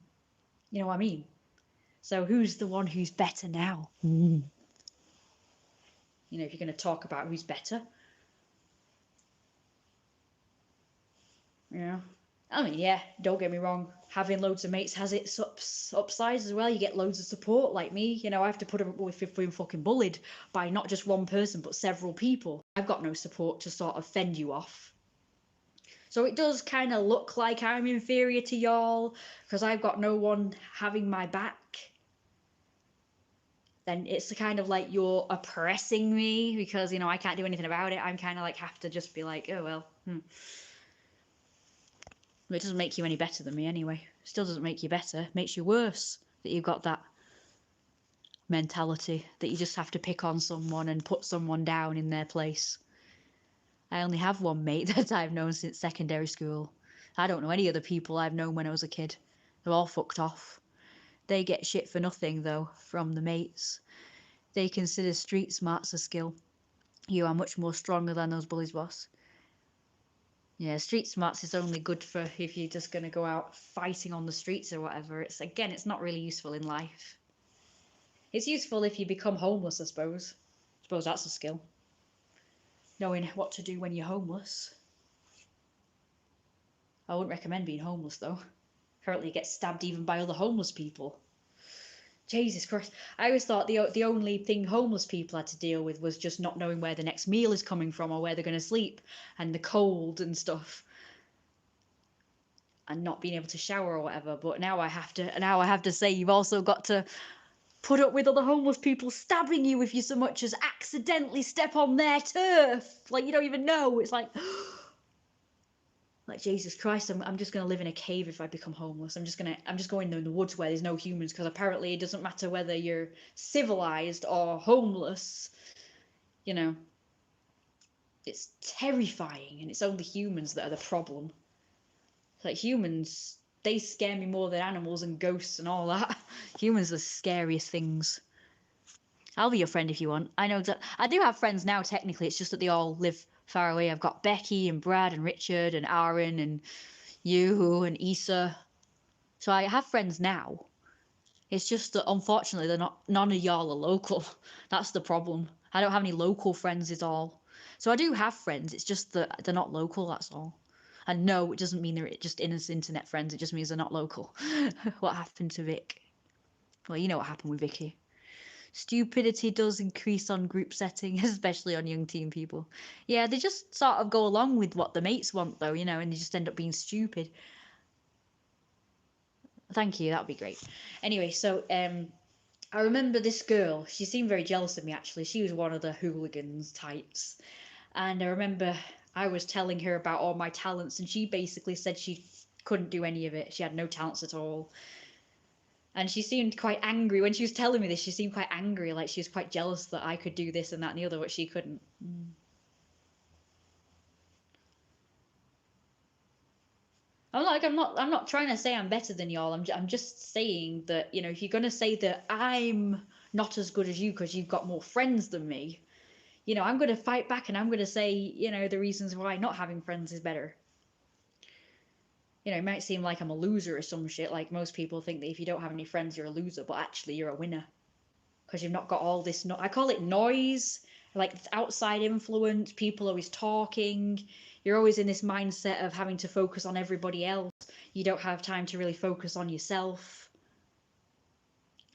Speaker 1: You know what I mean? So who's the one who's better now? If you're going to talk about who's better. Yeah. I mean, yeah, don't get me wrong. Having loads of mates has its upsides as well. You get loads of support, like me. I have to put up with being fucking bullied by not just one person, but several people. I've got no support to sort of fend you off. So it does kind of look like I'm inferior to y'all because I've got no one having my back. Then it's kind of like you're oppressing me because, I can't do anything about it. I'm kind of like have to just be like, oh, well, It doesn't make you any better than me anyway. Still doesn't make you better. It makes you worse that you've got that mentality that you just have to pick on someone and put someone down in their place. I only have one mate that I've known since secondary school. I don't know any other people I've known when I was a kid. They're all fucked off. They get shit for nothing, though, from the mates. They consider street smarts a skill. You are much more stronger than those bullies, boss. Yeah, street smarts is only good for if you're just going to go out fighting on the streets or whatever. It's not really useful in life. It's useful if you become homeless, I suppose. I suppose that's a skill. Knowing what to do when you're homeless. I wouldn't recommend being homeless, though. Apparently you get stabbed even by other homeless people. Jesus Christ. I always thought the only thing homeless people had to deal with was just not knowing where the next meal is coming from or where they're going to sleep and the cold and stuff. And not being able to shower or whatever. But now I have to say you've also got to put up with other homeless people stabbing you if you so much as accidentally step on their turf. Like you don't even know. It's like Jesus Christ, I'm just gonna live in a cave if I become homeless. I'm just going in the woods where there's no humans because apparently it doesn't matter whether you're civilized or homeless. It's terrifying and it's only humans that are the problem. Like humans, they scare me more than animals and ghosts and all that. Humans are the scariest things. I'll be your friend if you want. I know exactly. I do have friends now, technically. It's just that they all live far away. I've got Becky and Brad and Richard and Aaron and you and Issa. So I have friends now. It's just that unfortunately none of y'all are local. That's the problem. I don't have any local friends at all. So I do have friends. It's just that they're not local. That's all. And no, it doesn't mean they're just internet friends. It just means they're not local. What happened to Vic? Well, you know what happened with Vicky. Stupidity does increase on group setting, especially on young teen people. Yeah, they just sort of go along with what the mates want, though, and they just end up being stupid. Thank you, that'd be great. Anyway, so I remember this girl. She seemed very jealous of me, actually. She was one of the hooligans types. And I remember I was telling her about all my talents, and she basically said she couldn't do any of it. She had no talents at all. And she seemed quite angry when she was telling me this. She seemed quite angry, like she was quite jealous that I could do this and that and the other, but she couldn't. I'm not trying to say I'm better than y'all. I'm just saying that, if you're gonna say that I'm not as good as you because you've got more friends than me, I'm gonna fight back and I'm gonna say, the reasons why not having friends is better. It might seem like I'm a loser or some shit. Like most people think that if you don't have any friends, you're a loser, but actually you're a winner because you've not got all this. I call it noise, like outside influence. People always talking. You're always in this mindset of having to focus on everybody else. You don't have time to really focus on yourself.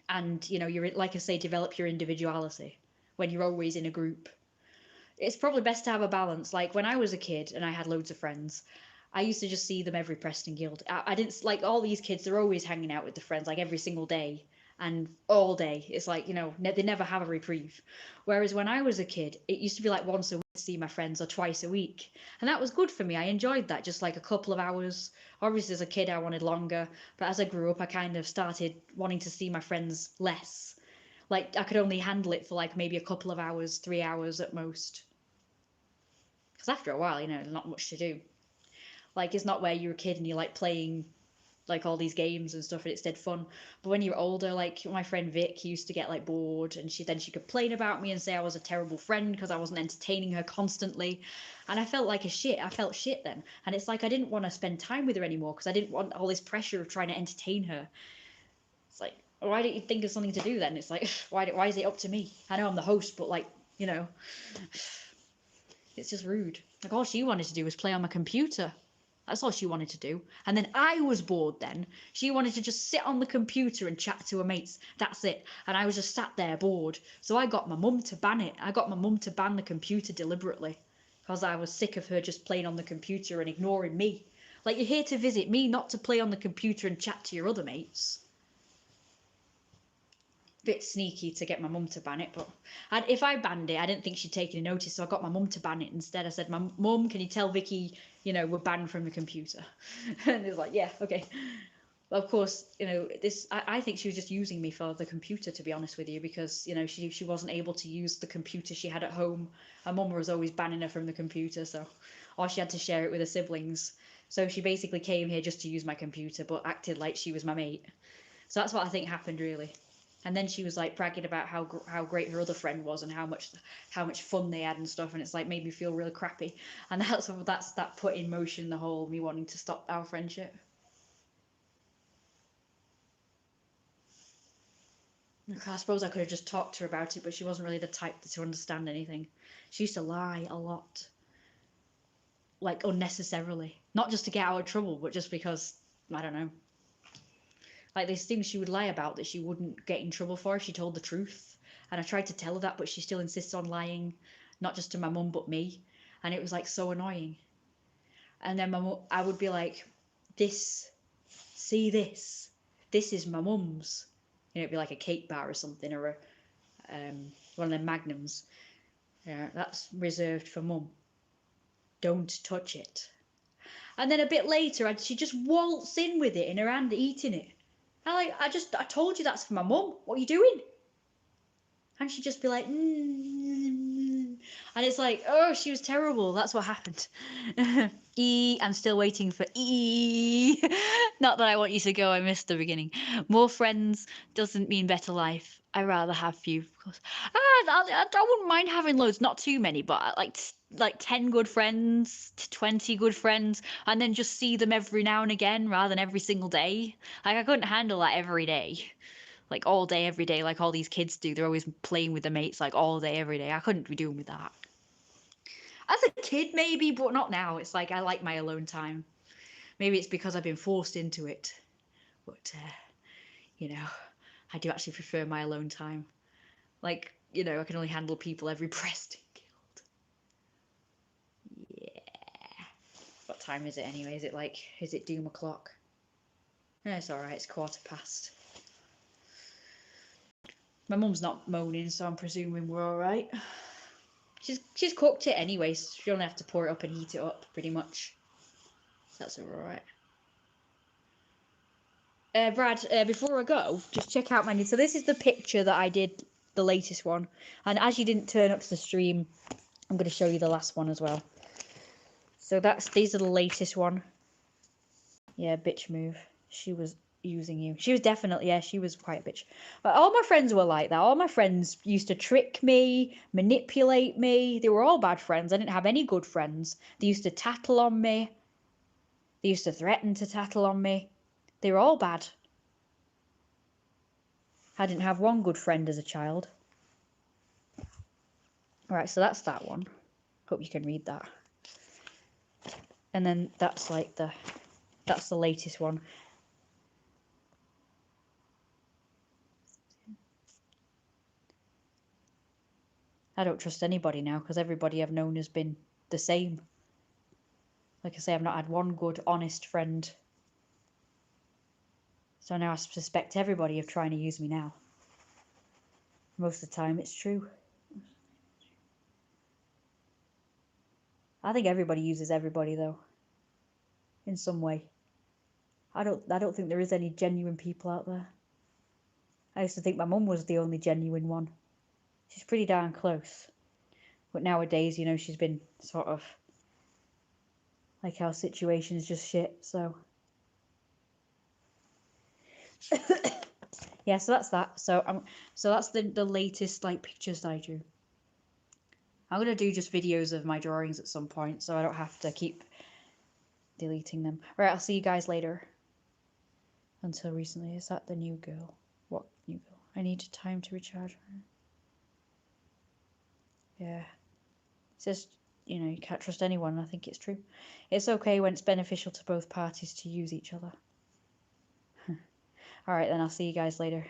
Speaker 1: And you're, like I say, develop your individuality when you're always in a group. It's probably best to have a balance. Like when I was a kid and I had loads of friends, I used to just see them every Preston Guild. I didn't like all these kids. They're always hanging out with the friends like every single day and all day. It's like they never have a reprieve. Whereas when I was a kid, it used to be like once a week to see my friends or twice a week, and that was good for me. I enjoyed that, just like a couple of hours. Obviously, as a kid, I wanted longer, but as I grew up, I kind of started wanting to see my friends less. Like I could only handle it for like maybe a couple of hours, 3 hours at most. Because after a while, there's not much to do. Like it's not where you're a kid and you're like playing like all these games and stuff and it's dead fun. But when you're older, like my friend Vic used to get like bored and she complain about me and say I was a terrible friend because I wasn't entertaining her constantly. And I felt like a shit. I felt shit then. And it's like I didn't want to spend time with her anymore because I didn't want all this pressure of trying to entertain her. It's like, why don't you think of something to do then? It's like, why is it up to me? I know I'm the host, but like, it's just rude. Like all she wanted to do was play on my computer. That's all she wanted to do. And then I was bored then. She wanted to just sit on the computer and chat to her mates. That's it. And I was just sat there bored. So I got my mum to ban it. I got my mum to ban the computer deliberately. Because I was sick of her just playing on the computer and ignoring me. Like, you're here to visit me, not to play on the computer and chat to your other mates. Bit sneaky to get my mum to ban it, but if I banned it, I didn't think she'd take any notice, so I got my mum to ban it instead. I said, Mum, can you tell Vicky, we're banned from the computer? And it's like, yeah, okay. Well, of course, I think she was just using me for the computer, to be honest with you, because, she wasn't able to use the computer she had at home. Her mum was always banning her from the computer, or she had to share it with her siblings. So she basically came here just to use my computer, but acted like she was my mate. So that's what I think happened, really. And then she was like bragging about how great her other friend was and how much fun they had and stuff, and it's like made me feel really crappy. And that put in motion the whole me wanting to stop our friendship. I suppose I could have just talked to her about it, but she wasn't really the type to understand anything. She used to lie a lot, like unnecessarily, not just to get out of trouble, but just because I don't know. Like there's things she would lie about that she wouldn't get in trouble for if she told the truth. And I tried to tell her that, but she still insists on lying, not just to my mum but me. And it was like so annoying. And then I would be like, "This, see this, this is my mum's." It'd be like a cake bar or something, or one of them magnums. Yeah, that's reserved for mum. Don't touch it. And then a bit later, she just waltz in with it in her hand, eating it. I told you that's for my mum. What are you doing? And she'd just be like, and it's like, oh, she was terrible. That's what happened. I'm still waiting for E. Not that I want you to go. I missed the beginning. More friends doesn't mean better life. I rather have few, of course. I wouldn't mind having loads, not too many, but like 10 good friends to 20 good friends, and then just see them every now and again rather than every single day. Like I couldn't handle that every day. Like all day, every day, like all these kids do. They're always playing with their mates, like all day, every day. I couldn't be doing with that. As a kid, maybe, but not now. It's like I like my alone time. Maybe it's because I've been forced into it. But, you know, I do actually prefer my alone time. Like, you know, I can only handle people every Preston Guild. Yeah. What time is it anyway? Is it doom o'clock? No, it's alright, it's 1:15. My mum's not moaning, so I'm presuming we're alright. She's cooked it anyway, so she only have to pour it up and heat it up, pretty much. So that's alright. Brad, before I go, just check out my... So this is the picture that I did, the latest one. And as you didn't turn up to the stream, I'm going to show you the last one as well. So these are the latest one. Yeah, bitch move. She was using you. She was definitely, yeah, she was quite a bitch. But all my friends were like that. All my friends used to trick me, manipulate me. They were all bad friends. I didn't have any good friends. They used to tattle on me. They used to threaten to tattle on me. They were all bad. I didn't have one good friend as a child. Alright, so that's that one. Hope you can read that. And then that's like that's the latest one. I don't trust anybody now because everybody I've known has been the same. Like I say, I've not had one good, honest friend. So now I suspect everybody of trying to use me now. Most of the time it's true. I think everybody uses everybody though. In some way. I don't think there is any genuine people out there. I used to think my mum was the only genuine one. She's pretty darn close. But nowadays, you know, she's been sort of like our situation is just shit, so yeah, so that's that. So that's the latest like pictures that I drew. I'm gonna do just videos of my drawings at some point, so I don't have to keep deleting them. Right, I'll see you guys later. Until recently, is that the new girl? What new girl? I need time to recharge. Yeah. It says, you know, you can't trust anyone. I think it's true. It's okay when it's beneficial to both parties to use each other. Alright then, I'll see you guys later.